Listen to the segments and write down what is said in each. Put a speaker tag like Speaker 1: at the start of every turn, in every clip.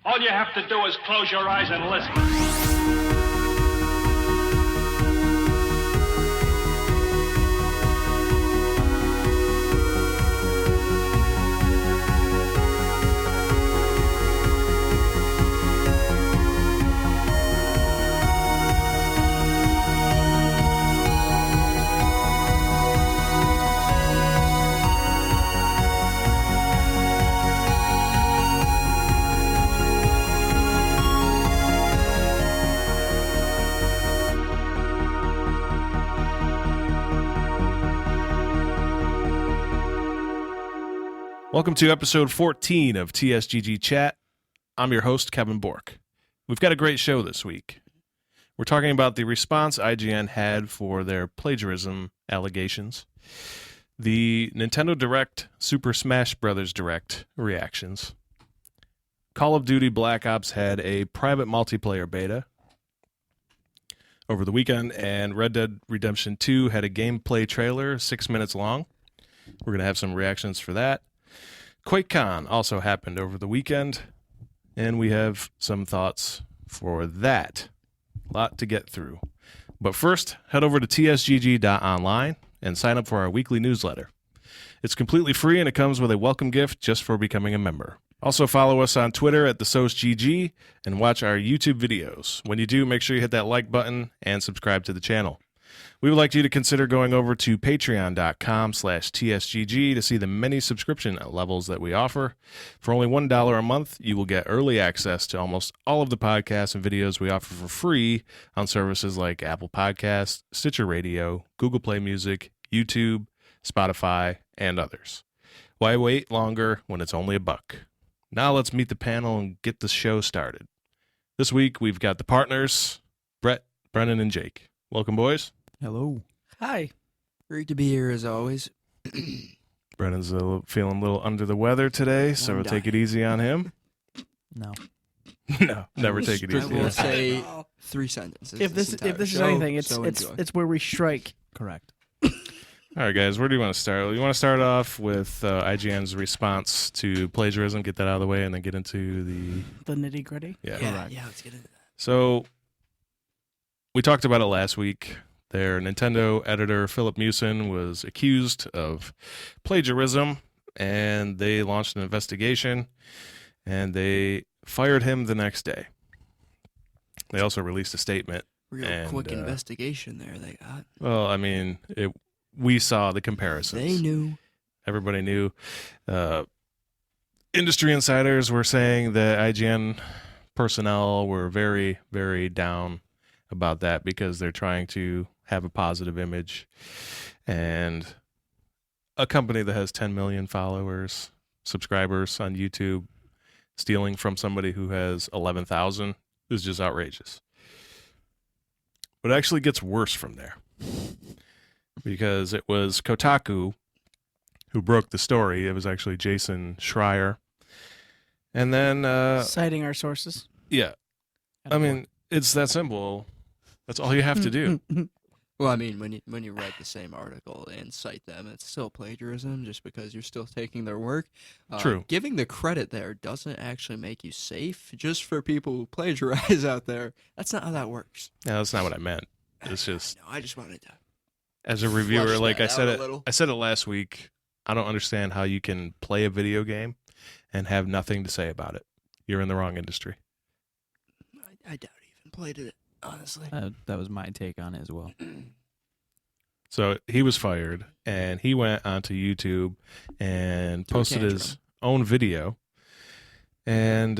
Speaker 1: All you have to do is close your eyes and listen.
Speaker 2: Welcome to episode 14 of TSGG Chat. I'm your host, Kevin Bork. We've got a great show this week. We're talking about the response IGN had for their plagiarism allegations, the Nintendo Direct Super Smash Bros. Direct reactions, Call of Duty Black Ops had a private multiplayer beta over the weekend, and Red Dead Redemption 2 had a gameplay trailer 6 minutes long. We're going to have some reactions for that. Quakecon also happened over the weekend, and we have some thoughts for that. A lot to get through. But first, head over to tsgg.online and sign up for our weekly newsletter. It's completely free, and it comes with a welcome gift just for becoming a member. Also follow us on Twitter at TheSosGG and watch our YouTube videos. When you do, make sure you hit that like button and subscribe to the channel. We would like you to consider going over to patreon.com/TSGG to see the many subscription levels that we offer. For only $1 a month, you will get early access to almost all of the podcasts and videos we offer for free on services like Apple Podcasts, Stitcher Radio, Google Play Music, YouTube, Spotify, and others. Why wait longer when it's only $1? Now let's meet the panel and get the show started. This week, we've got the partners, Brett, Brennon, and Jake. Welcome, boys.
Speaker 3: Hello.
Speaker 4: Hi. Great to be here as always.
Speaker 2: Brennan's feeling a little under the weather today, so we'll take it easy on him.
Speaker 3: No.
Speaker 2: No, never take it
Speaker 4: I
Speaker 2: easy.
Speaker 4: will say 3 sentences.
Speaker 3: If this is anything, it's where we strike. Correct.
Speaker 2: All right, guys, where do you want to start? You want to start off with IGN's response to plagiarism, get that out of the way, and then get into
Speaker 3: the nitty gritty.
Speaker 2: Yeah,
Speaker 4: let's get into that.
Speaker 2: So we talked about it last week. Their Nintendo editor, Philip Mewson, was accused of plagiarism, and they launched an investigation, and they fired him the next day. They also released a statement.
Speaker 4: Real quick investigation there they got.
Speaker 2: Well, I mean, we saw the comparisons.
Speaker 4: They knew.
Speaker 2: Everybody knew. Industry insiders were saying that IGN personnel were very, very down about that because they're trying to have a positive image, and a company that has 10 million subscribers on YouTube, stealing from somebody who has 11,000 is just outrageous. But it actually gets worse from there, because it was Kotaku who broke the story. It was actually Jason Schreier. And then
Speaker 3: citing our sources.
Speaker 2: Yeah. I mean, it's that simple. That's all you have to do.
Speaker 4: Well, I mean, when you read the same article and cite them, it's still plagiarism just because you're still taking their work.
Speaker 2: True.
Speaker 4: Giving the credit there doesn't actually make you safe. Just for people who plagiarize out there, that's not how that works.
Speaker 2: Yeah, that's not what I meant. It's just
Speaker 4: No, I just wanted to.
Speaker 2: As a reviewer,
Speaker 4: flush
Speaker 2: like I
Speaker 4: that
Speaker 2: said
Speaker 4: out
Speaker 2: it,
Speaker 4: a little.
Speaker 2: I said it last week. I don't understand how you can play a video game and have nothing to say about it. You're in the wrong industry.
Speaker 4: I doubt he even played it, honestly.
Speaker 3: That was my take on it as well.
Speaker 2: So he was fired, and he went onto YouTube and posted his own video. And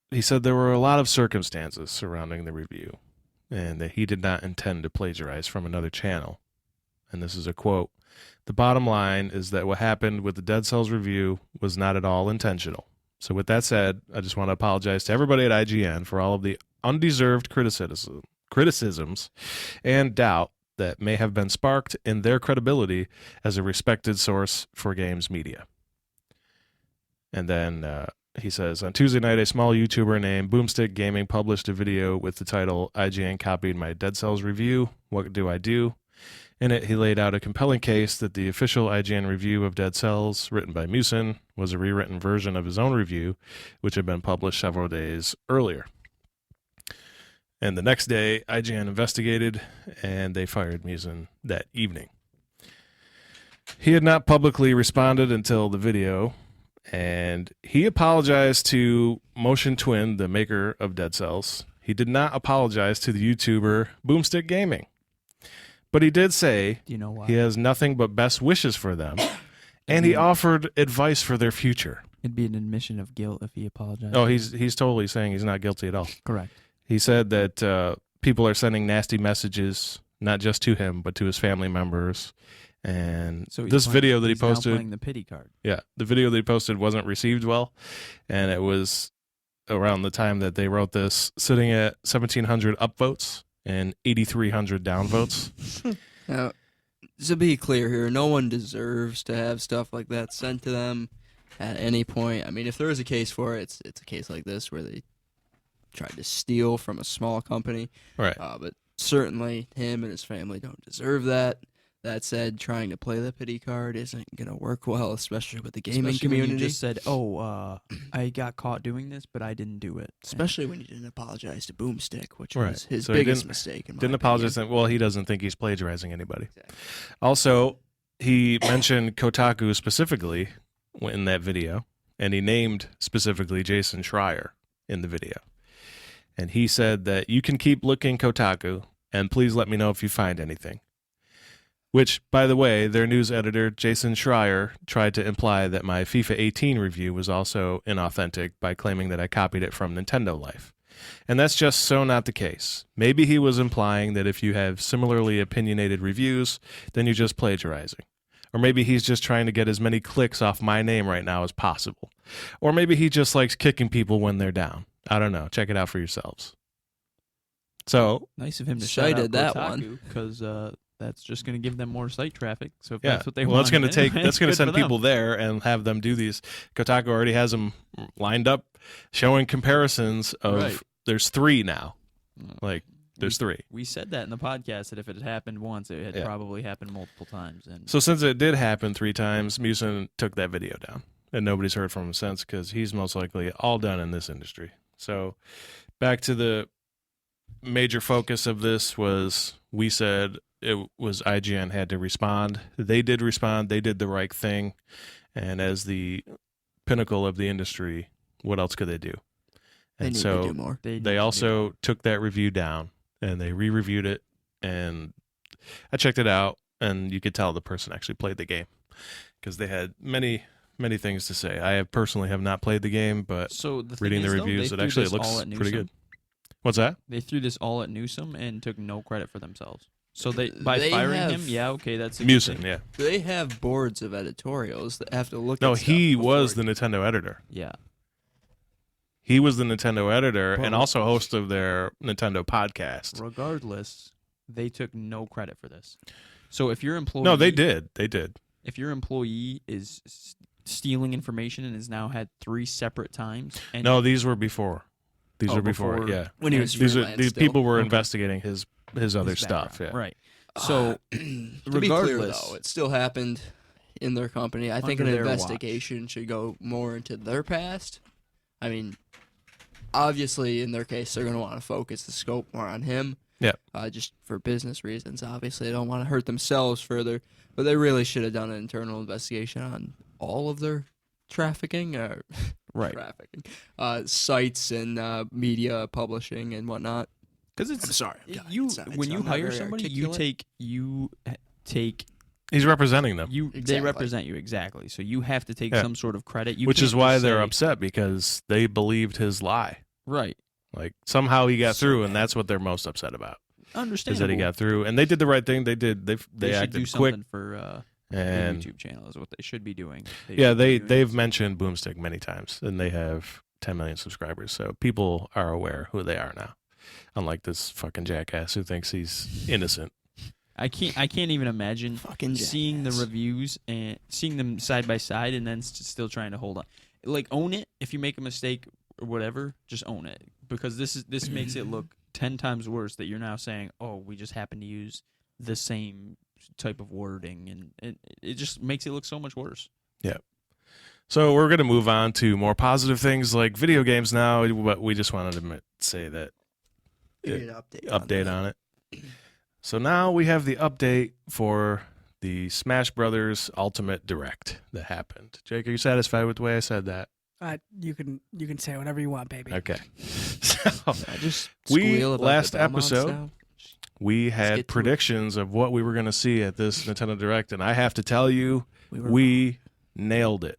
Speaker 2: he said there were a lot of circumstances surrounding the review, and that he did not intend to plagiarize from another channel. And this is a quote. "The bottom line is that what happened with the Dead Cells review was not at all intentional. So with that said, I just want to apologize to everybody at IGN for all of the undeserved criticisms and doubt that may have been sparked in their credibility as a respected source for games media." And then he says, on Tuesday night, a small YouTuber named Boomstick Gaming published a video with the title, "IGN copied my Dead Cells review. What do I do?" In it, he laid out a compelling case that the official IGN review of Dead Cells, written by Musin, was a rewritten version of his own review, which had been published several days earlier. And the next day, IGN investigated, and they fired Musin that evening. He had not publicly responded until the video, and he apologized to Motion Twin, the maker of Dead Cells. He did not apologize to the YouTuber Boomstick Gaming. But he did say
Speaker 3: Do you know why?
Speaker 2: he has nothing but best wishes for them, and he offered advice for their future.
Speaker 3: It'd be an admission of guilt if he apologized.
Speaker 2: Oh, he's totally saying he's not guilty at all.
Speaker 3: Correct.
Speaker 2: He said that people are sending nasty messages, not just to him, but to his family members. And
Speaker 3: So
Speaker 2: this video that he
Speaker 3: he's now
Speaker 2: posted,
Speaker 3: playing the pity card.
Speaker 2: yeah, the video that he posted wasn't received well, and it was around the time that they wrote this, sitting at 1,700 upvotes and 8,300 downvotes.
Speaker 4: Now, to be clear here, no one deserves to have stuff like that sent to them at any point. I mean, if there is a case for it, it's a case like this where they tried to steal from a small company.
Speaker 2: Right.
Speaker 4: But certainly him and his family don't deserve that. That said, trying to play the pity card isn't going to work well, especially with the gaming
Speaker 3: Especially when
Speaker 4: community.
Speaker 3: you just said, I got caught doing this, but I didn't do it.
Speaker 4: Especially when you didn't apologize to Boomstick, which
Speaker 2: Right.
Speaker 4: was his
Speaker 2: So he
Speaker 4: biggest
Speaker 2: didn't-
Speaker 4: mistake. In my
Speaker 2: Didn't apologize.
Speaker 4: opinion.
Speaker 2: Well, he doesn't think he's plagiarizing anybody.
Speaker 4: Exactly.
Speaker 2: Also, he mentioned Kotaku specifically in that video, and he named specifically Jason Schreier in the video. And he said that you can keep looking, Kotaku, and please let me know if you find anything. Which, by the way, their news editor, Jason Schreier, tried to imply that my FIFA 18 review was also inauthentic by claiming that I copied it from Nintendo Life. And that's just so not the case. Maybe he was implying that if you have similarly opinionated reviews, then you're just plagiarizing. Or maybe he's just trying to get as many clicks off my name right now as possible. Or maybe he just likes kicking people when they're down. I don't know. Check it out for yourselves. So,
Speaker 3: Nice of him to
Speaker 4: Cited
Speaker 3: shout out
Speaker 4: that one.
Speaker 3: because that's just going to give them more site traffic. So if
Speaker 2: yeah,
Speaker 3: that's what they
Speaker 2: well,
Speaker 3: want,
Speaker 2: that's going to take.
Speaker 3: anyway,
Speaker 2: That's going to
Speaker 3: good for
Speaker 2: send
Speaker 3: them.
Speaker 2: people there and have them do these. Kotaku already has them lined up, showing comparisons of.
Speaker 3: Right.
Speaker 2: There's 3 now. Like there's 3.
Speaker 3: We said that in the podcast that if it had happened once, it had
Speaker 2: Yeah.
Speaker 3: probably happened multiple times. And
Speaker 2: So since it did happen 3 times, Musin took that video down, and nobody's heard from him since because he's most likely all done in this industry. So back to the major focus of this was we said it was IGN had to respond. They did respond. They did the right thing. And as the pinnacle of the industry, what else could they do?
Speaker 4: They
Speaker 2: And
Speaker 4: need
Speaker 2: so
Speaker 4: to do more.
Speaker 2: they also took that review down and they re-reviewed it. And I checked it out, and you could tell the person actually played the game because they had many things to say. I personally have not played the game, but
Speaker 3: so the thing
Speaker 2: reading the
Speaker 3: is, though,
Speaker 2: reviews,
Speaker 3: they
Speaker 2: it
Speaker 3: threw
Speaker 2: actually
Speaker 3: this
Speaker 2: looks
Speaker 3: all at
Speaker 2: pretty
Speaker 3: Newsom.
Speaker 2: good. What's that?
Speaker 3: They threw this all at Newsom and took no credit for themselves. So by
Speaker 4: They
Speaker 3: firing
Speaker 4: have-
Speaker 3: him, yeah, okay, that's a good
Speaker 2: Musin,
Speaker 3: thing.
Speaker 2: yeah.
Speaker 4: They have boards of editorials that have to look
Speaker 2: No,
Speaker 4: at stuff
Speaker 2: he
Speaker 4: before
Speaker 2: was the Nintendo editor.
Speaker 3: Yeah.
Speaker 2: He was the Nintendo editor
Speaker 3: Well,
Speaker 2: and also host of their Nintendo podcast.
Speaker 3: Regardless, they took no credit for this. So if your employee,
Speaker 2: No, they did. They did.
Speaker 3: If your employee is stealing information and has now had 3 separate times, and
Speaker 2: No, these were before. These
Speaker 3: Oh,
Speaker 2: were before.
Speaker 3: before-
Speaker 2: Yeah.
Speaker 4: when he was
Speaker 2: These
Speaker 4: freelance
Speaker 2: these
Speaker 4: still.
Speaker 2: people were
Speaker 3: Okay.
Speaker 2: investigating his other
Speaker 3: his
Speaker 2: stuff.
Speaker 3: background,
Speaker 2: Yeah.
Speaker 3: right? So
Speaker 4: to be clear,
Speaker 3: regardless,
Speaker 4: though, it still happened in their company. I think an
Speaker 3: Under their
Speaker 4: investigation should go more into their past. I mean, obviously, in their case, they're going to want to focus the scope more on him.
Speaker 2: Yeah.
Speaker 4: Just for business reasons. Obviously, they don't want to hurt themselves further. But they really should have done an internal investigation on all of their trafficking,
Speaker 3: right?
Speaker 4: trafficking, sites and media publishing and whatnot.
Speaker 3: Because it's
Speaker 4: I'm sorry. I'm dying.
Speaker 3: you
Speaker 4: It's
Speaker 3: when you
Speaker 4: not
Speaker 3: hire
Speaker 4: very
Speaker 3: somebody,
Speaker 4: articulate.
Speaker 3: you take
Speaker 2: He's representing them,
Speaker 3: they
Speaker 4: Exactly.
Speaker 3: represent you exactly. So you have to take
Speaker 2: Yeah.
Speaker 3: some sort of credit. You
Speaker 2: which
Speaker 3: can't
Speaker 2: is why
Speaker 3: just
Speaker 2: they're
Speaker 3: say-
Speaker 2: upset because they believed his lie.
Speaker 3: Right.
Speaker 2: Like somehow he got
Speaker 4: So
Speaker 2: through,
Speaker 4: bad.
Speaker 2: and that's what they're most upset about. Is
Speaker 3: Understandable.
Speaker 2: that he got through, and they did the right thing. They did. They
Speaker 3: They should do
Speaker 2: acted quick,
Speaker 3: something for the
Speaker 2: and
Speaker 3: YouTube channel is what they should be doing.
Speaker 2: yeah,
Speaker 3: should be doing
Speaker 2: they've
Speaker 3: it.
Speaker 2: mentioned Boomstick many times, and they have 10 million subscribers, so people are aware who they are now. Unlike this fucking jackass who thinks he's innocent.
Speaker 3: I can't even imagine
Speaker 4: Fucking
Speaker 3: seeing the
Speaker 4: jackass.
Speaker 3: reviews and seeing them side by side and then still trying to hold on. Like, own it. If you make a mistake or whatever, just own it, because this makes it look 10 times worse that you're now saying, oh, we just happen to use the same type of wording, and it just makes it look so much worse.
Speaker 2: Yeah. So we're going to move on to more positive things like video games now, but we just wanted to say that
Speaker 4: Give you an
Speaker 2: update on it. So now we have the update for the Smash Brothers Ultimate Direct that happened. Jake, are you satisfied with the way I said that?
Speaker 5: You can say whatever you want, baby.
Speaker 2: Okay. So
Speaker 4: I just
Speaker 2: we
Speaker 4: squeal about
Speaker 2: last
Speaker 4: the Belmont
Speaker 2: episode
Speaker 4: sound.
Speaker 2: we
Speaker 4: get
Speaker 2: had
Speaker 4: to it.
Speaker 2: predictions of what we were going to see at this Nintendo Direct, and I have to tell you,
Speaker 4: were
Speaker 2: we nailed it.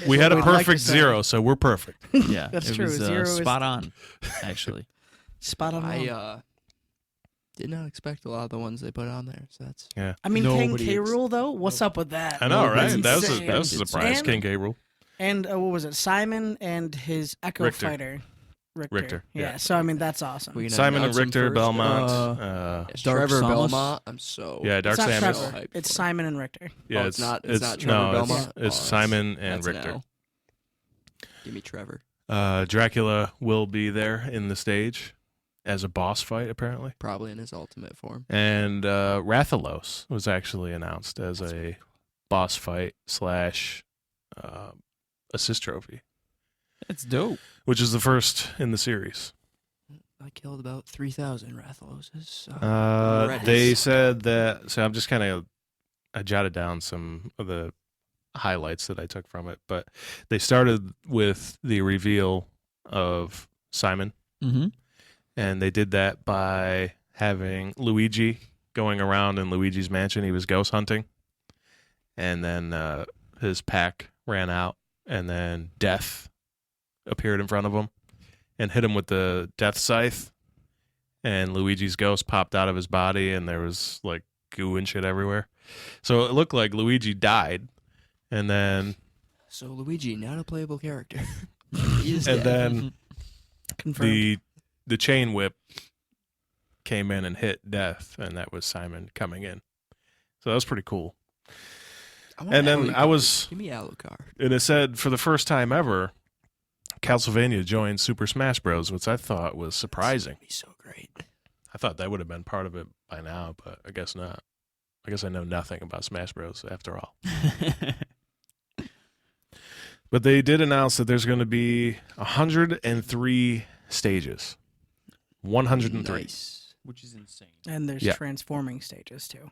Speaker 2: We had a
Speaker 5: We'd like to
Speaker 2: perfect
Speaker 5: say.
Speaker 2: 0, so we're perfect.
Speaker 3: Yeah,
Speaker 5: That's
Speaker 3: it
Speaker 5: true.
Speaker 3: was
Speaker 5: 0 is-
Speaker 3: spot on, actually.
Speaker 5: Spot on.
Speaker 4: I did not expect a lot of the ones they put on there, so that's
Speaker 5: I mean, King
Speaker 3: Nobody
Speaker 5: K.
Speaker 3: ex-
Speaker 5: Rool though. What's up with that?
Speaker 2: I know,
Speaker 3: Nobody's
Speaker 2: right? That was
Speaker 5: insane.
Speaker 2: that was a surprise.
Speaker 5: And-
Speaker 2: King K. Rool.
Speaker 5: And what was it? Simon and his Echo
Speaker 2: Richter.
Speaker 5: Fighter.
Speaker 2: Richter, yeah.
Speaker 5: Yeah. So I mean, that's awesome.
Speaker 4: we gonna
Speaker 2: Simon and
Speaker 4: announce them
Speaker 2: Richter,
Speaker 4: first?
Speaker 2: Belmont.
Speaker 4: Yes,
Speaker 3: Dark
Speaker 4: Trevor
Speaker 3: Samus?
Speaker 4: Belmont. I'm so
Speaker 2: Yeah, Dark
Speaker 5: it's not
Speaker 2: Samus.
Speaker 5: Trevor.
Speaker 4: hyped
Speaker 5: It's
Speaker 4: for it.
Speaker 5: Simon and Richter.
Speaker 2: Yeah,
Speaker 4: it's not Trevor
Speaker 2: no,
Speaker 4: Belmont?
Speaker 2: It's
Speaker 4: Oh,
Speaker 2: Simon and
Speaker 4: that's an
Speaker 2: Richter.
Speaker 4: L. Give me Trevor.
Speaker 2: Dracula will be there in the stage as a boss fight, apparently.
Speaker 4: Probably in his ultimate form.
Speaker 2: And Rathalos was actually announced as a boss fight / assist trophy,
Speaker 3: It's dope.
Speaker 2: which is the first in the series.
Speaker 4: I killed about 3,000 Rathaloses. So
Speaker 2: They said that. So I'm just I jotted down some of the highlights that I took from it, but they started with the reveal of Simon,
Speaker 3: Mm-hmm.
Speaker 2: and they did that by having Luigi going around in Luigi's mansion. He was ghost hunting, and then his pack ran out, and then Death appeared in front of him and hit him with the death scythe, and Luigi's ghost popped out of his body, and there was like goo and shit everywhere. So it looked like Luigi died, and then
Speaker 4: So Luigi, not a playable character. He is
Speaker 2: and
Speaker 4: dead.
Speaker 2: then
Speaker 5: Confirmed.
Speaker 2: the chain whip came in and hit Death, and that was Simon coming in. So that was pretty cool.
Speaker 4: I want
Speaker 2: And then
Speaker 4: Alucard.
Speaker 2: I was,
Speaker 4: Give me Alucard.
Speaker 2: and it said for the first time ever, Castlevania joined Super Smash Bros., which I thought was surprising.
Speaker 4: He's so great.
Speaker 2: I thought that would have been part of it by now, but I guess not. I guess I know nothing about Smash Bros. After all. But they did announce that there's going to be 103 stages. 103.
Speaker 4: Nice.
Speaker 3: Which is insane.
Speaker 5: And there's
Speaker 2: Yeah.
Speaker 5: transforming stages too.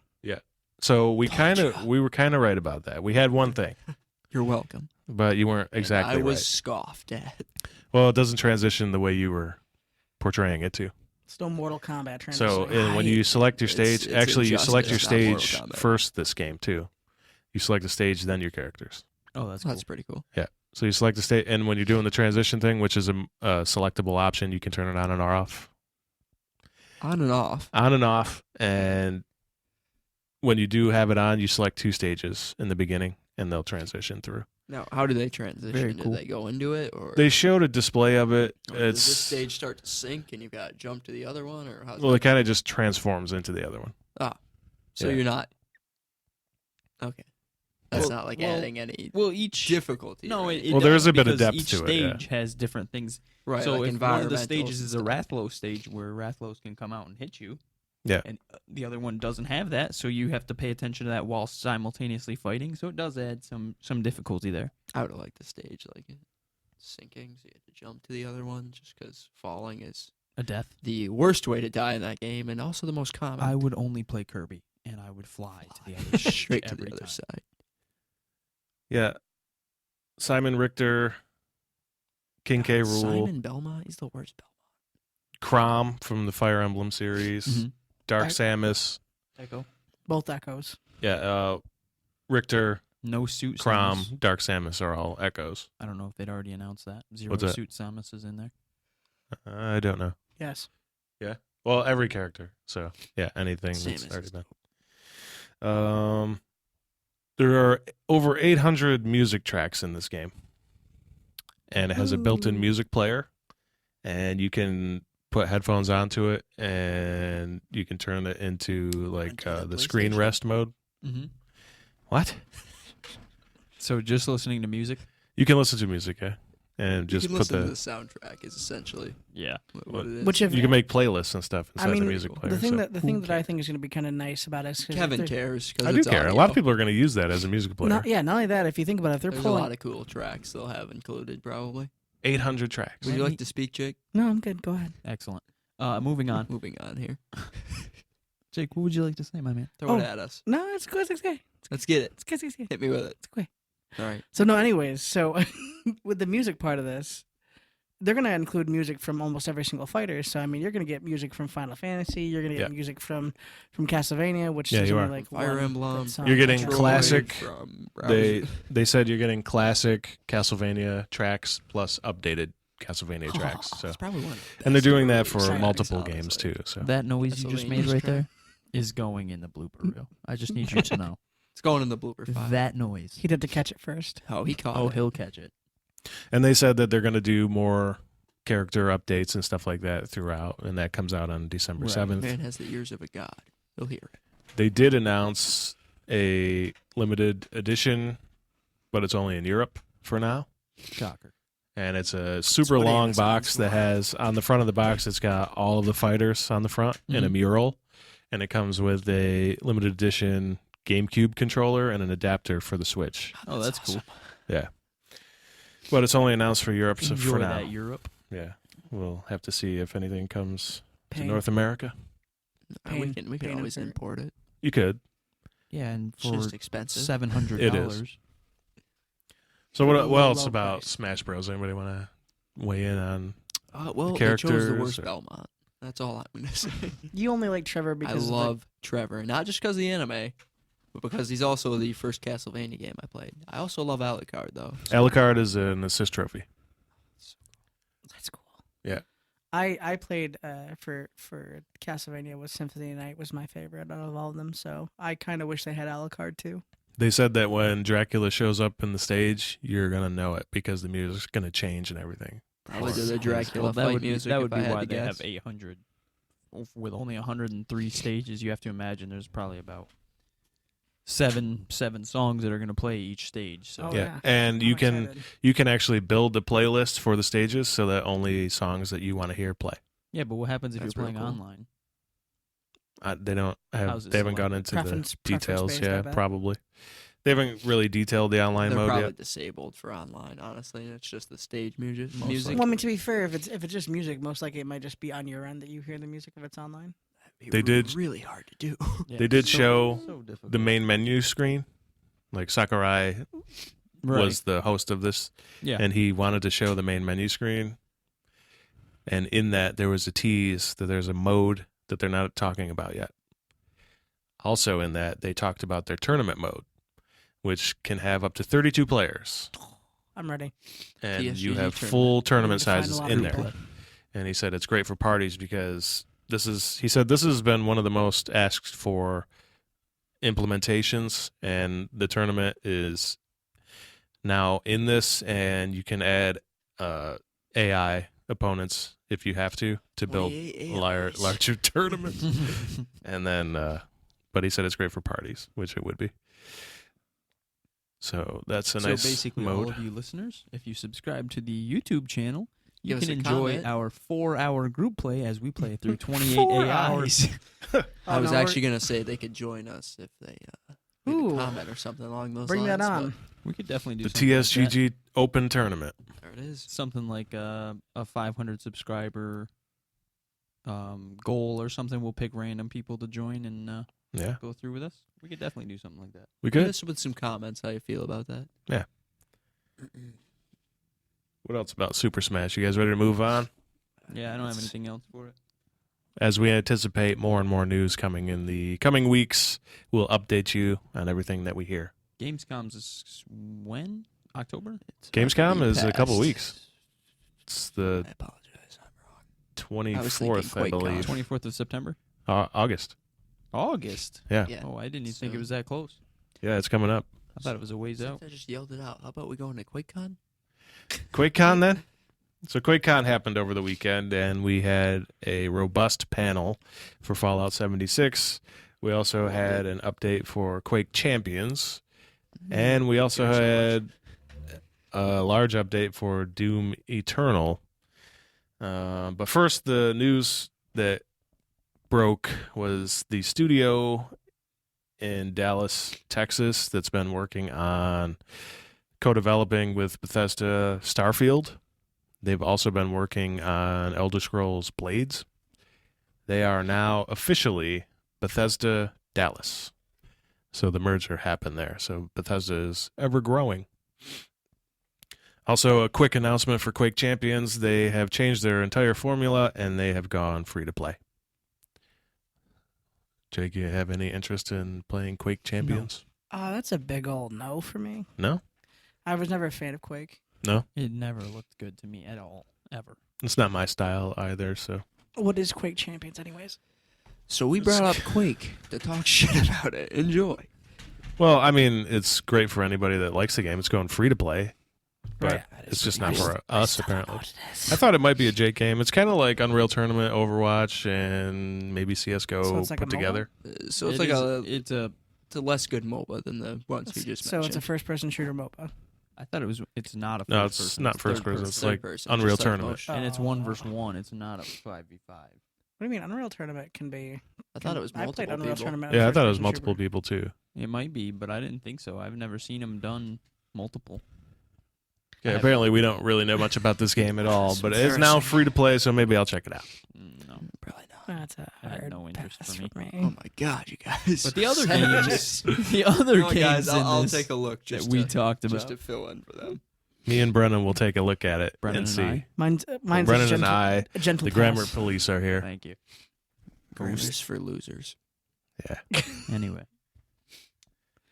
Speaker 2: So we
Speaker 4: Told
Speaker 2: were kind of right about that. We had one thing,
Speaker 4: You're welcome.
Speaker 2: but you weren't
Speaker 4: And
Speaker 2: exactly
Speaker 4: I was
Speaker 2: right.
Speaker 4: scoffed at.
Speaker 2: Well, it doesn't transition the way you were portraying it to.
Speaker 5: Still Mortal Kombat transition.
Speaker 2: So when you select your
Speaker 4: It's-
Speaker 2: stage,
Speaker 4: it's
Speaker 2: actually you select your
Speaker 4: injustice, not Mortal
Speaker 2: stage
Speaker 4: Kombat.
Speaker 2: first this game too. You select the stage, then your characters.
Speaker 3: Oh, that's cool.
Speaker 4: That's pretty cool.
Speaker 2: So you select the stage, and when you're doing the transition thing, which is a selectable option, you can turn it on and off.
Speaker 4: On and off.
Speaker 2: On and off, and when you do have it on, you select 2 stages in the beginning, and they'll transition through.
Speaker 4: Now, how do they transition?
Speaker 3: Very
Speaker 4: Do
Speaker 3: cool.
Speaker 4: they go into it, or
Speaker 2: They showed a display of it.
Speaker 4: or does
Speaker 2: It's
Speaker 4: this stage start to sink and you've got to jump to the other one, or how's
Speaker 2: well,
Speaker 4: that?
Speaker 2: it kind of just transforms into the other one.
Speaker 4: So
Speaker 2: yeah.
Speaker 4: you're not. Okay. That's
Speaker 3: Well-
Speaker 4: not like
Speaker 3: well-
Speaker 4: adding any
Speaker 3: Well, each
Speaker 4: difficulty.
Speaker 3: no,
Speaker 4: right?
Speaker 3: it
Speaker 2: Well, there
Speaker 3: does,
Speaker 2: is a bit of
Speaker 3: because
Speaker 2: depth
Speaker 3: each
Speaker 2: to it, yeah.
Speaker 3: stage has different things.
Speaker 4: right.
Speaker 3: So
Speaker 4: like
Speaker 3: if one of the
Speaker 4: environmentals
Speaker 3: stages
Speaker 4: and
Speaker 3: is a
Speaker 4: stuff.
Speaker 3: Rathlos stage where Rathlos can come out and hit you,
Speaker 2: Yeah.
Speaker 3: and the other one doesn't have that, so you have to pay attention to that while simultaneously fighting. So it does add some difficulty there.
Speaker 4: I would have liked the stage like it sinking, so you had to jump to the other one, just because falling is
Speaker 3: A death.
Speaker 4: the worst way to die in that game, and also the most common.
Speaker 3: I would only play Kirby, and I would fly to the other stage
Speaker 4: straight to
Speaker 3: every
Speaker 4: the other
Speaker 3: time.
Speaker 4: side.
Speaker 2: Yeah. Simon Richter, King K. Rool,
Speaker 4: Simon Belmont, he's the worst Belmont.
Speaker 2: Crom from the Fire Emblem series,
Speaker 3: Mhm.
Speaker 2: Dark
Speaker 5: I-
Speaker 2: Samus,
Speaker 3: Echo.
Speaker 5: both echoes.
Speaker 2: Richter,
Speaker 3: No suit.
Speaker 2: Crom,
Speaker 3: Samus.
Speaker 2: Dark Samus are all echoes.
Speaker 3: I don't know if they'd already announced that. Zero
Speaker 2: What's that?
Speaker 3: suit Samus is in there.
Speaker 2: I don't know.
Speaker 5: Yes.
Speaker 2: Well, every character. So yeah, anything
Speaker 4: Samus
Speaker 2: that's already
Speaker 4: is
Speaker 2: been. There are over 800 music tracks in this game, and it has a built-in
Speaker 5: Ooh.
Speaker 2: music player, and you can put headphones onto it, and you can turn it into like
Speaker 4: Onto the
Speaker 2: the screen
Speaker 4: PlayStation.
Speaker 2: rest mode.
Speaker 3: Mm-hmm.
Speaker 2: What?
Speaker 3: So just listening to music.
Speaker 2: You can listen to music, yeah. and just
Speaker 4: you can
Speaker 2: put
Speaker 4: listen
Speaker 2: the.
Speaker 4: to the soundtrack is essentially
Speaker 3: Yeah.
Speaker 4: what it is.
Speaker 5: Which if
Speaker 2: You can make playlists and stuff
Speaker 5: I
Speaker 2: inside
Speaker 5: mean,
Speaker 2: the music player.
Speaker 5: the thing
Speaker 2: so.
Speaker 5: that I think is going to be kind of nice about it is 'cause
Speaker 4: Kevin
Speaker 5: if they're-
Speaker 4: cares because
Speaker 2: I do
Speaker 4: it's
Speaker 2: care.
Speaker 4: audio.
Speaker 2: A lot of people are going to use that as a music player.
Speaker 5: Not only that, if you think about it, if they're
Speaker 4: There's a
Speaker 5: pulling.
Speaker 4: lot of cool tracks they'll have included, probably.
Speaker 2: 800 tracks.
Speaker 4: Would you like to speak, Jake?
Speaker 5: No, I'm good. Go ahead.
Speaker 3: Excellent. Moving on.
Speaker 4: Moving on here.
Speaker 3: Jake, what would you like to say, my man?
Speaker 4: Throw it
Speaker 5: Oh.
Speaker 4: at us.
Speaker 5: No, it's good. It's okay.
Speaker 4: Let's get it.
Speaker 5: It's good. It's good.
Speaker 4: Hit me with it.
Speaker 5: It's okay.
Speaker 4: All right.
Speaker 5: So no, anyways, so with the music part of this, they're gonna include music from almost every single fighter. So I mean, you're gonna get music from Final Fantasy. You're gonna get music from Castlevania, which
Speaker 2: Yeah,
Speaker 5: is
Speaker 2: you
Speaker 5: only
Speaker 2: are.
Speaker 5: like
Speaker 4: Fire
Speaker 5: one
Speaker 4: Emblem.
Speaker 5: good song.
Speaker 2: You're getting
Speaker 5: Okay.
Speaker 2: classic-
Speaker 4: From
Speaker 2: They said you're getting classic Castlevania tracks plus updated Castlevania tracks. So
Speaker 4: It's probably one.
Speaker 2: and they're doing that for
Speaker 5: Exciting,
Speaker 2: multiple
Speaker 4: honestly.
Speaker 2: games too. So
Speaker 3: That noise you just made
Speaker 4: Castlevania's
Speaker 3: right
Speaker 4: track.
Speaker 3: there is going in the blooper reel. I just need you to know.
Speaker 4: It's going in the blooper file.
Speaker 3: That noise.
Speaker 5: He'd have to catch it first.
Speaker 4: Oh, he caught
Speaker 3: Oh,
Speaker 4: it.
Speaker 3: he'll catch it.
Speaker 2: and they said that they're going to do more character updates and stuff like that throughout, and that comes out on December
Speaker 3: Right.
Speaker 2: 7th.
Speaker 4: Man has the ears of a god. He'll hear it.
Speaker 2: They did announce a limited edition, but it's only in Europe for now.
Speaker 3: Shocker.
Speaker 2: And it's a super
Speaker 4: what
Speaker 2: long
Speaker 4: Amazon's
Speaker 2: box that
Speaker 4: for.
Speaker 2: has on the front of the box. It's got all of the fighters on the front in a
Speaker 3: Mhm.
Speaker 2: mural, and it comes with a limited edition GameCube controller and an adapter for the Switch.
Speaker 3: Oh, that's cool.
Speaker 2: Yeah, but it's only announced for Europe so
Speaker 3: Enjoy
Speaker 2: for now.
Speaker 3: that, Europe.
Speaker 2: Yeah, we'll have to see if anything comes to
Speaker 5: Pain.
Speaker 2: North America.
Speaker 4: we
Speaker 5: Pain-
Speaker 4: can
Speaker 5: pain
Speaker 4: always
Speaker 5: and hurt.
Speaker 4: import it.
Speaker 2: You could.
Speaker 3: Yeah, and
Speaker 4: It's
Speaker 3: for
Speaker 4: just expensive.
Speaker 3: $700.
Speaker 2: It is. So what
Speaker 5: Low
Speaker 2: else about
Speaker 5: price.
Speaker 2: Smash Bros? Anybody want to weigh in on?
Speaker 4: Well, they chose the
Speaker 2: characters
Speaker 4: worst
Speaker 2: or-
Speaker 4: Belmont. That's all I'm going to say.
Speaker 5: You only like Trevor
Speaker 4: I
Speaker 5: because of
Speaker 4: love Trevor, not just because of the anime, but because he's also the first Castlevania game I played. I also love Alucard, though.
Speaker 2: Alucard is an assist trophy.
Speaker 5: That's cool.
Speaker 2: Yeah.
Speaker 5: I played for Castlevania with Symphony of the Night was my favorite out of all of them. So I kind of wish they had Alucard too.
Speaker 2: They said that when Dracula shows up in the stage, you're gonna know it because the music's gonna change and everything.
Speaker 4: Probably to the Dracula
Speaker 3: Well, that
Speaker 4: fight
Speaker 3: would be,
Speaker 4: music.
Speaker 3: that would
Speaker 4: if
Speaker 3: be
Speaker 4: I had
Speaker 3: why
Speaker 4: to
Speaker 3: they
Speaker 4: guess.
Speaker 3: have 800. With only 103 stages, you have to imagine there's probably about seven songs that are going to play each stage. So
Speaker 5: Oh,
Speaker 2: Yeah,
Speaker 5: yeah.
Speaker 2: and
Speaker 5: I'm
Speaker 2: you can
Speaker 5: excited.
Speaker 2: you can actually build the playlist for the stages so that only songs that you want to hear play.
Speaker 3: yeah, but what happens if
Speaker 4: That's
Speaker 3: you're
Speaker 4: real
Speaker 3: playing
Speaker 4: cool.
Speaker 3: online?
Speaker 2: They don't have.
Speaker 3: How's it
Speaker 2: They haven't gone
Speaker 3: selected?
Speaker 2: into
Speaker 5: Preference-
Speaker 2: the details.
Speaker 5: preference-based, I
Speaker 2: Yeah,
Speaker 5: bet.
Speaker 2: probably. They haven't really detailed the online
Speaker 4: They're
Speaker 2: mode
Speaker 4: probably
Speaker 2: yet.
Speaker 4: disabled for online, honestly. It's just the stage music.
Speaker 3: Most
Speaker 4: music.
Speaker 5: Well, I mean, to be fair, if it's just music, most likely it might just be on your end that you hear the music if it's online.
Speaker 4: It'd be
Speaker 2: They did-
Speaker 4: really hard to do.
Speaker 3: Yeah,
Speaker 2: They did show
Speaker 3: so difficult.
Speaker 2: the main menu screen. Like Sakurai
Speaker 3: Right.
Speaker 2: was the host of this,
Speaker 3: yeah.
Speaker 2: and he wanted to show the main menu screen. And in that, there was a tease that there's a mode that they're not talking about yet. Also, in that, they talked about their tournament mode, which can have up to 32 players,
Speaker 5: I'm ready.
Speaker 2: and you
Speaker 4: TSGG
Speaker 2: have
Speaker 4: tournament.
Speaker 2: full tournament
Speaker 5: Need to find a
Speaker 2: sizes
Speaker 5: lot
Speaker 2: in
Speaker 5: of
Speaker 2: there.
Speaker 5: people.
Speaker 2: And he said it's great for parties because he said this has been one of the most asked for implementations, and the tournament is now in this, and you can add AI opponents if you have to build larger tournaments. And then, but he said it's great for parties, which it would be. So that's a
Speaker 3: So
Speaker 2: nice
Speaker 3: basically,
Speaker 2: mode.
Speaker 3: all of you listeners, if you subscribe to the YouTube channel, you
Speaker 4: Give us
Speaker 3: can
Speaker 4: a
Speaker 3: enjoy
Speaker 4: comment.
Speaker 3: our 4-hour group play as we play through 28
Speaker 5: 4
Speaker 3: AIs.
Speaker 4: I was
Speaker 5: no,
Speaker 4: actually going to say they could join us if they made
Speaker 5: Ooh.
Speaker 4: a comment or something along those
Speaker 5: Bring
Speaker 4: lines.
Speaker 5: that on.
Speaker 3: We could definitely do
Speaker 2: The
Speaker 3: something like that.
Speaker 2: TSGG Open Tournament.
Speaker 4: but There it is.
Speaker 3: Something like a 500 subscriber goal or something. We'll pick random people to join and
Speaker 2: Yeah,
Speaker 3: go through with us. We could definitely do something like that.
Speaker 2: we
Speaker 4: Give
Speaker 2: could.
Speaker 4: us with some comments how you feel about that.
Speaker 2: What else about Super Smash? You guys ready to move on?
Speaker 3: Yeah, I don't have anything else for it.
Speaker 2: As we anticipate more and more news coming in the coming weeks, we'll update you on everything that we hear.
Speaker 3: Gamescom's is when? October?
Speaker 2: Gamescom is a couple
Speaker 4: Past.
Speaker 2: weeks. It's the
Speaker 4: I apologize. I'm wrong.
Speaker 2: 24th, I
Speaker 4: Quakecon.
Speaker 2: believe.
Speaker 3: 24th of September?
Speaker 2: August.
Speaker 3: August?
Speaker 2: Yeah.
Speaker 4: Yeah.
Speaker 3: Oh, I didn't even think it
Speaker 4: So-
Speaker 3: was that close.
Speaker 2: Yeah, it's coming up.
Speaker 3: I thought it was a ways out.
Speaker 4: I just yelled it out. How about we go into QuakeCon?
Speaker 2: QuakeCon then? So QuakeCon happened over the weekend, and we had a robust panel for Fallout 76. We also had an update for Quake Champions, and we also
Speaker 4: Thank you so
Speaker 2: had a large update for Doom Eternal. But first, the news that broke was the studio in Dallas, Texas, that's been working on co-developing with Bethesda Starfield. They've also been working on Elder Scrolls Blades. They are now officially Bethesda Dallas. So the merger happened there. So Bethesda is ever growing. Also, a quick announcement for Quake Champions. They have changed their entire formula, and they have gone free to play. Jake, you have any interest in playing Quake Champions?
Speaker 5: That's a big old no for me.
Speaker 2: No?
Speaker 5: I was never a fan of Quake.
Speaker 2: No?
Speaker 3: It never looked good to me at all, ever.
Speaker 2: It's not my style either, so.
Speaker 5: What is Quake Champions, anyways?
Speaker 4: So we brought up Quake to talk shit about it. Enjoy.
Speaker 2: Well, I mean, it's great for anybody that likes the game. It's going free to play, but
Speaker 5: Right.
Speaker 2: it's just not for us, apparently.
Speaker 5: What it is.
Speaker 2: I thought it might be a Jake game. It's kind of like Unreal Tournament, Overwatch, and maybe CSGO
Speaker 5: So it's like
Speaker 2: put
Speaker 5: a MOBA?
Speaker 2: together.
Speaker 4: So it's it's a less good MOBA than the ones we just
Speaker 5: So
Speaker 4: mentioned.
Speaker 5: it's a first-person shooter MOBA.
Speaker 3: I thought it's not a
Speaker 2: No,
Speaker 3: first
Speaker 2: it's
Speaker 3: person.
Speaker 2: not first
Speaker 3: third
Speaker 2: person. It's
Speaker 4: Third
Speaker 2: like
Speaker 4: person,
Speaker 2: Unreal
Speaker 4: just like
Speaker 2: Tournament.
Speaker 4: motion.
Speaker 3: And it's 1 versus 1. It's not a 5v5.
Speaker 5: What do you mean? Unreal Tournament can be.
Speaker 4: I thought it was
Speaker 5: I played
Speaker 4: multiple
Speaker 5: Unreal
Speaker 4: people.
Speaker 5: Tournament.
Speaker 2: Yeah, I
Speaker 5: as
Speaker 2: thought it was
Speaker 5: first-person
Speaker 2: multiple
Speaker 5: shooter.
Speaker 2: people too.
Speaker 3: It might be, but I didn't think so. I've never seen them done multiple.
Speaker 2: Yeah, apparently we don't really know much about this game at all, but it's now
Speaker 5: embarrassing.
Speaker 2: free to play, so maybe I'll check it out.
Speaker 3: No.
Speaker 4: Probably not.
Speaker 5: That's a
Speaker 3: I had
Speaker 5: hard
Speaker 3: no interest
Speaker 5: pass
Speaker 3: for me.
Speaker 4: Oh my god, you guys!
Speaker 3: But the other
Speaker 4: Savages.
Speaker 3: games, the other
Speaker 4: No,
Speaker 3: games
Speaker 4: guys,
Speaker 3: in
Speaker 4: I'll
Speaker 3: this
Speaker 4: take a look
Speaker 3: that
Speaker 4: just
Speaker 3: we
Speaker 4: to,
Speaker 3: talked about.
Speaker 4: just to fill in for them.
Speaker 2: Me and Brennan will take a look at it
Speaker 3: Brennan
Speaker 2: and
Speaker 3: and
Speaker 2: see.
Speaker 3: I?
Speaker 5: mine's
Speaker 2: Brennan
Speaker 5: a
Speaker 2: and
Speaker 5: gentle,
Speaker 2: I,
Speaker 5: a gentle
Speaker 2: the grammar
Speaker 5: pass.
Speaker 2: police, are here.
Speaker 3: Thank you.
Speaker 4: Grammars for losers.
Speaker 3: Anyway.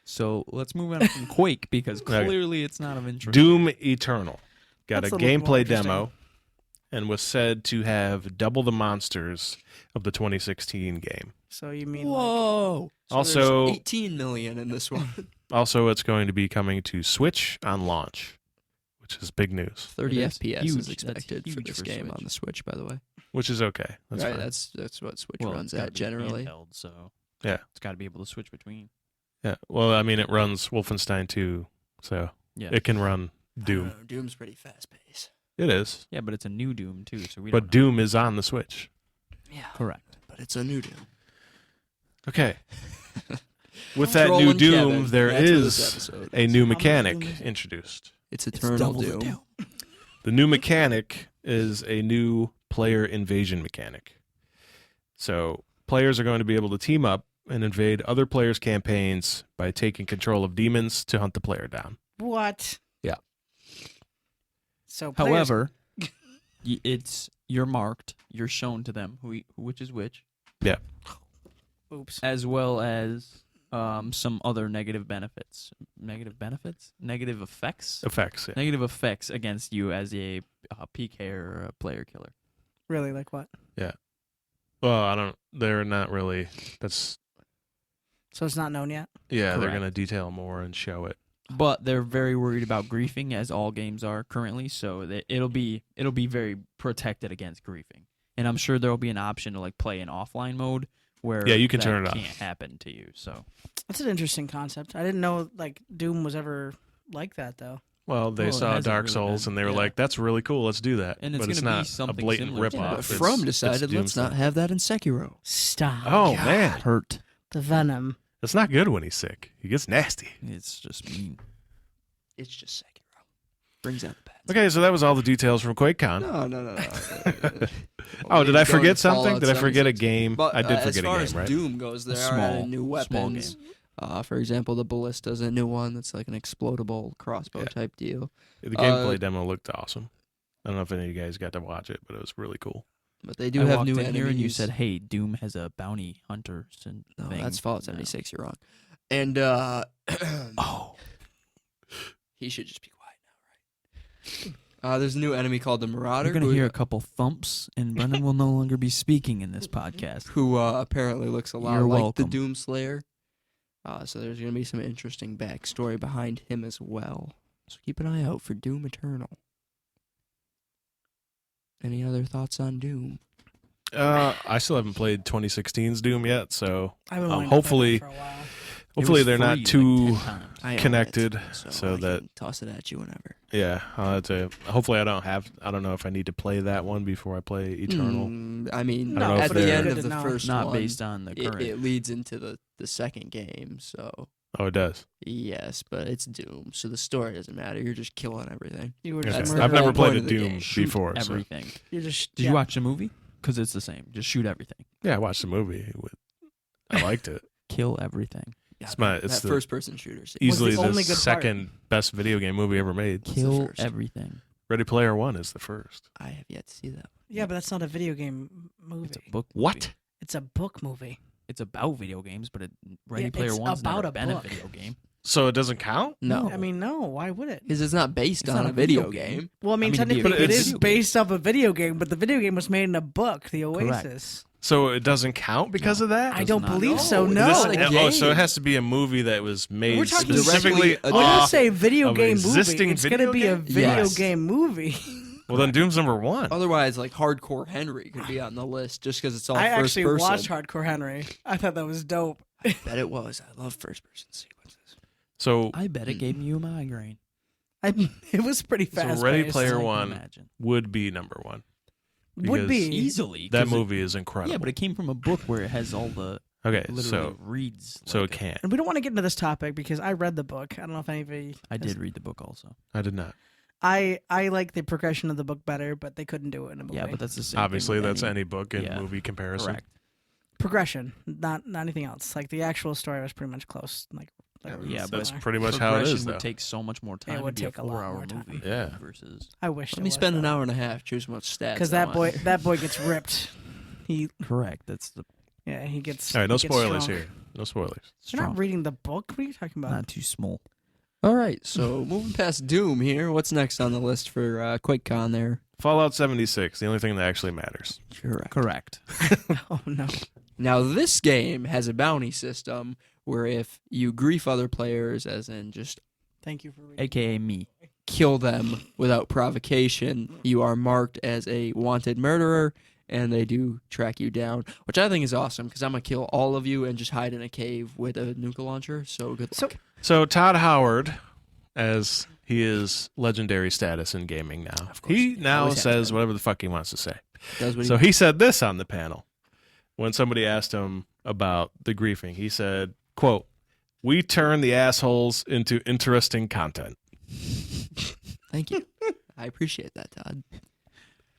Speaker 3: So let's move on from Quake because
Speaker 2: Okay.
Speaker 3: clearly it's not of interest.
Speaker 2: Doom Eternal got
Speaker 5: That's
Speaker 2: a
Speaker 5: a little more
Speaker 2: gameplay
Speaker 5: interesting.
Speaker 2: demo and was said to have double the monsters of the 2016 game.
Speaker 5: So you mean like,
Speaker 4: Whoa! So
Speaker 2: Also-
Speaker 4: there's 18 million in this one.
Speaker 2: Also, it's going to be coming to Switch on launch, which is big news,
Speaker 4: 30
Speaker 3: That's
Speaker 4: FPS
Speaker 3: huge.
Speaker 4: is
Speaker 3: That's
Speaker 4: expected for
Speaker 3: huge
Speaker 4: this
Speaker 3: for
Speaker 4: game
Speaker 3: Switch.
Speaker 4: on the Switch, by the way.
Speaker 2: which is okay. That's
Speaker 4: right,
Speaker 2: fine.
Speaker 4: that's what Switch
Speaker 3: Well,
Speaker 4: runs
Speaker 3: it's gotta
Speaker 4: at
Speaker 3: be
Speaker 4: generally.
Speaker 3: handheld, so
Speaker 2: Yeah.
Speaker 3: it's got to be able to switch between.
Speaker 2: Yeah. Well, I mean, it runs Wolfenstein 2, so
Speaker 3: Yeah,
Speaker 2: it can run
Speaker 4: I don't
Speaker 2: Doom.
Speaker 4: know, Doom's pretty fast paced.
Speaker 2: It is.
Speaker 3: yeah, but it's a new Doom too, so we
Speaker 2: But
Speaker 3: don't know.
Speaker 2: Doom is on the Switch.
Speaker 4: Yeah,
Speaker 3: Correct.
Speaker 4: but it's a new Doom.
Speaker 2: Okay. With that new
Speaker 4: Trolling
Speaker 2: Doom,
Speaker 4: Kevin.
Speaker 2: there
Speaker 4: That's what this
Speaker 2: is
Speaker 4: episode
Speaker 2: a
Speaker 4: is.
Speaker 2: new
Speaker 5: How much
Speaker 2: mechanic
Speaker 5: Doom is it?
Speaker 2: introduced.
Speaker 4: It's Eternal Doom.
Speaker 2: The new mechanic is a new player invasion mechanic. So players are going to be able to team up and invade other players' campaigns by taking control of demons to hunt the player down.
Speaker 5: what?
Speaker 2: Yeah.
Speaker 5: So players,
Speaker 3: However, you're marked. You're shown to them which is which,
Speaker 5: oops.
Speaker 3: as well as some other negative benefits. Negative benefits? Negative effects?
Speaker 2: Effects. Yeah.
Speaker 3: Negative effects against you as a PK or a player killer.
Speaker 5: Really, like what?
Speaker 2: Well, I don't. They're not really. That's.
Speaker 5: So it's not known yet.
Speaker 2: Yeah, they're
Speaker 3: Correct.
Speaker 2: going to detail more and show it.
Speaker 3: But they're very worried about griefing, as all games are currently. So that it'll be very protected against griefing. And I'm sure there will be an option to like play in offline mode where
Speaker 2: Yeah, you can
Speaker 3: that
Speaker 2: turn it off.
Speaker 3: can't happen to you. So
Speaker 5: That's an interesting concept. I didn't know like Doom was ever like that though.
Speaker 2: Well, they
Speaker 3: Well, it
Speaker 2: saw
Speaker 3: hasn't
Speaker 2: Dark
Speaker 3: really
Speaker 2: Souls
Speaker 3: been,
Speaker 2: and they were
Speaker 3: yeah.
Speaker 2: like, "That's really cool. Let's do that."
Speaker 3: And it's
Speaker 2: but it's
Speaker 3: gonna be
Speaker 2: not a
Speaker 3: something
Speaker 2: blatant
Speaker 3: similar to
Speaker 2: ripoff.
Speaker 3: that.
Speaker 4: But
Speaker 2: It's-
Speaker 4: From
Speaker 2: it's
Speaker 4: decided, let's not
Speaker 2: Doomsday.
Speaker 4: have that in Sekiro.
Speaker 5: Stop.
Speaker 2: Oh man,
Speaker 3: hurt.
Speaker 5: The venom.
Speaker 2: it's not good when he's sick. He gets nasty.
Speaker 3: It's just mean.
Speaker 4: It's just Sekiro. Brings out the bad.
Speaker 2: Okay, so that was all the details from Quakecon.
Speaker 4: No.
Speaker 2: Oh, did I forget something?
Speaker 4: Fallout
Speaker 2: Did I forget a
Speaker 4: 76.
Speaker 2: game?
Speaker 4: But
Speaker 2: I did
Speaker 4: as
Speaker 2: forget a
Speaker 4: far
Speaker 2: game,
Speaker 4: as
Speaker 2: right?
Speaker 4: Doom goes, there are
Speaker 3: Small-
Speaker 4: new
Speaker 3: small
Speaker 4: weapons. For example, the Ballista's a new one that's like an explodable crossbow
Speaker 2: Yeah.
Speaker 4: type deal.
Speaker 2: The gameplay demo looked awesome. I don't know if any of you guys got to watch it, but it was really cool.
Speaker 4: But they do
Speaker 3: I
Speaker 4: have
Speaker 3: walked
Speaker 4: new
Speaker 3: in
Speaker 4: enemies.
Speaker 3: here and you said, "Hey, Doom has a bounty hunter."
Speaker 4: No,
Speaker 3: thing.
Speaker 4: that's Fallout
Speaker 3: No.
Speaker 4: 76. You're wrong. And
Speaker 3: Oh,
Speaker 4: he should just be quiet now, right? There's a new enemy called the Marauder.
Speaker 3: you're gonna
Speaker 4: who,
Speaker 3: hear a couple thumps, and Brennan will no longer be speaking in this podcast.
Speaker 4: who apparently looks a lot
Speaker 3: You're
Speaker 4: like
Speaker 3: welcome.
Speaker 4: the Doom Slayer. So there's going to be some interesting backstory behind him as well. So keep an eye out for Doom Eternal. Any other thoughts on Doom?
Speaker 2: I still haven't played 2016's Doom yet, so
Speaker 5: I've been wanting to play
Speaker 2: hopefully
Speaker 5: that for a while.
Speaker 2: Hopefully
Speaker 3: was
Speaker 2: they're not
Speaker 3: free,
Speaker 2: too
Speaker 3: like 10 times.
Speaker 4: I own
Speaker 2: connected,
Speaker 4: it,
Speaker 2: so
Speaker 4: I
Speaker 2: that
Speaker 4: can toss it at you whenever.
Speaker 2: yeah. I'll have to, hopefully I don't know if I need to play that one before I play Eternal.
Speaker 4: I mean,
Speaker 2: I don't know if
Speaker 4: at the
Speaker 2: they're-
Speaker 4: end
Speaker 5: Good
Speaker 4: of
Speaker 5: to
Speaker 4: the
Speaker 5: know.
Speaker 4: first
Speaker 3: Not
Speaker 4: one,
Speaker 3: based on the current.
Speaker 4: it leads into the second game. So
Speaker 2: Oh, it does.
Speaker 4: yes, but it's Doom, so the story doesn't matter. You're just killing everything.
Speaker 5: You were
Speaker 2: Okay.
Speaker 5: just
Speaker 4: the
Speaker 2: I've
Speaker 4: whole
Speaker 2: never
Speaker 4: point
Speaker 2: played a
Speaker 4: of the
Speaker 2: Doom
Speaker 4: game.
Speaker 3: Shoot
Speaker 2: before. So.
Speaker 3: everything.
Speaker 5: You're just.
Speaker 3: Did you watch the movie? Because it's the same. Just shoot everything.
Speaker 2: Yeah, I watched the movie. I liked it.
Speaker 3: Kill everything.
Speaker 4: Yeah,
Speaker 2: It's
Speaker 4: that
Speaker 2: the-
Speaker 4: first-person shooter.
Speaker 2: Easily
Speaker 5: the
Speaker 2: the,
Speaker 5: only good part.
Speaker 2: second best video game movie ever made.
Speaker 4: the
Speaker 3: Kill
Speaker 4: first?
Speaker 3: everything.
Speaker 2: Ready Player One is the first.
Speaker 4: I have yet to see that.
Speaker 5: Yeah, but that's not a video game movie.
Speaker 3: It's a book.
Speaker 2: What?
Speaker 3: movie.
Speaker 5: It's a book movie.
Speaker 3: It's about video games, but Ready
Speaker 5: Yeah,
Speaker 3: Player
Speaker 5: it's
Speaker 3: One's
Speaker 5: about
Speaker 3: never
Speaker 5: a
Speaker 3: been
Speaker 5: book.
Speaker 3: a video game.
Speaker 2: So it doesn't count?
Speaker 4: No,
Speaker 5: I mean, no. Why would it?
Speaker 4: because it's not based
Speaker 3: It's
Speaker 4: on
Speaker 3: not
Speaker 4: a
Speaker 3: a
Speaker 4: video
Speaker 3: video
Speaker 4: game.
Speaker 3: game.
Speaker 5: Well, I mean,
Speaker 3: I mean,
Speaker 5: technically,
Speaker 2: but
Speaker 5: it
Speaker 2: it's-
Speaker 5: is based off a video game, but the video game was made in a book, The
Speaker 3: Correct.
Speaker 5: Oasis.
Speaker 2: So it doesn't count because of that?
Speaker 5: I don't
Speaker 3: not.
Speaker 5: believe
Speaker 3: No,
Speaker 5: so.
Speaker 3: it's
Speaker 5: No.
Speaker 2: This-
Speaker 4: not a
Speaker 2: oh, so
Speaker 4: game.
Speaker 2: it has to be a movie that was made
Speaker 5: We're talking
Speaker 2: specifically
Speaker 4: directly
Speaker 5: When you
Speaker 2: off.
Speaker 5: say video
Speaker 2: of
Speaker 5: game
Speaker 2: existing
Speaker 5: movie, it's
Speaker 2: video
Speaker 5: going to be a
Speaker 2: game?
Speaker 5: video
Speaker 4: Yes.
Speaker 5: game movie.
Speaker 2: Well, then Doom's number one.
Speaker 4: Otherwise, like Hardcore Henry could be on the list just because it's all
Speaker 5: I
Speaker 4: first
Speaker 5: actually
Speaker 4: person.
Speaker 5: watched Hardcore Henry. I thought that was dope.
Speaker 4: Bet it was. I love first-person sequences.
Speaker 2: So
Speaker 3: I bet it gave you a migraine.
Speaker 5: It was pretty fast.
Speaker 2: Ready
Speaker 3: I
Speaker 2: Player
Speaker 3: can
Speaker 2: One
Speaker 3: imagine.
Speaker 2: would be number one.
Speaker 5: Would
Speaker 2: because
Speaker 5: be.
Speaker 3: Easily.
Speaker 2: That
Speaker 3: 'cause it-
Speaker 2: movie is incredible.
Speaker 3: Yeah, but it came from a book where it has all the
Speaker 2: okay,
Speaker 3: literally
Speaker 2: so
Speaker 3: reads.
Speaker 2: so
Speaker 3: like
Speaker 2: it can't.
Speaker 5: And we don't want to get into this topic because I read the book. I don't know if anybody.
Speaker 3: I did read the book also.
Speaker 2: I did not.
Speaker 5: I like the progression of the book better, but they couldn't do it in a movie.
Speaker 3: Yeah, but that's the same.
Speaker 2: Obviously,
Speaker 3: thing with
Speaker 2: that's any book and
Speaker 3: yeah.
Speaker 2: movie comparison.
Speaker 3: correct.
Speaker 5: progression, not anything else. Like the actual story was pretty much close.
Speaker 3: Yeah, but
Speaker 2: That's
Speaker 5: similar.
Speaker 2: pretty much how it
Speaker 3: Progression
Speaker 2: is,
Speaker 3: would
Speaker 2: though.
Speaker 3: take so much more time.
Speaker 5: It would
Speaker 3: to be
Speaker 5: take a
Speaker 3: a
Speaker 5: lot
Speaker 3: 4-hour
Speaker 5: more time.
Speaker 3: movie.
Speaker 2: Yeah.
Speaker 3: Versus
Speaker 5: I wish.
Speaker 4: Let me spend an hour and a half. Choose how much stats.
Speaker 5: because
Speaker 4: I
Speaker 5: that
Speaker 4: want.
Speaker 5: boy gets ripped. He
Speaker 3: correct. That's the
Speaker 5: he gets.
Speaker 2: All right, no
Speaker 5: he gets
Speaker 2: spoilers
Speaker 5: strong.
Speaker 2: here. No spoilers.
Speaker 5: You're
Speaker 3: strong.
Speaker 5: not reading the book. What are you talking about?
Speaker 3: Not too small.
Speaker 4: All right, so moving past Doom here, what's next on the list for QuakeCon there?
Speaker 2: Fallout 76, the only thing that actually matters.
Speaker 3: Correct.
Speaker 5: Oh no.
Speaker 4: Now, this game has a bounty system where if you grief other players, as in just
Speaker 5: Thank you for reading.
Speaker 3: AKA me.
Speaker 4: kill them without provocation, you are marked as a wanted murderer, and they do track you down, which I think is awesome because I'm going to kill all of you and just hide in a cave with a nuke launcher, so good luck.
Speaker 2: So Todd Howard, as he is legendary status in gaming now, he now
Speaker 4: Always has
Speaker 2: says
Speaker 4: been.
Speaker 2: whatever the fuck he wants to say.
Speaker 4: Does what
Speaker 2: So he said this on the panel when somebody asked him about the griefing. He said, quote, "We turn the assholes into interesting content."
Speaker 4: Thank you. I appreciate that, Todd.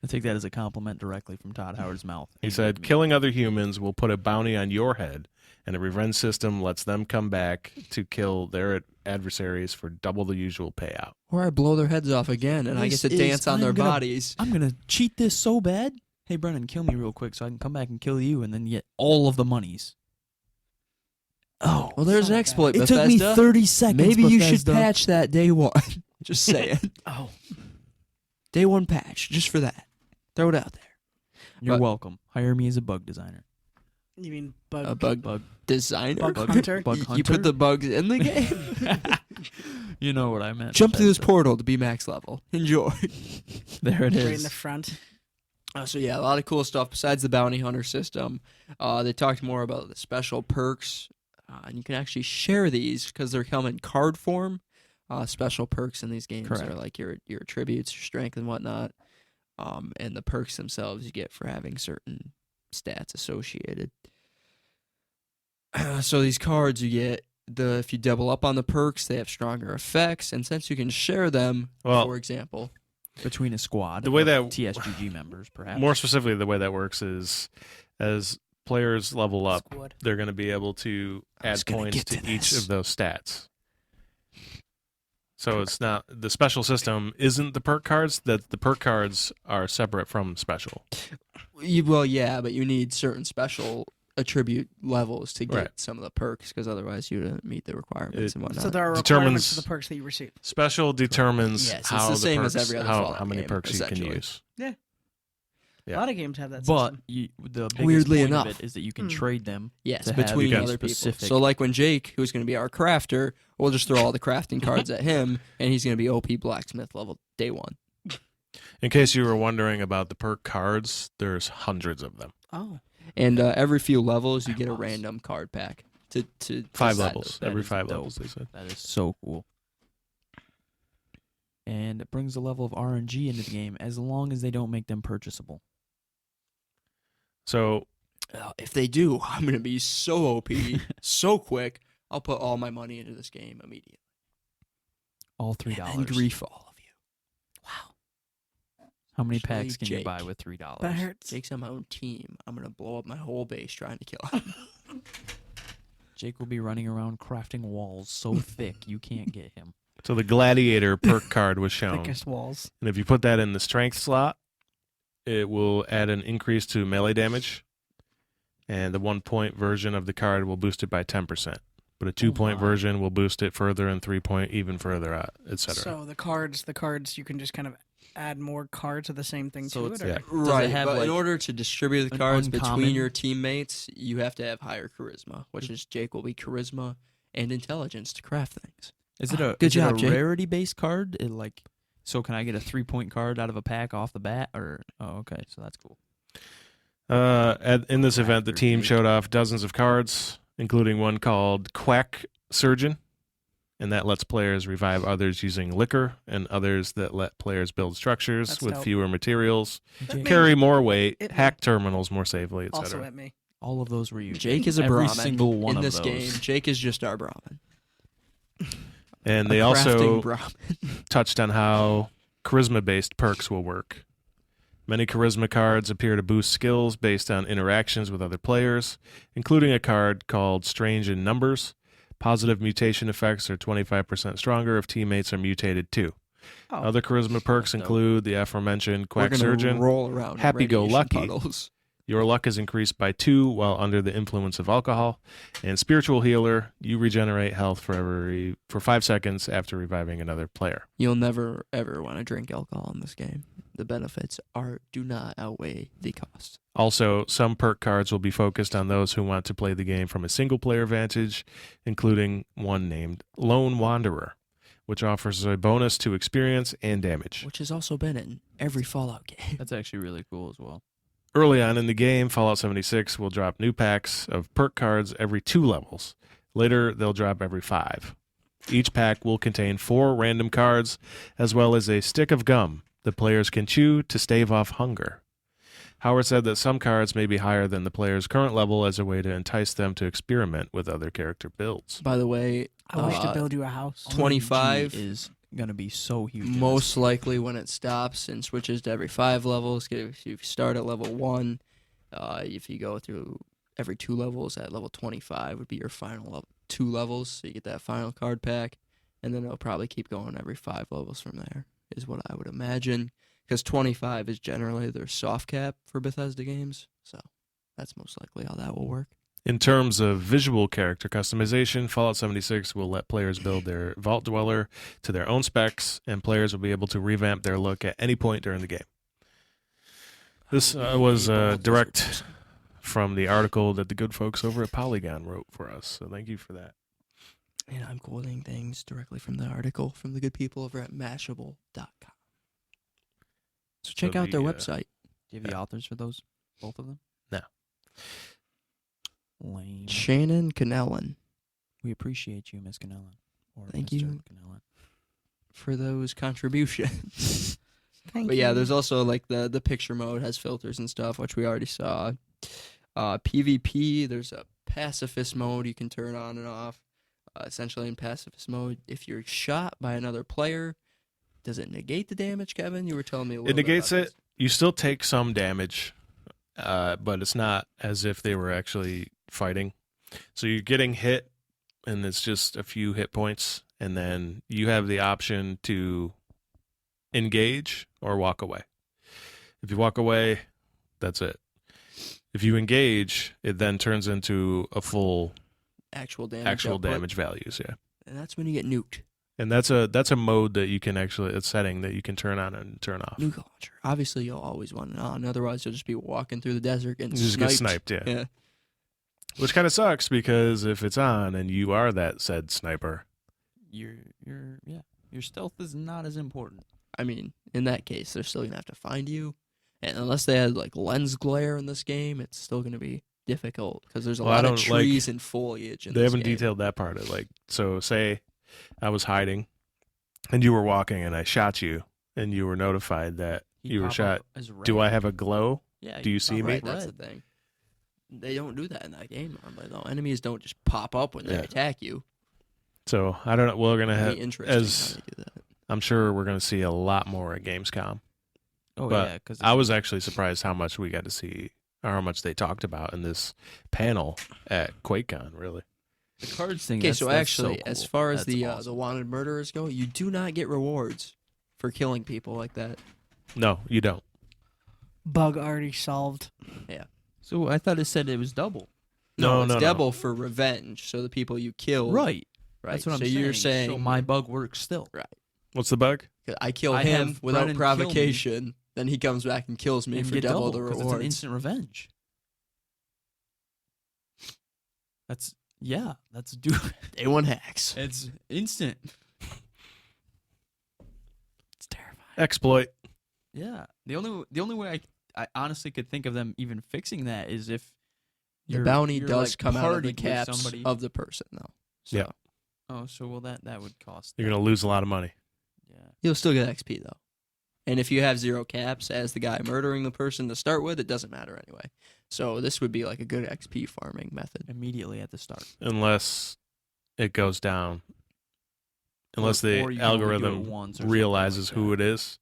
Speaker 3: I take that as a compliment directly from Todd Howard's mouth.
Speaker 2: He said, "Killing other humans will put a bounty on your head, and a revenge system lets them come back to kill their adversaries for double the usual payout."
Speaker 4: Or I blow their heads off again, and I get
Speaker 3: This
Speaker 4: to
Speaker 3: is-
Speaker 4: dance on
Speaker 3: I'm
Speaker 4: their
Speaker 3: gonna-
Speaker 4: bodies.
Speaker 3: I'm going to cheat this so bad. Hey, Brennan, kill me real quick so I can come back and kill you and then get all of the monies. Oh,
Speaker 4: Well, there's an
Speaker 5: Not
Speaker 4: exploit,
Speaker 3: it
Speaker 4: Bethesda.
Speaker 3: took me 30 seconds.
Speaker 4: Maybe you should
Speaker 3: Bethesda.
Speaker 4: patch that day one. Just saying.
Speaker 5: Oh,
Speaker 4: Day one patch, just for that. Throw it out there.
Speaker 3: You're
Speaker 4: But-
Speaker 3: welcome. Hire me as a bug designer.
Speaker 5: you mean bug?
Speaker 4: A bug
Speaker 3: Bug
Speaker 4: designer?
Speaker 5: Bug hunter?
Speaker 3: Bug
Speaker 4: You
Speaker 3: hunter.
Speaker 4: put the bugs in the game?
Speaker 3: You know what I meant.
Speaker 4: Jump through this
Speaker 3: Bethesda.
Speaker 4: portal to be max level. Enjoy.
Speaker 3: There it
Speaker 5: Right in
Speaker 3: is.
Speaker 5: the front.
Speaker 4: So yeah, a lot of cool stuff besides the bounty hunter system. They talked more about the special perks, and you can actually share these because they come in card form. Special perks in these games
Speaker 3: Correct.
Speaker 4: are like your attributes, your strength, and whatnot. And the perks themselves you get for having certain stats associated. So these cards you get if you double up on the perks, they have stronger effects, and since you can share them,
Speaker 2: Well,
Speaker 4: for example,
Speaker 3: Between a squad.
Speaker 2: The way
Speaker 3: of
Speaker 2: that-
Speaker 3: TSGG members, perhaps.
Speaker 2: More specifically, the way that works is as players level up,
Speaker 5: Squad.
Speaker 2: they're going to be able to
Speaker 4: I was
Speaker 2: add
Speaker 4: gonna
Speaker 2: points
Speaker 4: get
Speaker 2: to
Speaker 4: to
Speaker 2: each
Speaker 4: this.
Speaker 2: of those stats. So it's not the special system isn't the perk cards. That the perk cards are separate from special.
Speaker 4: well, yeah, but you need certain special attribute levels to get
Speaker 2: Right.
Speaker 4: some of the perks, because otherwise you don't meet the requirements and whatnot.
Speaker 5: So there are
Speaker 2: Determines-
Speaker 5: requirements for the perks that you receive.
Speaker 2: Special determines
Speaker 4: Yes, it's
Speaker 2: how
Speaker 4: the
Speaker 2: the
Speaker 4: same
Speaker 2: perks,
Speaker 4: as every other
Speaker 2: how
Speaker 4: Fallout
Speaker 2: many
Speaker 4: game,
Speaker 2: perks you can
Speaker 4: essentially.
Speaker 2: use. Yeah.
Speaker 5: A lot of games have that
Speaker 3: But
Speaker 5: system.
Speaker 3: the biggest
Speaker 4: Weirdly
Speaker 3: point
Speaker 4: enough.
Speaker 3: of it is that you can
Speaker 5: Hmm.
Speaker 3: trade them.
Speaker 4: Yes,
Speaker 3: to have
Speaker 4: between
Speaker 2: got
Speaker 4: other people.
Speaker 3: specific-
Speaker 4: So like when Jake, who's going to be our crafter, we'll just throw all the crafting cards at him, and he's going to be OP blacksmith level day one.
Speaker 2: In case you were wondering about the perk cards, there's hundreds of them.
Speaker 5: Oh,
Speaker 4: And every few levels, you get a
Speaker 3: Boss.
Speaker 4: random card pack to
Speaker 2: 5
Speaker 4: decide
Speaker 2: levels.
Speaker 4: those.
Speaker 2: Every
Speaker 3: is
Speaker 2: 5
Speaker 3: dope.
Speaker 2: levels, they said.
Speaker 3: That is so cool. And it brings a level of RNG into the game as long as they don't make them purchasable.
Speaker 2: So
Speaker 4: If they do, I'm gonna be so OP, so quick. I'll put all my money into this game immediately.
Speaker 3: All $3.
Speaker 4: And grief all of you. Wow.
Speaker 3: How many
Speaker 4: Especially
Speaker 3: packs can you
Speaker 4: Jake.
Speaker 3: buy with $3?
Speaker 5: That hurts.
Speaker 4: Jake's on my own team. I'm gonna blow up my whole base trying to kill him.
Speaker 3: Jake will be running around crafting walls so thick you can't get him.
Speaker 2: So the Gladiator perk card was shown.
Speaker 5: Thickest walls.
Speaker 2: And if you put that in the strength slot, it will add an increase to melee damage. And the 1-point version of the card will boost it by 10%. But a 2-point
Speaker 3: my.
Speaker 2: version will boost it further, and 3-point even further, etc.
Speaker 5: So the cards, you can just kind of add more cards of the same thing
Speaker 3: So
Speaker 5: to
Speaker 3: it's-
Speaker 5: it. Or?
Speaker 2: yeah.
Speaker 4: Right,
Speaker 3: have,
Speaker 4: but in
Speaker 3: like,
Speaker 4: order to distribute the
Speaker 3: an
Speaker 4: cards
Speaker 3: uncommon-
Speaker 4: between your teammates, you have to have higher charisma, which is Jake will be charisma and intelligence to craft things.
Speaker 3: Is it a
Speaker 4: Good
Speaker 3: is it
Speaker 4: job,
Speaker 3: a
Speaker 4: Jake.
Speaker 3: rarity based card? So can I get a 3-point card out of a pack off the bat? Or okay, so that's cool.
Speaker 2: In this event, the team
Speaker 4: Jake.
Speaker 2: showed off dozens of cards, including one called Quack Surgeon, and that lets players revive others using liquor, and others that let players build structures
Speaker 5: That's
Speaker 2: with
Speaker 5: dope.
Speaker 2: fewer materials,
Speaker 3: Jake,
Speaker 2: carry more weight,
Speaker 5: it-
Speaker 2: hack terminals more safely,
Speaker 5: Also
Speaker 2: etc.
Speaker 5: at me.
Speaker 3: all of those were used.
Speaker 4: Jake is a
Speaker 3: Every
Speaker 4: Brahmin
Speaker 3: single one
Speaker 4: in
Speaker 3: of
Speaker 4: this
Speaker 3: those.
Speaker 4: game. Jake is just our Brahmin.
Speaker 2: And
Speaker 4: A
Speaker 2: they
Speaker 4: crafting
Speaker 2: also
Speaker 4: Brahmin.
Speaker 2: touched on how charisma-based perks will work. Many charisma cards appear to boost skills based on interactions with other players, including a card called Strange in Numbers. Positive mutation effects are 25% stronger if teammates are mutated too.
Speaker 5: Oh.
Speaker 2: Other charisma perks
Speaker 3: dope.
Speaker 2: include the aforementioned
Speaker 4: We're
Speaker 2: Quack
Speaker 4: gonna
Speaker 2: Surgeon.
Speaker 4: roll around in
Speaker 2: Happy-go-lucky.
Speaker 4: radiation puddles.
Speaker 2: Your luck is increased by 2 while under the influence of alcohol. And Spiritual Healer, you regenerate health for 5 seconds after reviving another player.
Speaker 4: You'll never ever want to drink alcohol in this game. The benefits do not outweigh the cost.
Speaker 2: Also, some perk cards will be focused on those who want to play the game from a single-player vantage, including one named Lone Wanderer, which offers a bonus to experience and damage.
Speaker 4: Which has also been in every Fallout game.
Speaker 3: That's actually really cool as well.
Speaker 2: Early on in the game, Fallout 76 will drop new packs of perk cards every 2 levels. Later, they'll drop every 5. Each pack will contain 4 random cards, as well as a stick of gum the players can chew to stave off hunger. Howard said that some cards may be higher than the player's current level as a way to entice them to experiment with other character builds.
Speaker 4: By the way,
Speaker 5: I wish to build you a house.
Speaker 4: 25
Speaker 3: RNG is gonna be so huge. in this.
Speaker 4: most likely when it stops and switches to every 5 levels. If you start at level 1, if you go through every 2 levels at level 25 would be your final 2 levels. So you get that final card pack, and then it'll probably keep going every 5 levels from there, is what I would imagine. Because 25 is generally their soft cap for Bethesda games. So that's most likely how that will work.
Speaker 2: In terms of visual character customization, Fallout 76 will let players build their Vault Dweller to their own specs, and players will be able to revamp their look at any point during the game. This was direct from the article that the good folks over at Polygon wrote for us, so thank you for that.
Speaker 4: And I'm quoting things directly from the article from the good people over at Mashable.com. So check out their website.
Speaker 3: Do you have the authors for those? Both of them?
Speaker 2: No.
Speaker 3: Lame.
Speaker 4: Shannon Cannellan
Speaker 3: We appreciate you, Miss Canellan. Or
Speaker 4: Thank
Speaker 3: Mr.
Speaker 4: you.
Speaker 3: Canellan.
Speaker 4: for those contributions.
Speaker 5: Thank
Speaker 4: But yeah,
Speaker 5: you.
Speaker 4: there's also like the picture mode has filters and stuff, which we already saw. PvP, there's a pacifist mode you can turn on and off. Essentially in pacifist mode, if you're shot by another player, does it negate the damage, Kevin? You were telling me a little
Speaker 2: It
Speaker 4: bit
Speaker 2: negates
Speaker 4: about
Speaker 2: it. You still take some damage, but it's not as if they were actually fighting. So you're getting hit, and it's just a few hit points, and then you have the option to engage or walk away. If you walk away, that's it. If you engage, it then turns into a full
Speaker 4: actual damage.
Speaker 2: actual
Speaker 4: output,
Speaker 2: damage values, yeah.
Speaker 4: and that's when you get nuked.
Speaker 2: And that's a mode that you can actually, a setting that you can turn on and turn off.
Speaker 4: Nuke launcher. Obviously, you'll always want it on. Otherwise, you'll just be walking through the desert and
Speaker 2: You just get sniped, yeah.
Speaker 4: Yeah.
Speaker 2: Which kind of sucks because if it's on and you are that said sniper,
Speaker 3: Your stealth is not as important.
Speaker 4: I mean, in that case, they're still gonna have to find you, and unless they had like lens glare in this game, it's still gonna be difficult because there's a
Speaker 2: Well, I
Speaker 4: lot of
Speaker 2: don't like-
Speaker 4: trees and foliage. In
Speaker 2: They
Speaker 4: this
Speaker 2: haven't
Speaker 4: game.
Speaker 2: detailed that part of so say I was hiding and you were walking and I shot you and you were notified that
Speaker 3: He'd
Speaker 2: you were
Speaker 3: pop
Speaker 2: shot.
Speaker 3: up as red.
Speaker 2: Do I have a glow?
Speaker 3: Yeah.
Speaker 2: do you
Speaker 3: he'd
Speaker 2: see
Speaker 3: pop
Speaker 2: me?
Speaker 3: up
Speaker 4: Right, that's the
Speaker 3: red.
Speaker 4: thing. They don't do that in that game normally, though. Enemies don't just pop up when they
Speaker 2: Yeah.
Speaker 4: attack you.
Speaker 2: So I don't know. We're gonna
Speaker 4: It'd
Speaker 2: have
Speaker 4: be interesting
Speaker 2: as
Speaker 4: how they do that.
Speaker 2: I'm sure we're gonna see a lot more at Gamescom.
Speaker 3: Oh
Speaker 2: but
Speaker 3: yeah, because
Speaker 2: I was actually surprised how much we got to see or how much they talked about in this panel at QuakeCon. Really,
Speaker 3: the cards thing.
Speaker 4: Okay,
Speaker 3: that's,
Speaker 4: so
Speaker 3: that's
Speaker 4: actually,
Speaker 3: so
Speaker 4: as
Speaker 3: cool.
Speaker 4: far as
Speaker 3: That's
Speaker 4: the
Speaker 3: awesome.
Speaker 4: wanted murderers go, you do not get rewards for killing people like that.
Speaker 2: no, you don't.
Speaker 5: Bug already solved.
Speaker 3: So I thought it said it was double.
Speaker 2: No,
Speaker 4: it's
Speaker 2: no, no.
Speaker 4: double for revenge. So the people you kill,
Speaker 3: Right.
Speaker 4: right?
Speaker 3: That's what
Speaker 4: so
Speaker 3: I'm
Speaker 4: you're saying
Speaker 3: So my bug works still.
Speaker 2: What's the bug?
Speaker 4: I kill
Speaker 3: I
Speaker 4: him
Speaker 3: have
Speaker 4: without
Speaker 3: Brennon kill me.
Speaker 4: provocation, then he comes back and kills me
Speaker 3: And
Speaker 4: for
Speaker 3: get
Speaker 4: double the
Speaker 3: 'cause
Speaker 4: rewards.
Speaker 3: It's an instant revenge. That's
Speaker 4: Day one hacks.
Speaker 3: It's instant.
Speaker 5: It's terrifying.
Speaker 2: Exploit.
Speaker 3: Yeah. The only way I honestly could think of them even fixing that is if
Speaker 4: The bounty
Speaker 3: you're,
Speaker 4: does
Speaker 3: like,
Speaker 4: come out of the
Speaker 3: partied with
Speaker 4: caps
Speaker 3: somebody.
Speaker 4: of the person, though. So
Speaker 2: Yeah.
Speaker 3: Oh, so well that would cost.
Speaker 2: You're
Speaker 3: them.
Speaker 2: gonna lose a lot of money.
Speaker 3: Yeah.
Speaker 4: You'll still get XP, though. And if you have 0 caps as the guy murdering the person to start with, it doesn't matter anyway. So this would be like a good XP farming method.
Speaker 3: Immediately at the start.
Speaker 2: Unless it goes down. Unless
Speaker 3: Or
Speaker 2: the
Speaker 3: you can only do it
Speaker 2: algorithm
Speaker 3: once or something
Speaker 2: realizes
Speaker 3: like
Speaker 2: who
Speaker 3: that.
Speaker 2: it is.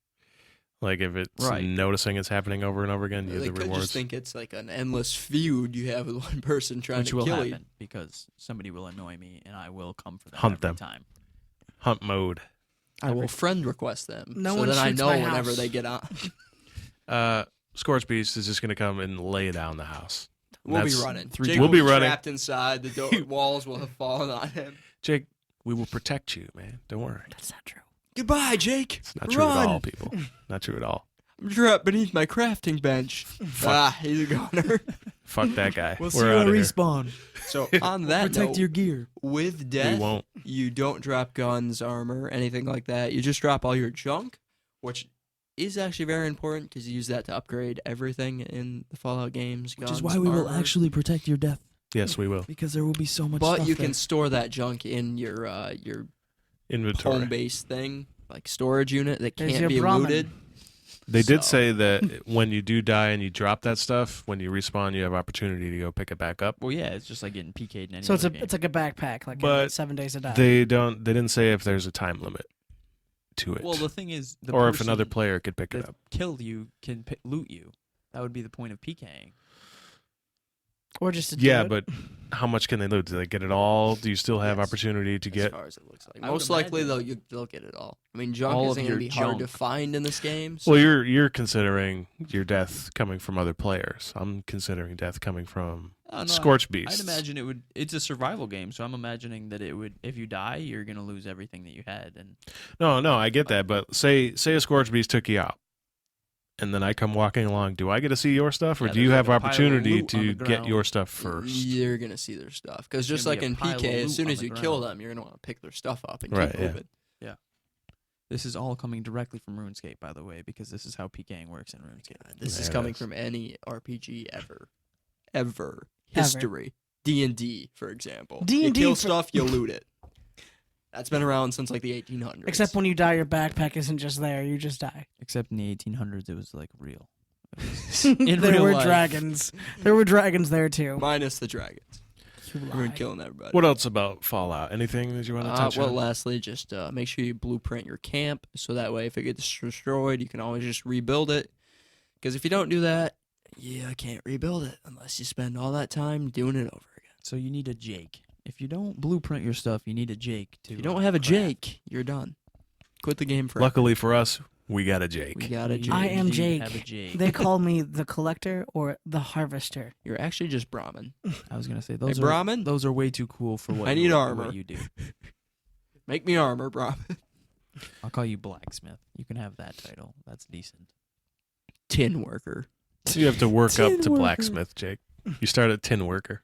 Speaker 2: Like if it's
Speaker 3: Right.
Speaker 2: noticing it's happening over and over again, you
Speaker 4: They
Speaker 2: have the
Speaker 4: could
Speaker 2: rewards.
Speaker 4: just think it's like an endless feud you have with one person trying
Speaker 3: Which
Speaker 4: to
Speaker 3: will
Speaker 4: kill
Speaker 3: happen
Speaker 4: you.
Speaker 3: because somebody will annoy me and I will come for them
Speaker 2: Hunt
Speaker 3: every
Speaker 2: them.
Speaker 3: time.
Speaker 2: Hunt mode.
Speaker 4: I will friend request them.
Speaker 5: No
Speaker 4: so
Speaker 5: one
Speaker 4: then I
Speaker 5: shoots
Speaker 4: know
Speaker 5: my
Speaker 4: whenever
Speaker 5: house.
Speaker 4: they get on.
Speaker 2: Scorch Beast is just gonna come and lay down the house.
Speaker 4: We'll be
Speaker 2: That's-
Speaker 4: running.
Speaker 3: three-
Speaker 4: Jake
Speaker 2: We'll
Speaker 4: will
Speaker 2: be running.
Speaker 4: trapped inside. The walls will have fallen on him.
Speaker 2: Jake, we will protect you, man. Don't worry.
Speaker 5: That's not true.
Speaker 4: Goodbye, Jake.
Speaker 2: It's not true
Speaker 4: Run.
Speaker 2: at all, people. Not true at all.
Speaker 4: I'm trapped beneath my crafting bench. He's a goner.
Speaker 2: Fuck that guy.
Speaker 3: We'll
Speaker 2: We're out of here.
Speaker 3: respawn.
Speaker 4: So on that note,
Speaker 3: gear.
Speaker 4: with
Speaker 2: We
Speaker 4: death,
Speaker 2: won't.
Speaker 4: you don't drop guns, armor, anything like that. You just drop all your junk, which is actually very important because you use that to upgrade everything in the Fallout games.
Speaker 3: Which
Speaker 4: guns,
Speaker 3: is why we will
Speaker 4: armor.
Speaker 3: actually protect your death
Speaker 2: Yes, we will.
Speaker 3: because there will be so much.
Speaker 4: But
Speaker 3: stuff
Speaker 4: you
Speaker 3: there.
Speaker 4: can store that junk in your
Speaker 2: Inventory.
Speaker 4: home-based thing, like storage unit that
Speaker 5: There's
Speaker 4: can't
Speaker 5: your
Speaker 4: be
Speaker 5: Brahmin.
Speaker 4: looted.
Speaker 2: They did
Speaker 4: So-
Speaker 2: say that when you do die and you drop that stuff, when you respawn, you have opportunity to go pick it back up.
Speaker 3: Well, yeah, it's just like getting PK'd in any
Speaker 5: So it's
Speaker 3: other game.
Speaker 5: it's like a backpack, like
Speaker 2: But
Speaker 5: 7 days to die.
Speaker 2: They didn't say if there's a time limit to it,
Speaker 3: Well, the thing is, the
Speaker 2: or if
Speaker 3: person
Speaker 2: another player could pick it
Speaker 3: that
Speaker 2: up.
Speaker 3: killed you can loot you. That would be the point of PKing.
Speaker 5: or just to do
Speaker 2: Yeah,
Speaker 5: it.
Speaker 2: but how much can they loot? Do they get it all? Do you still have
Speaker 4: Yes.
Speaker 2: opportunity to
Speaker 4: As
Speaker 2: get?
Speaker 4: far as it looks like,
Speaker 3: I would
Speaker 4: most likely
Speaker 3: imagine.
Speaker 4: they'll get it all. I mean, junk
Speaker 3: All
Speaker 4: isn't
Speaker 3: of
Speaker 4: going to
Speaker 3: your
Speaker 4: be hard to
Speaker 3: junk.
Speaker 4: find in this game. So
Speaker 2: Well, you're considering your death coming from other players. I'm considering death coming from
Speaker 3: Oh, no,
Speaker 2: Scorch Beasts.
Speaker 3: I'd imagine it would. It's a survival game, so I'm imagining that it would. If you die, you're gonna lose everything that you had, and
Speaker 2: No, I get that, but say a Scorch Beast took you out, and then I come walking along. Do I get to see your stuff, or
Speaker 3: Yeah,
Speaker 2: do you
Speaker 3: there's
Speaker 2: have
Speaker 3: like a pile of
Speaker 2: opportunity
Speaker 3: loot on
Speaker 2: to
Speaker 3: the
Speaker 2: get
Speaker 3: ground.
Speaker 2: your stuff first?
Speaker 4: you're going to see their stuff. Because
Speaker 3: There's
Speaker 4: just
Speaker 3: gonna
Speaker 4: like
Speaker 3: be a
Speaker 4: in
Speaker 3: pile of
Speaker 4: PK, as
Speaker 3: loot
Speaker 4: soon
Speaker 3: on
Speaker 4: as
Speaker 3: the
Speaker 4: you kill
Speaker 3: ground.
Speaker 4: them, you're going to want to pick their stuff up and
Speaker 2: Right,
Speaker 4: keep
Speaker 2: yeah.
Speaker 4: moving.
Speaker 3: this is all coming directly from RuneScape, by the way, because this is how PKing works in RuneScape.
Speaker 4: This is
Speaker 2: There it
Speaker 4: coming
Speaker 2: is.
Speaker 4: from any RPG ever. History. D&D, for example. You
Speaker 5: D&D
Speaker 4: kill
Speaker 5: for-
Speaker 4: stuff, you loot it. That's been around since like the 1800s.
Speaker 5: Except when you die, your backpack isn't just there; you just die.
Speaker 3: Except in the 1800s, it was like real.
Speaker 5: there
Speaker 3: real
Speaker 5: were
Speaker 3: life.
Speaker 5: dragons. There were dragons there too.
Speaker 4: minus the dragons.
Speaker 5: You
Speaker 4: We're
Speaker 5: lie.
Speaker 4: killing everybody.
Speaker 2: What else about Fallout? Anything that you want to touch
Speaker 4: well,
Speaker 2: on?
Speaker 4: lastly, just make sure you blueprint your camp so that way if it gets destroyed, you can always just rebuild it. Because if you don't do that, I can't rebuild it unless you spend all that time doing it over again.
Speaker 3: So you need a Jake. If you don't blueprint your stuff, you need a Jake to.
Speaker 4: If you don't have a
Speaker 3: craft.
Speaker 4: Jake, you're done. Quit the game forever.
Speaker 2: Luckily for us, we got a Jake.
Speaker 4: We got a
Speaker 3: You
Speaker 4: Jake.
Speaker 5: I am
Speaker 3: indeed
Speaker 5: Jake.
Speaker 3: Have a Jake.
Speaker 5: They call me the collector or the harvester.
Speaker 4: You're actually just Brahmin.
Speaker 3: I was gonna say
Speaker 4: Hey,
Speaker 3: those are
Speaker 4: Brahmin,
Speaker 3: those are way too cool for what
Speaker 4: I
Speaker 3: you-
Speaker 4: need
Speaker 3: for
Speaker 4: armor.
Speaker 3: What you do.
Speaker 4: make me armor, Brahmin.
Speaker 3: I'll call you blacksmith. You can have that title. That's decent.
Speaker 4: Tin worker.
Speaker 2: You have to work up
Speaker 5: Tin
Speaker 2: to
Speaker 5: worker.
Speaker 2: blacksmith, Jake. You start at tin worker.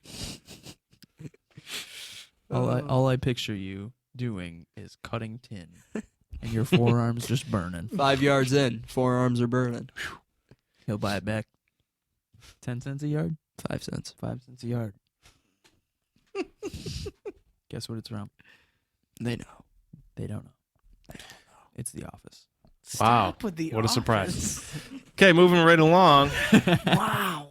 Speaker 3: All I picture you doing is cutting tin, and your forearms just burning.
Speaker 4: 5 yards in, forearms are burning.
Speaker 3: He'll buy it back. 10 cents a yard.
Speaker 4: 5 cents.
Speaker 3: 5 cents a yard. Guess what it's from?
Speaker 4: They know.
Speaker 3: They don't know. It's The Office.
Speaker 2: Wow.
Speaker 5: Stop with the
Speaker 2: What a surprise.
Speaker 5: Office.
Speaker 2: Okay, moving right along.
Speaker 5: Wow.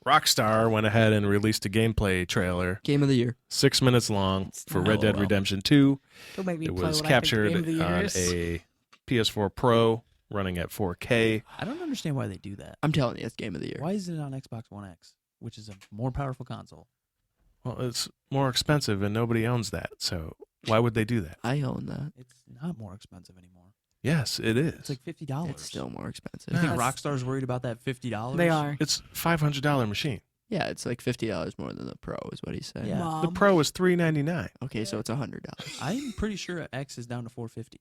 Speaker 2: Rockstar went ahead and released a gameplay trailer,
Speaker 4: Game of the year.
Speaker 2: 6 minutes long,
Speaker 5: It's
Speaker 2: for
Speaker 5: not-
Speaker 2: Red Dead
Speaker 3: LOL.
Speaker 2: Redemption 2.
Speaker 5: Don't make me
Speaker 2: It
Speaker 5: play
Speaker 2: was
Speaker 5: what I think
Speaker 2: captured
Speaker 5: Game of the Year
Speaker 2: on
Speaker 5: is.
Speaker 2: a PS4 Pro running at 4K.
Speaker 3: I don't understand why they do that.
Speaker 4: I'm telling you, it's Game of the year.
Speaker 3: Why is it on Xbox One X, which is a more powerful console?
Speaker 2: Well, it's more expensive and nobody owns that, so why would they do that?
Speaker 4: I own that.
Speaker 3: It's not more expensive anymore.
Speaker 2: Yes, it is.
Speaker 3: It's like $50.
Speaker 4: It's still more expensive.
Speaker 3: You think
Speaker 5: That's-
Speaker 3: Rockstar's worried about that $50?
Speaker 5: They are.
Speaker 2: It's $500 machine.
Speaker 4: Yeah, it's like $50 more than the Pro, is what he's saying.
Speaker 3: Yeah.
Speaker 5: Mom.
Speaker 2: The Pro is $399.
Speaker 4: Okay, so it's $100.
Speaker 3: I'm pretty sure X is down to $450.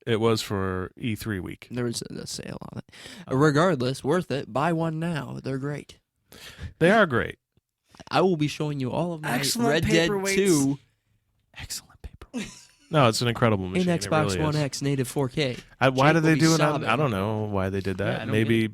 Speaker 2: It was for E3 week.
Speaker 4: There was a sale on it.
Speaker 3: Oh.
Speaker 4: Regardless, worth it. Buy one now. They're great.
Speaker 2: They are great.
Speaker 4: I will be showing you all of my
Speaker 5: Excellent
Speaker 4: Red Dead
Speaker 5: paperweights.
Speaker 4: 2
Speaker 3: Excellent paperweight.
Speaker 2: No, it's an incredible
Speaker 4: in
Speaker 2: machine. It
Speaker 4: Xbox
Speaker 2: really
Speaker 4: One
Speaker 2: is.
Speaker 4: X native 4K.
Speaker 2: Why
Speaker 4: Jake
Speaker 2: did they
Speaker 4: will be
Speaker 2: do it on?
Speaker 4: sobbing.
Speaker 2: I don't know why they did
Speaker 3: Yeah, I
Speaker 2: that.
Speaker 3: don't
Speaker 2: Maybe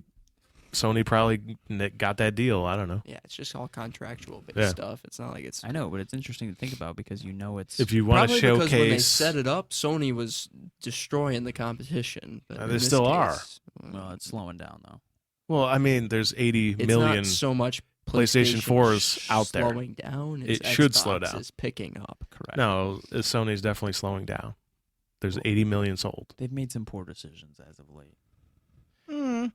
Speaker 2: Sony probably got that deal. I don't know.
Speaker 4: Yeah, it's just all contractual based
Speaker 2: Yeah.
Speaker 4: stuff. It's not like it's
Speaker 3: I know, but it's interesting to think about because you know it's
Speaker 2: If you want to
Speaker 4: probably because when they
Speaker 2: showcase,
Speaker 4: set it up, Sony was destroying the competition. But
Speaker 2: They
Speaker 4: in this
Speaker 2: still are.
Speaker 4: case,
Speaker 3: well, it's slowing down though.
Speaker 2: well, I mean, there's 80
Speaker 4: it's
Speaker 2: million.
Speaker 4: not so much
Speaker 2: PlayStation 4s out there.
Speaker 4: slowing down. It's
Speaker 2: It should
Speaker 4: Xbox
Speaker 2: slow down.
Speaker 4: Is picking up.
Speaker 3: Correct.
Speaker 2: No, Sony's definitely slowing down. There's 80 million sold.
Speaker 3: They've made some poor decisions as of late.
Speaker 5: Hmm.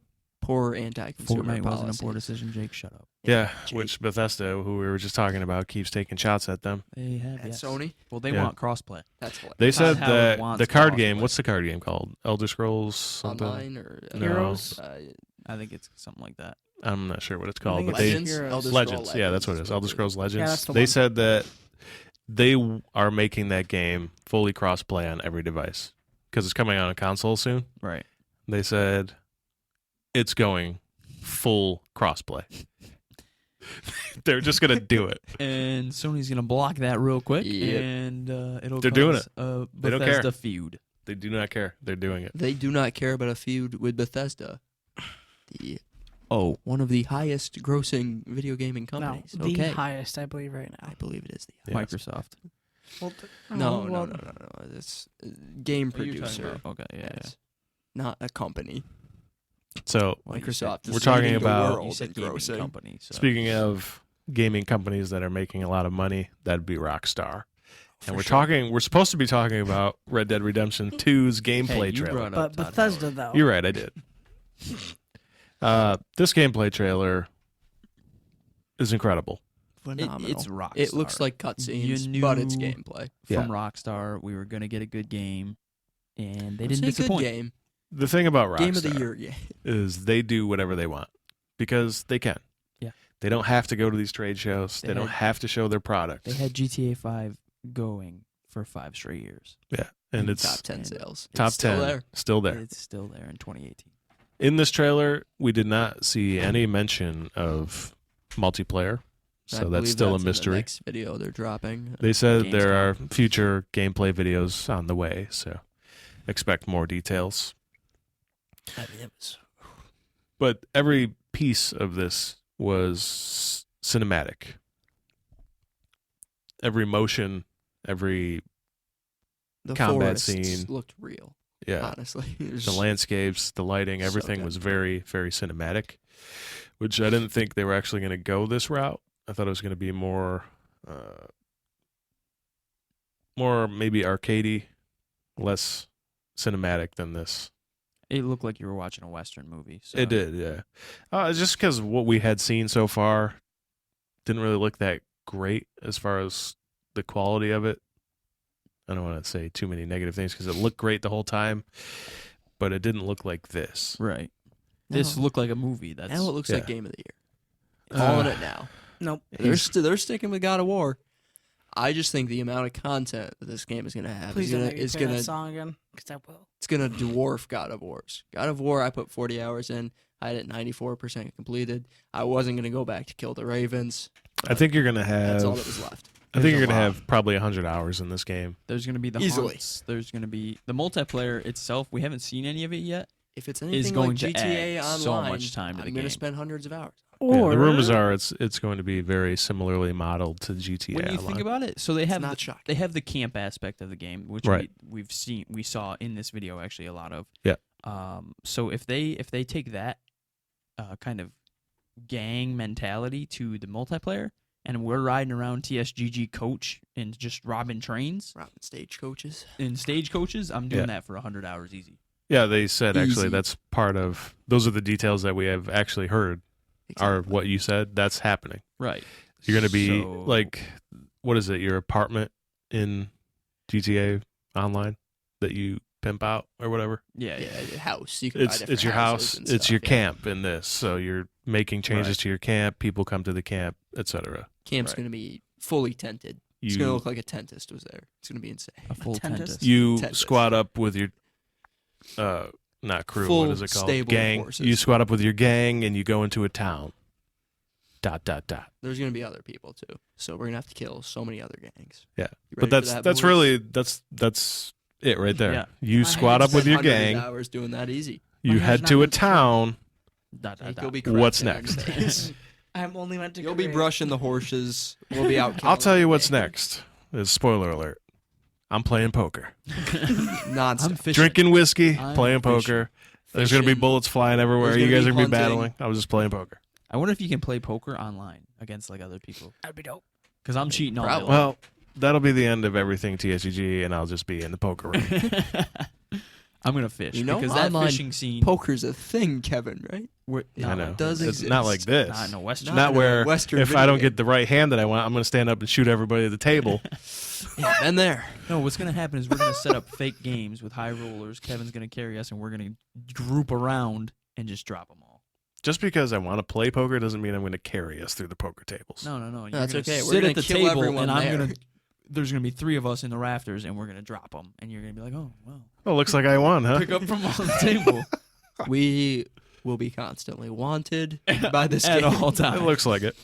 Speaker 4: Poor anti-consumer
Speaker 3: Fortnite wasn't a poor
Speaker 4: policies.
Speaker 3: decision. Jake, shut up.
Speaker 2: Yeah,
Speaker 4: Jake.
Speaker 2: which Bethesda, who we were just talking about, keeps taking shots at them.
Speaker 3: They have
Speaker 4: At
Speaker 3: yes.
Speaker 4: Sony,
Speaker 3: Well, they
Speaker 2: Yeah.
Speaker 3: want crossplay.
Speaker 4: that's hilarious.
Speaker 2: They
Speaker 3: Todd
Speaker 2: said
Speaker 3: Howard
Speaker 2: that
Speaker 3: wants
Speaker 2: the card
Speaker 3: crossplay.
Speaker 2: game. What's the card game called? Elder Scrolls something.
Speaker 4: Online or
Speaker 2: No.
Speaker 5: Heroes?
Speaker 3: I think it's something like that.
Speaker 2: I'm not sure what it's
Speaker 5: I
Speaker 2: called,
Speaker 5: think
Speaker 2: but
Speaker 5: it's
Speaker 2: they
Speaker 4: Legends.
Speaker 5: Heroes.
Speaker 4: Elder Scroll
Speaker 2: Legends. Yeah, that's what it is. Elder Scrolls Legends.
Speaker 5: that's the
Speaker 2: They
Speaker 5: one.
Speaker 2: said that they are making that game fully cross-play on every device because it's coming on a console soon.
Speaker 3: Right.
Speaker 2: They said it's going full cross-play. They're just gonna do it.
Speaker 3: And Sony's gonna block that real quick,
Speaker 4: Yep.
Speaker 3: and it'll
Speaker 2: They're doing
Speaker 3: cause a
Speaker 2: They don't
Speaker 3: Bethesda
Speaker 2: care.
Speaker 3: feud.
Speaker 2: They do not care. They're doing it.
Speaker 4: They do not care about a feud with Bethesda. One of the highest grossing video gaming
Speaker 5: No,
Speaker 4: companies.
Speaker 5: the
Speaker 4: okay.
Speaker 5: highest, I believe, right now.
Speaker 4: I believe it is the
Speaker 2: Yeah.
Speaker 3: Microsoft.
Speaker 5: Well,
Speaker 4: No,
Speaker 5: well,
Speaker 4: no. It's game
Speaker 3: Are you talking
Speaker 4: producer.
Speaker 3: about- Okay, yeah,
Speaker 4: Yes. Not a company.
Speaker 2: So
Speaker 3: Well, you
Speaker 4: Microsoft
Speaker 3: said-
Speaker 4: is
Speaker 2: We're talking
Speaker 4: leading the
Speaker 2: about-
Speaker 4: world
Speaker 3: You said
Speaker 4: in
Speaker 3: gaming
Speaker 4: grossing.
Speaker 3: company. So.
Speaker 2: speaking of gaming companies that are making a lot of money, that'd be Rockstar. And
Speaker 4: For sure.
Speaker 2: we're supposed to be talking about Red Dead Redemption 2's gameplay
Speaker 3: Hey, you
Speaker 2: trailer.
Speaker 3: brought up
Speaker 5: but
Speaker 3: Todd
Speaker 5: Bethesda,
Speaker 3: Howard.
Speaker 5: though.
Speaker 2: You're right, I did. This gameplay trailer is incredible.
Speaker 4: Phenomenal.
Speaker 3: It's Rockstar.
Speaker 4: It looks like cutscenes,
Speaker 3: You
Speaker 4: but it's
Speaker 3: knew-
Speaker 4: gameplay.
Speaker 2: Yeah.
Speaker 3: From Rockstar, we were gonna get a good game, and they
Speaker 4: Let's
Speaker 3: didn't
Speaker 4: say
Speaker 3: disappoint.
Speaker 4: Good game.
Speaker 2: The thing about Rockstar
Speaker 4: Game of the year game.
Speaker 2: is they do whatever they want because they can.
Speaker 3: Yeah.
Speaker 2: They don't have to go to these trade shows.
Speaker 3: They
Speaker 2: They don't
Speaker 3: had-
Speaker 2: have to show their product.
Speaker 3: They had GTA 5 going for 5 straight years.
Speaker 2: And it's
Speaker 4: top 10
Speaker 3: and
Speaker 4: sales.
Speaker 2: top
Speaker 4: It's still
Speaker 2: 10
Speaker 4: there.
Speaker 2: still there.
Speaker 3: It's still there in 2018.
Speaker 2: In this trailer, we did not see any mention of multiplayer.
Speaker 4: I
Speaker 2: So that's
Speaker 4: believe
Speaker 2: still
Speaker 4: that's
Speaker 2: a
Speaker 4: in the
Speaker 2: mystery.
Speaker 4: next video they're dropping.
Speaker 2: They said there are
Speaker 3: Gamescom.
Speaker 2: future gameplay videos on the way, so expect more details.
Speaker 4: I mean, it was
Speaker 2: But every piece of this was cinematic. Every motion, every
Speaker 4: the
Speaker 2: combat
Speaker 4: forests
Speaker 2: scene.
Speaker 4: looked real.
Speaker 2: yeah,
Speaker 4: Honestly, It was
Speaker 2: the landscapes, the lighting,
Speaker 4: So
Speaker 2: everything
Speaker 4: good.
Speaker 2: was very, very cinematic. Which I didn't think they were actually going to go this route. I thought it was going to be more maybe arcadey, less cinematic than this.
Speaker 3: It looked like you were watching a Western movie. So.
Speaker 2: It did, yeah. Just because what we had seen so far didn't really look that great as far as the quality of it. I don't want to say too many negative things because it looked great the whole time, but it didn't look like this.
Speaker 3: Right. This
Speaker 4: No.
Speaker 3: looked like a movie. That's
Speaker 4: Now it looks like
Speaker 2: yeah.
Speaker 4: game of the year. Calling
Speaker 2: Uh,
Speaker 4: it now.
Speaker 5: Nope.
Speaker 4: They're sticking with God of War. I just think the amount of content that this game is going to have
Speaker 5: Please don't make me
Speaker 4: is
Speaker 5: play
Speaker 4: going
Speaker 5: that
Speaker 4: to
Speaker 5: song again, because I will.
Speaker 4: it's going to dwarf God of War's. God of War, I put 40 hours in. I had it 94% completed. I wasn't going to go back to kill the Ravens.
Speaker 2: I think you're going to
Speaker 4: That's all
Speaker 2: have.
Speaker 4: that was left.
Speaker 2: I think
Speaker 3: There's
Speaker 2: you're
Speaker 3: a
Speaker 2: going to
Speaker 3: lot.
Speaker 2: have probably 100 hours in this game.
Speaker 3: There's going to be the
Speaker 4: Easily.
Speaker 3: hunts. There's going to be the multiplayer itself. We haven't seen any of it yet.
Speaker 4: If it's
Speaker 3: Is
Speaker 4: anything
Speaker 3: going
Speaker 4: like
Speaker 3: to
Speaker 4: GTA
Speaker 3: add
Speaker 4: Online,
Speaker 3: so much time to the
Speaker 4: I'm going
Speaker 3: game.
Speaker 4: to spend hundreds of hours.
Speaker 5: Or
Speaker 2: the rumors are it's going to be very similarly modeled to GTA
Speaker 3: When you
Speaker 2: Online.
Speaker 3: think about it, so they have
Speaker 4: not shocking.
Speaker 3: they have the camp aspect of the game, which
Speaker 2: Right.
Speaker 3: we saw in this video actually a lot of.
Speaker 2: Yeah.
Speaker 3: So if they take that kind of gang mentality to the multiplayer, and we're riding around TSGG coach and just robbing trains
Speaker 4: Robbing stagecoaches.
Speaker 3: and stagecoaches, I'm doing
Speaker 2: Yeah.
Speaker 3: that for 100 hours easy.
Speaker 2: Yeah, they said actually
Speaker 4: Easy.
Speaker 2: that's part of those are the details that we have actually heard are
Speaker 4: Exactly.
Speaker 2: what you said. That's happening.
Speaker 3: Right.
Speaker 2: You're going to be
Speaker 3: So-
Speaker 2: like, what is it? Your apartment in GTA Online that you pimp out or whatever.
Speaker 3: Yeah.
Speaker 4: Yeah, house. You can buy
Speaker 2: It's
Speaker 4: different
Speaker 2: your
Speaker 4: houses
Speaker 2: house.
Speaker 4: and
Speaker 2: It's
Speaker 4: stuff,
Speaker 2: your
Speaker 4: yeah.
Speaker 2: camp in this. So you're making changes
Speaker 3: Right.
Speaker 2: to your camp. People come to the camp, etc.
Speaker 4: Camp's
Speaker 2: Right.
Speaker 4: going to be fully tented. It's going to
Speaker 2: You
Speaker 4: look like a tentist was there. It's going to be insane.
Speaker 3: A full
Speaker 5: Attendance.
Speaker 3: tentist.
Speaker 2: you
Speaker 4: Tennis.
Speaker 2: squad up with your not crew.
Speaker 4: Full
Speaker 2: What is it called?
Speaker 4: stable of
Speaker 2: Gang.
Speaker 4: horses.
Speaker 2: You squad up with your gang and you go into a town. ...
Speaker 4: There's going to be other people too. So we're going to have to kill so many other gangs.
Speaker 2: Yeah.
Speaker 4: You
Speaker 2: But
Speaker 4: ready for that,
Speaker 2: that's
Speaker 4: boys?
Speaker 2: really that's it right there.
Speaker 3: Yeah.
Speaker 2: You
Speaker 5: My
Speaker 2: squad
Speaker 5: hands
Speaker 2: up with your
Speaker 4: 100
Speaker 2: gang.
Speaker 4: hours doing that easy.
Speaker 2: You
Speaker 5: My
Speaker 2: head
Speaker 5: hands
Speaker 2: to
Speaker 5: not
Speaker 2: a
Speaker 5: meant to
Speaker 2: town.
Speaker 4: Jake, you'll be
Speaker 2: What's
Speaker 4: correcting
Speaker 2: next?
Speaker 4: mistakes.
Speaker 5: I'm only meant to.
Speaker 4: You'll be
Speaker 5: create.
Speaker 4: brushing the horses. We'll be out.
Speaker 2: I'll tell you what's
Speaker 4: killing
Speaker 2: next. Spoiler alert. I'm playing poker.
Speaker 3: I'm
Speaker 4: Non-stop.
Speaker 3: fishing.
Speaker 2: Drinking whiskey,
Speaker 3: I'm
Speaker 2: playing
Speaker 3: fishing.
Speaker 2: poker. There's going to be
Speaker 4: Fishing.
Speaker 2: bullets flying everywhere.
Speaker 4: There's
Speaker 2: You
Speaker 4: gonna
Speaker 2: guys
Speaker 4: be
Speaker 2: are going to be
Speaker 4: hunting.
Speaker 2: battling. I was just playing poker.
Speaker 3: I wonder if you can play poker online against like other people.
Speaker 5: That'd be dope.
Speaker 3: Because I'm cheating all day
Speaker 4: Probably.
Speaker 3: long.
Speaker 2: Well, that'll be the end of everything TSGG, and I'll just be in the poker room.
Speaker 3: I'm gonna fish
Speaker 4: You know,
Speaker 3: because that
Speaker 4: online
Speaker 3: fishing scene.
Speaker 4: Poker's a thing, Kevin, right?
Speaker 2: I know.
Speaker 4: It does
Speaker 2: It's
Speaker 4: exist.
Speaker 2: not like this.
Speaker 3: Not in a Western.
Speaker 2: Not
Speaker 4: in a
Speaker 2: where
Speaker 4: Western
Speaker 2: if I don't
Speaker 4: video.
Speaker 2: get the right hand that I want, I'm going to stand up and shoot everybody at the table.
Speaker 4: Yeah, been there.
Speaker 3: No, what's gonna happen is we're gonna set up fake games with high rollers. Kevin's gonna carry us, and we're gonna group around and just drop them all.
Speaker 2: Just because I want to play poker doesn't mean I'm going to carry us through the poker tables.
Speaker 3: No. You're
Speaker 4: That's
Speaker 3: gonna
Speaker 4: okay. We're
Speaker 3: Sit
Speaker 4: gonna
Speaker 3: at the
Speaker 4: kill
Speaker 3: table,
Speaker 4: everyone
Speaker 3: and I'm
Speaker 4: there.
Speaker 3: gonna. There's gonna be 3 of us in the rafters, and we're gonna drop them, and you're gonna be like, "Oh, well,
Speaker 2: Well, looks like I won, huh?
Speaker 3: pick up from on the table
Speaker 4: We will be constantly wanted by this
Speaker 3: at
Speaker 4: game.
Speaker 3: all
Speaker 2: It
Speaker 3: times."
Speaker 2: looks like it.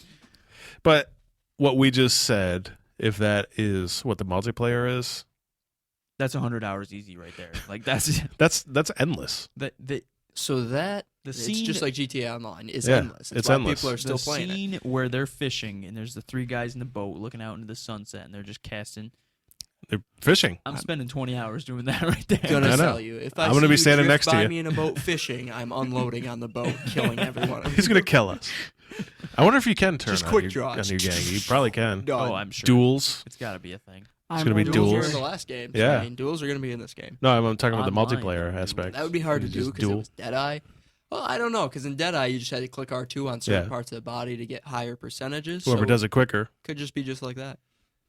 Speaker 2: But what we just said, if that is what the multiplayer is,
Speaker 3: That's 100 hours easy right there. Like that's
Speaker 2: that's endless.
Speaker 3: the
Speaker 4: So that
Speaker 3: The
Speaker 4: it's
Speaker 3: scene-
Speaker 4: just like GTA Online. It's
Speaker 2: Yeah,
Speaker 4: endless. That's
Speaker 2: it's
Speaker 4: why
Speaker 2: endless.
Speaker 4: People are still
Speaker 3: the
Speaker 4: playing it.
Speaker 3: scene where they're fishing, and there's the 3 guys in the boat looking out into the sunset, and they're just casting.
Speaker 2: They're fishing.
Speaker 3: I'm spending 20 hours doing that right there.
Speaker 4: Gonna
Speaker 2: I know.
Speaker 4: tell you, if I
Speaker 2: I'm gonna
Speaker 4: see
Speaker 2: be
Speaker 4: you
Speaker 2: standing
Speaker 4: drift
Speaker 2: next to
Speaker 4: by
Speaker 2: you.
Speaker 4: me in a boat fishing, I'm unloading on the boat, killing everyone.
Speaker 2: He's going to kill us. I wonder if you can turn
Speaker 4: Just
Speaker 2: on,
Speaker 4: quick
Speaker 2: your,
Speaker 4: draws.
Speaker 2: on your gang. You probably can.
Speaker 4: Done.
Speaker 3: Oh, I'm sure.
Speaker 2: Duels.
Speaker 3: It's got to be a thing.
Speaker 5: I'm
Speaker 2: gonna be
Speaker 5: only
Speaker 4: Duels
Speaker 2: duels.
Speaker 4: were in
Speaker 5: here-
Speaker 4: the last game.
Speaker 2: Yeah.
Speaker 4: I mean, duels are going to be in this game.
Speaker 2: No, I'm talking about the
Speaker 3: Online.
Speaker 2: multiplayer aspect.
Speaker 4: That would be hard to
Speaker 2: You
Speaker 4: do
Speaker 2: just
Speaker 4: because it
Speaker 2: duel.
Speaker 4: was Deadeye. Well, I don't know, because in Deadeye, you just had to click R2 on certain
Speaker 2: Yeah.
Speaker 4: parts of the body to get higher percentages.
Speaker 2: Whoever
Speaker 4: so
Speaker 2: does it quicker,
Speaker 4: could just be just like that.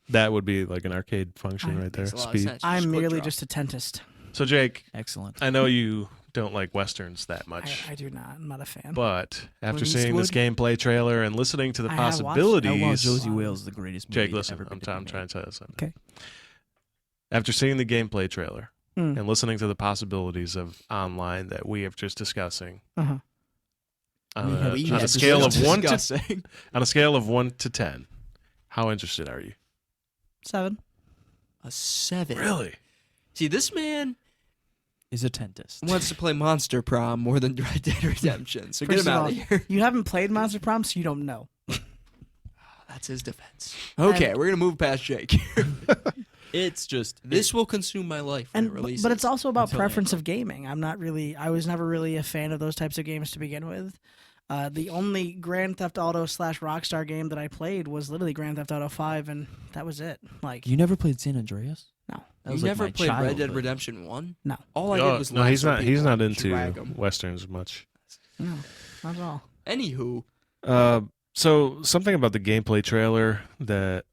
Speaker 2: that would be like an arcade function
Speaker 5: I-
Speaker 2: right there.
Speaker 4: Makes a lot of
Speaker 2: Speed.
Speaker 4: sense.
Speaker 5: I'm
Speaker 4: Just quick
Speaker 5: merely
Speaker 4: draw.
Speaker 5: just a tentist.
Speaker 2: So Jake,
Speaker 3: Excellent.
Speaker 2: I know you don't like westerns that much.
Speaker 5: I do not. I'm not a fan.
Speaker 2: But after
Speaker 4: Clint
Speaker 2: seeing this
Speaker 4: Eastwood?
Speaker 2: gameplay trailer and listening to the
Speaker 5: I have watched it.
Speaker 2: possibilities,
Speaker 3: Outlaw Josie Wales is the greatest movie
Speaker 2: Jake,
Speaker 3: to
Speaker 2: listen,
Speaker 3: ever
Speaker 2: I'm
Speaker 3: be
Speaker 2: trying
Speaker 3: made.
Speaker 2: to tell you something.
Speaker 5: Okay.
Speaker 2: After seeing the gameplay trailer
Speaker 5: Mm.
Speaker 2: and listening to the possibilities of online that we have just discussing,
Speaker 5: Uh-huh.
Speaker 2: on,
Speaker 4: We
Speaker 2: a, on a
Speaker 4: had
Speaker 2: scale of
Speaker 4: just
Speaker 2: 1 to
Speaker 4: discussing.
Speaker 2: on a scale of 1 to 10, how interested are you?
Speaker 5: 7.
Speaker 4: A 7.
Speaker 2: Really?
Speaker 4: See, this man
Speaker 3: Is a tentist.
Speaker 4: wants to play Monster Prom more than Red Dead Redemption. So get
Speaker 5: First
Speaker 4: him
Speaker 5: of
Speaker 4: out
Speaker 5: all,
Speaker 4: of here.
Speaker 5: You haven't played Monster Prom, so you don't know.
Speaker 4: That's his defense. Okay, we're gonna move past Jake.
Speaker 3: It's just
Speaker 4: This will consume my life when
Speaker 5: And
Speaker 4: it releases.
Speaker 5: but it's also about
Speaker 3: Until
Speaker 5: preference
Speaker 3: April.
Speaker 5: of gaming. I was never really a fan of those types of games to begin with. The only Grand Theft Auto / Rockstar game that I played was literally Grand Theft Auto 5, and that was it. Like,
Speaker 3: You never played San Andreas?
Speaker 5: no,
Speaker 3: That
Speaker 4: You
Speaker 3: was like
Speaker 4: never
Speaker 3: my
Speaker 4: played Red Dead
Speaker 3: childhood.
Speaker 4: Redemption 1?
Speaker 5: no,
Speaker 4: All I
Speaker 2: Oh,
Speaker 4: did was
Speaker 2: no, he's
Speaker 4: lasso
Speaker 2: not. He's
Speaker 4: people
Speaker 2: not
Speaker 4: and
Speaker 2: into
Speaker 4: drag 'em.
Speaker 2: westerns much.
Speaker 5: no, not at all.
Speaker 4: Anywho,
Speaker 2: So something about the gameplay trailer that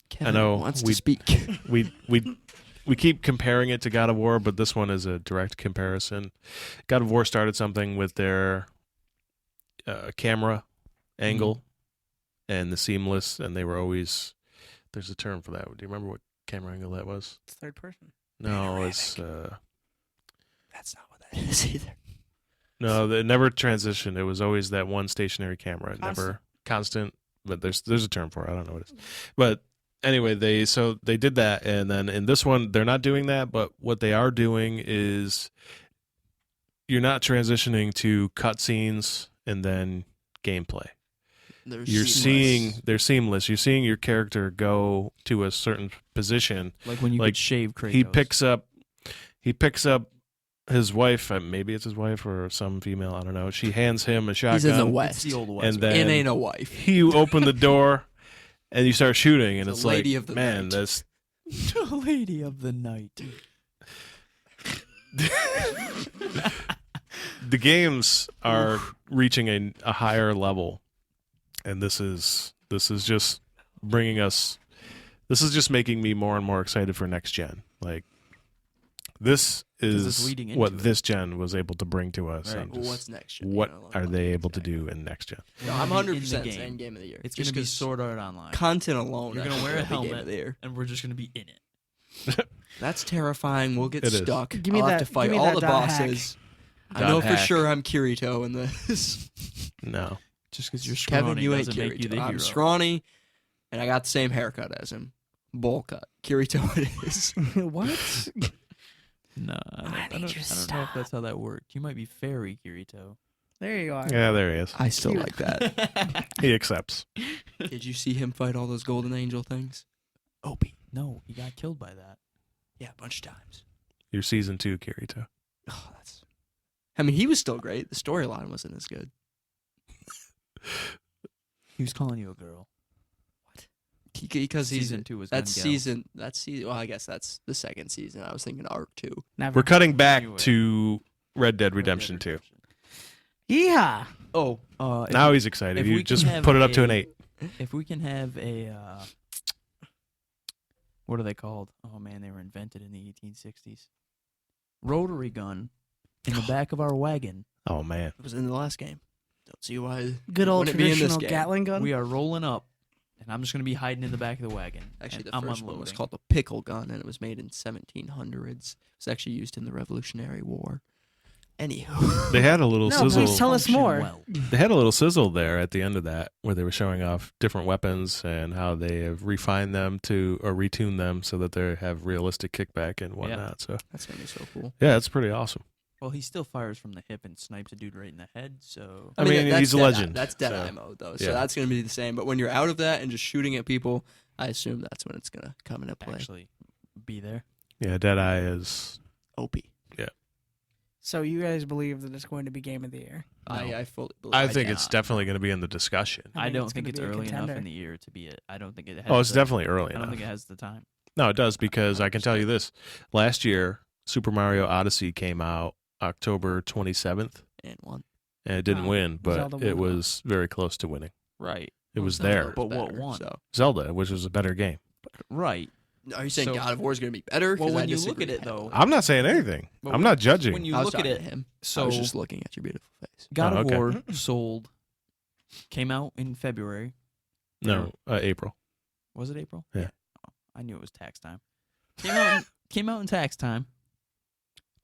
Speaker 4: Kevin
Speaker 2: know,
Speaker 4: wants
Speaker 2: we-
Speaker 4: to speak.
Speaker 2: we keep comparing it to God of War, but this one is a direct comparison. God of War started something with their camera angle and the seamless, and they were always. There's a term for that. Do you remember what camera angle that was?
Speaker 5: It's third person.
Speaker 2: No, it's
Speaker 4: That's not what that is either.
Speaker 2: no. It never transitioned. It was always that one stationary camera. It
Speaker 5: Constant.
Speaker 2: never constant. But there's a term for it. I don't know what it is. But anyway, they did that, and then in this one they're not doing that. But what they are doing is you're not transitioning to cutscenes and then gameplay.
Speaker 4: They're
Speaker 2: You're
Speaker 4: seamless.
Speaker 2: seeing they're seamless. You're seeing your character go to a certain position.
Speaker 3: Like when you
Speaker 2: Like,
Speaker 3: could shave Kratos.
Speaker 2: He picks up his wife. Maybe it's his wife or some female. I don't know. She hands him a shotgun.
Speaker 4: He's in the
Speaker 3: It's
Speaker 4: West.
Speaker 3: the old West.
Speaker 2: And then
Speaker 4: It ain't a wife.
Speaker 2: you open the door and you start shooting, and
Speaker 4: It's
Speaker 2: it's
Speaker 4: a
Speaker 2: like,
Speaker 4: lady of the
Speaker 2: man,
Speaker 4: night.
Speaker 2: that's
Speaker 3: The lady of the night.
Speaker 2: the games are reaching a higher level, and this is just bringing us. This is just making me more and more excited for next gen. Like, this
Speaker 3: it's
Speaker 2: is
Speaker 3: leading into
Speaker 2: what
Speaker 3: it.
Speaker 2: this gen was able to bring to us.
Speaker 3: Right.
Speaker 2: and
Speaker 4: Well,
Speaker 2: just
Speaker 4: what's next gen?
Speaker 2: what
Speaker 4: You know,
Speaker 2: are
Speaker 4: like,
Speaker 2: they able to
Speaker 4: exactly.
Speaker 2: do in next gen?
Speaker 4: No, I'm
Speaker 3: In the
Speaker 4: 100%
Speaker 3: game.
Speaker 4: saying game of the year.
Speaker 3: It's
Speaker 4: Just
Speaker 3: gonna be
Speaker 4: 'cause
Speaker 3: Sword Art Online.
Speaker 4: content alone.
Speaker 3: You're
Speaker 4: I
Speaker 3: gonna
Speaker 4: think
Speaker 3: wear a
Speaker 4: it'll be game
Speaker 3: helmet.
Speaker 4: of the year.
Speaker 3: And we're just gonna be in it.
Speaker 4: That's terrifying. We'll get
Speaker 2: It is.
Speaker 4: stuck.
Speaker 5: Give me
Speaker 4: I'll
Speaker 5: that-
Speaker 4: have to fight
Speaker 5: give me
Speaker 4: all
Speaker 5: that
Speaker 4: the
Speaker 5: dot hack.
Speaker 4: bosses. I
Speaker 2: Dot
Speaker 4: know for
Speaker 2: hack.
Speaker 4: sure I'm Kirito in this.
Speaker 2: No,
Speaker 3: Just because you're scrawny
Speaker 4: Kevin, you ain't
Speaker 3: doesn't make you the
Speaker 4: Kirito.
Speaker 3: hero.
Speaker 4: I'm scrawny, and I got the same haircut as him. Bowl cut. Kirito it is.
Speaker 5: What?
Speaker 3: No, I don't know if that's how that worked. You might be fairy Kirito.
Speaker 5: There you are.
Speaker 2: yeah, there he is.
Speaker 4: I still
Speaker 5: Cute.
Speaker 4: like that.
Speaker 2: He accepts.
Speaker 4: Did you see him fight all those golden angel things?
Speaker 3: Opie. No, he got killed by that.
Speaker 4: Yeah, a bunch of times.
Speaker 2: Your season 2 Kirito.
Speaker 4: Oh, that's. I mean, he was still great. The storyline wasn't as good.
Speaker 3: He was calling you a girl.
Speaker 4: Because he's
Speaker 3: Season 2 was
Speaker 4: that's
Speaker 3: Gun Gal.
Speaker 4: season. That's season. Well, I guess that's the second season. I was thinking arc 2.
Speaker 5: Never.
Speaker 2: We're cutting back
Speaker 3: Anyway.
Speaker 2: to Red Dead
Speaker 3: Red Dead
Speaker 2: Redemption 2.
Speaker 3: Redemption.
Speaker 5: Yeehaw.
Speaker 3: Oh,
Speaker 2: Now he's excited.
Speaker 3: if
Speaker 2: You
Speaker 3: we
Speaker 2: just
Speaker 3: can have
Speaker 2: put it up to an
Speaker 3: a-
Speaker 2: 8.
Speaker 3: if we can have a what are they called? Oh man, they were invented in the 1860s. Rotary gun in the back of our wagon.
Speaker 2: Oh man,
Speaker 4: It was in the last game. Don't see why.
Speaker 5: Good old
Speaker 4: wouldn't it be in this
Speaker 5: traditional
Speaker 4: game?
Speaker 5: Gatling gun.
Speaker 3: We are rolling up, and I'm just gonna be hiding in the back of the wagon.
Speaker 4: Actually,
Speaker 3: and
Speaker 4: the
Speaker 3: I'm
Speaker 4: first one was
Speaker 3: unloading.
Speaker 4: called the pickle gun, and it was made in 1700s. It was actually used in the Revolutionary War. Anywho,
Speaker 2: they had a little
Speaker 5: No,
Speaker 2: sizzle.
Speaker 5: please tell us
Speaker 3: Function
Speaker 5: more.
Speaker 3: well.
Speaker 2: They had a little sizzle there at the end of that, where they were showing off different weapons and how they have refined them to or retuned them so that they have realistic kickback and whatnot. So
Speaker 4: that's gonna be so cool.
Speaker 2: yeah, it's pretty awesome.
Speaker 3: Well, he still fires from the hip and snipes a dude right in the head. So
Speaker 2: I mean,
Speaker 4: that's
Speaker 2: he's a
Speaker 4: dead
Speaker 2: legend,
Speaker 4: That's dead
Speaker 2: so,
Speaker 4: eye mode though, so
Speaker 2: yeah.
Speaker 4: that's gonna be the same. But when you're out of that and just shooting at people, I assume that's when it's gonna come into play.
Speaker 3: actually be there.
Speaker 2: Yeah, Deadeye is.
Speaker 4: OP.
Speaker 5: So you guys believe that it's going to be game of the year?
Speaker 4: I fully believe.
Speaker 2: I think it's
Speaker 3: not.
Speaker 2: definitely going to be in the discussion.
Speaker 5: I
Speaker 3: I
Speaker 5: think
Speaker 3: don't
Speaker 5: it's
Speaker 3: think
Speaker 5: gonna
Speaker 3: it's
Speaker 5: be a
Speaker 3: early enough
Speaker 5: contender.
Speaker 3: in the year to be it. I don't think it has
Speaker 2: Oh, it's
Speaker 3: the-
Speaker 2: definitely early
Speaker 3: I don't
Speaker 2: enough.
Speaker 3: think it has the time.
Speaker 2: No, it does because I can tell you this: last year, Super Mario Odyssey came out October 27th,
Speaker 4: and one.
Speaker 2: and it didn't
Speaker 5: Oh,
Speaker 2: win, but
Speaker 5: Zelda
Speaker 2: it
Speaker 5: won.
Speaker 2: was very close to winning.
Speaker 3: Right.
Speaker 2: It was
Speaker 4: Zelda
Speaker 2: there.
Speaker 4: was
Speaker 3: But what
Speaker 4: better,
Speaker 3: won?
Speaker 4: So.
Speaker 2: Zelda, which was a better game.
Speaker 3: Right.
Speaker 4: Are you saying
Speaker 3: So-
Speaker 4: God of War is gonna be better?
Speaker 3: Well,
Speaker 4: 'Cause
Speaker 3: when
Speaker 4: I
Speaker 3: you look
Speaker 4: disagree
Speaker 3: at it,
Speaker 4: heavily.
Speaker 3: though,
Speaker 2: I'm not saying anything.
Speaker 3: But
Speaker 2: I'm
Speaker 3: when-
Speaker 2: not judging.
Speaker 3: When you
Speaker 4: I was
Speaker 3: look at
Speaker 4: talking
Speaker 3: it,
Speaker 4: to him.
Speaker 3: so
Speaker 4: I was just looking at your beautiful face.
Speaker 3: God
Speaker 2: Oh,
Speaker 3: of
Speaker 2: okay.
Speaker 3: War sold, came out in February.
Speaker 2: No, April.
Speaker 3: Was it April?
Speaker 2: Yeah.
Speaker 3: Oh, I knew it was tax time. Came out in tax time.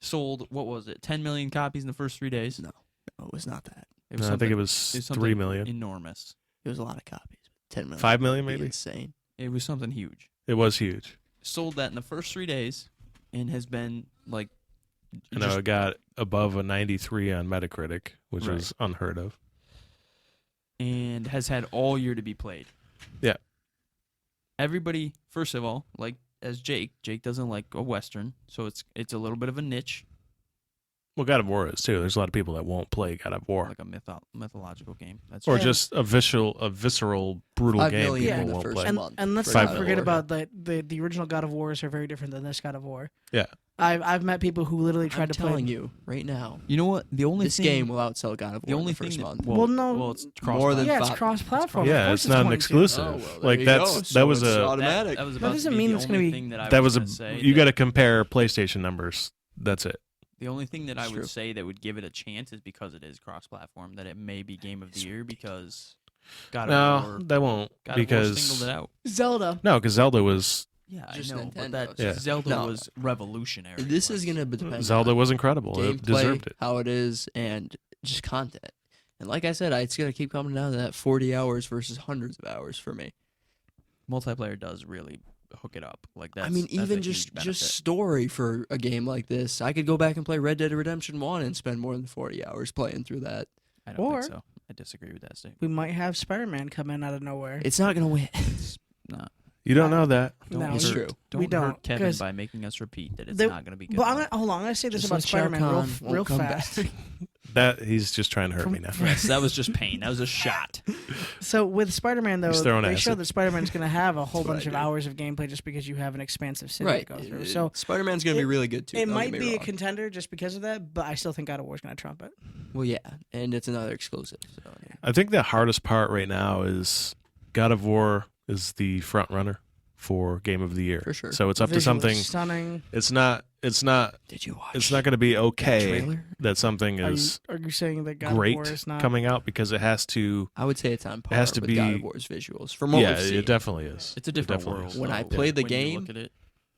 Speaker 3: Sold, what was it? 10 million copies in the first 3 days.
Speaker 4: No, it was not that.
Speaker 3: It
Speaker 2: No, I think
Speaker 3: something-
Speaker 2: it was
Speaker 3: something
Speaker 2: 3 million.
Speaker 3: Enormous.
Speaker 4: It was a lot of copies. 10 million.
Speaker 2: 5 million,
Speaker 4: would be
Speaker 2: maybe?
Speaker 4: Insane.
Speaker 3: It was something huge.
Speaker 2: It was huge.
Speaker 3: Sold that in the first 3 days, and has been like.
Speaker 2: I know
Speaker 3: just-
Speaker 2: it got above a 93 on Metacritic, which
Speaker 3: Right.
Speaker 2: was unheard of.
Speaker 3: and has had all year to be played.
Speaker 2: Yeah.
Speaker 3: Everybody, first of all, like as Jake doesn't like a Western, so it's a little bit of a niche,
Speaker 2: Well, God of War is too. There's a lot of people that won't play God of War,
Speaker 3: like a mythological game. That's
Speaker 2: or
Speaker 5: Yeah.
Speaker 2: just a visceral, brutal
Speaker 4: 5
Speaker 2: game.
Speaker 4: million
Speaker 2: People
Speaker 5: in
Speaker 4: the
Speaker 2: won't
Speaker 4: first
Speaker 2: play.
Speaker 5: And,
Speaker 4: month
Speaker 5: and let's
Speaker 4: for
Speaker 5: not
Speaker 2: God of
Speaker 5: forget
Speaker 2: War.
Speaker 5: about the original God of Wars are very different than this God of War.
Speaker 2: Yeah.
Speaker 5: I've met people who literally tried
Speaker 4: I'm
Speaker 5: to play.
Speaker 4: telling you right now,
Speaker 3: You know what? The only
Speaker 4: this
Speaker 3: thing,
Speaker 4: game will outsell God of War
Speaker 3: the only
Speaker 4: in the first
Speaker 3: thing
Speaker 4: month.
Speaker 5: Well, no,
Speaker 3: well, it's
Speaker 4: more than
Speaker 5: Yeah, it's
Speaker 4: five-
Speaker 5: cross-platform. Of
Speaker 2: Yeah,
Speaker 5: course
Speaker 2: it's not an
Speaker 5: 22.
Speaker 2: exclusive.
Speaker 4: Oh, well, there
Speaker 2: like
Speaker 4: you
Speaker 2: that's
Speaker 4: go.
Speaker 2: that
Speaker 4: So
Speaker 2: was
Speaker 4: it's
Speaker 2: a
Speaker 4: automatic.
Speaker 3: That was
Speaker 5: That
Speaker 3: about
Speaker 5: doesn't
Speaker 3: to be
Speaker 5: mean
Speaker 3: the
Speaker 5: it's gonna
Speaker 3: only
Speaker 5: be-
Speaker 3: thing that I
Speaker 2: that was
Speaker 3: gonna
Speaker 2: a
Speaker 3: say
Speaker 2: you
Speaker 3: that-
Speaker 2: got to compare PlayStation numbers. That's it.
Speaker 3: The only thing that I
Speaker 4: It's
Speaker 3: would
Speaker 4: true.
Speaker 3: say that would give it a chance is because it is cross-platform, that it may be Game of the Year because God of
Speaker 2: No,
Speaker 3: War,
Speaker 2: that won't
Speaker 3: God of War
Speaker 2: because
Speaker 3: singled it out.
Speaker 5: Zelda.
Speaker 2: no, because Zelda was
Speaker 3: Yeah,
Speaker 4: Just
Speaker 3: I know,
Speaker 4: Nintendo,
Speaker 3: but that
Speaker 2: Yeah.
Speaker 3: Zelda
Speaker 4: No.
Speaker 3: was revolutionary.
Speaker 4: This is
Speaker 3: Like,
Speaker 4: gonna depend.
Speaker 2: Zelda
Speaker 4: on
Speaker 2: was incredible. It
Speaker 4: gameplay,
Speaker 2: deserved it.
Speaker 4: how it is, and just content. And like I said, it's gonna keep coming down to that 40 hours versus hundreds of hours for me.
Speaker 3: multiplayer does really hook it up. Like that's,
Speaker 4: I mean,
Speaker 3: that's
Speaker 4: even
Speaker 3: a
Speaker 4: just
Speaker 3: huge benefit.
Speaker 4: story for a game like this, I could go back and play Red Dead Redemption 1 and spend more than 40 hours playing through that.
Speaker 3: I don't
Speaker 5: or-
Speaker 3: think so. I disagree with that statement.
Speaker 5: We might have Spider-Man come in out of nowhere.
Speaker 4: It's not gonna win.
Speaker 3: It's not.
Speaker 2: You don't know that.
Speaker 3: Don't
Speaker 5: No,
Speaker 4: It's
Speaker 3: hurt,
Speaker 4: true.
Speaker 3: Don't
Speaker 5: We
Speaker 3: hurt
Speaker 5: don't,
Speaker 3: Kevin
Speaker 5: 'cause
Speaker 3: by making us repeat that it's
Speaker 5: there-
Speaker 3: not going to be good.
Speaker 5: But
Speaker 3: enough.
Speaker 5: hold on. I'm gonna say this
Speaker 4: Just
Speaker 5: about
Speaker 4: like Shao
Speaker 5: Spider-Man
Speaker 4: Kahn won't
Speaker 5: real
Speaker 4: come
Speaker 5: fast.
Speaker 4: back.
Speaker 2: That he's just trying to hurt me now.
Speaker 3: Yes, that was just pain. That was a shot.
Speaker 5: So with Spider-Man though,
Speaker 2: He's throwing
Speaker 5: they
Speaker 2: acid.
Speaker 5: show that Spider-Man's going to have a whole
Speaker 4: That's what
Speaker 5: bunch
Speaker 4: I
Speaker 5: of
Speaker 4: do.
Speaker 5: hours of gameplay just because you have an expansive city
Speaker 4: Right.
Speaker 5: to go through. So
Speaker 4: Spider-Man's gonna be really good too.
Speaker 5: it
Speaker 4: don't
Speaker 5: might
Speaker 4: get me
Speaker 5: be a
Speaker 4: wrong.
Speaker 5: contender just because of that, but I still think God of War's going to trump it.
Speaker 4: Well, yeah, and it's another exclusive. So, yeah.
Speaker 2: I think the hardest part right now is God of War is the front runner for Game of the Year.
Speaker 4: For sure.
Speaker 2: So it's up to
Speaker 5: Visually
Speaker 2: something.
Speaker 5: stunning.
Speaker 2: It's not.
Speaker 4: Did you watch?
Speaker 2: It's not going to be
Speaker 4: that
Speaker 2: okay
Speaker 4: trailer?
Speaker 2: that something
Speaker 5: Are
Speaker 2: is
Speaker 5: you saying that God
Speaker 2: great
Speaker 5: of War is not
Speaker 2: coming out because it has to.
Speaker 4: I would say it's on par
Speaker 2: has to
Speaker 4: with God
Speaker 2: be-
Speaker 4: of War's visuals. From what
Speaker 2: Yeah,
Speaker 4: we've seen,
Speaker 2: it definitely is.
Speaker 3: It's a
Speaker 2: It
Speaker 3: different
Speaker 2: definitely
Speaker 3: world.
Speaker 2: is.
Speaker 4: When I
Speaker 3: though,
Speaker 4: play the
Speaker 3: when you
Speaker 4: game,
Speaker 3: look at it.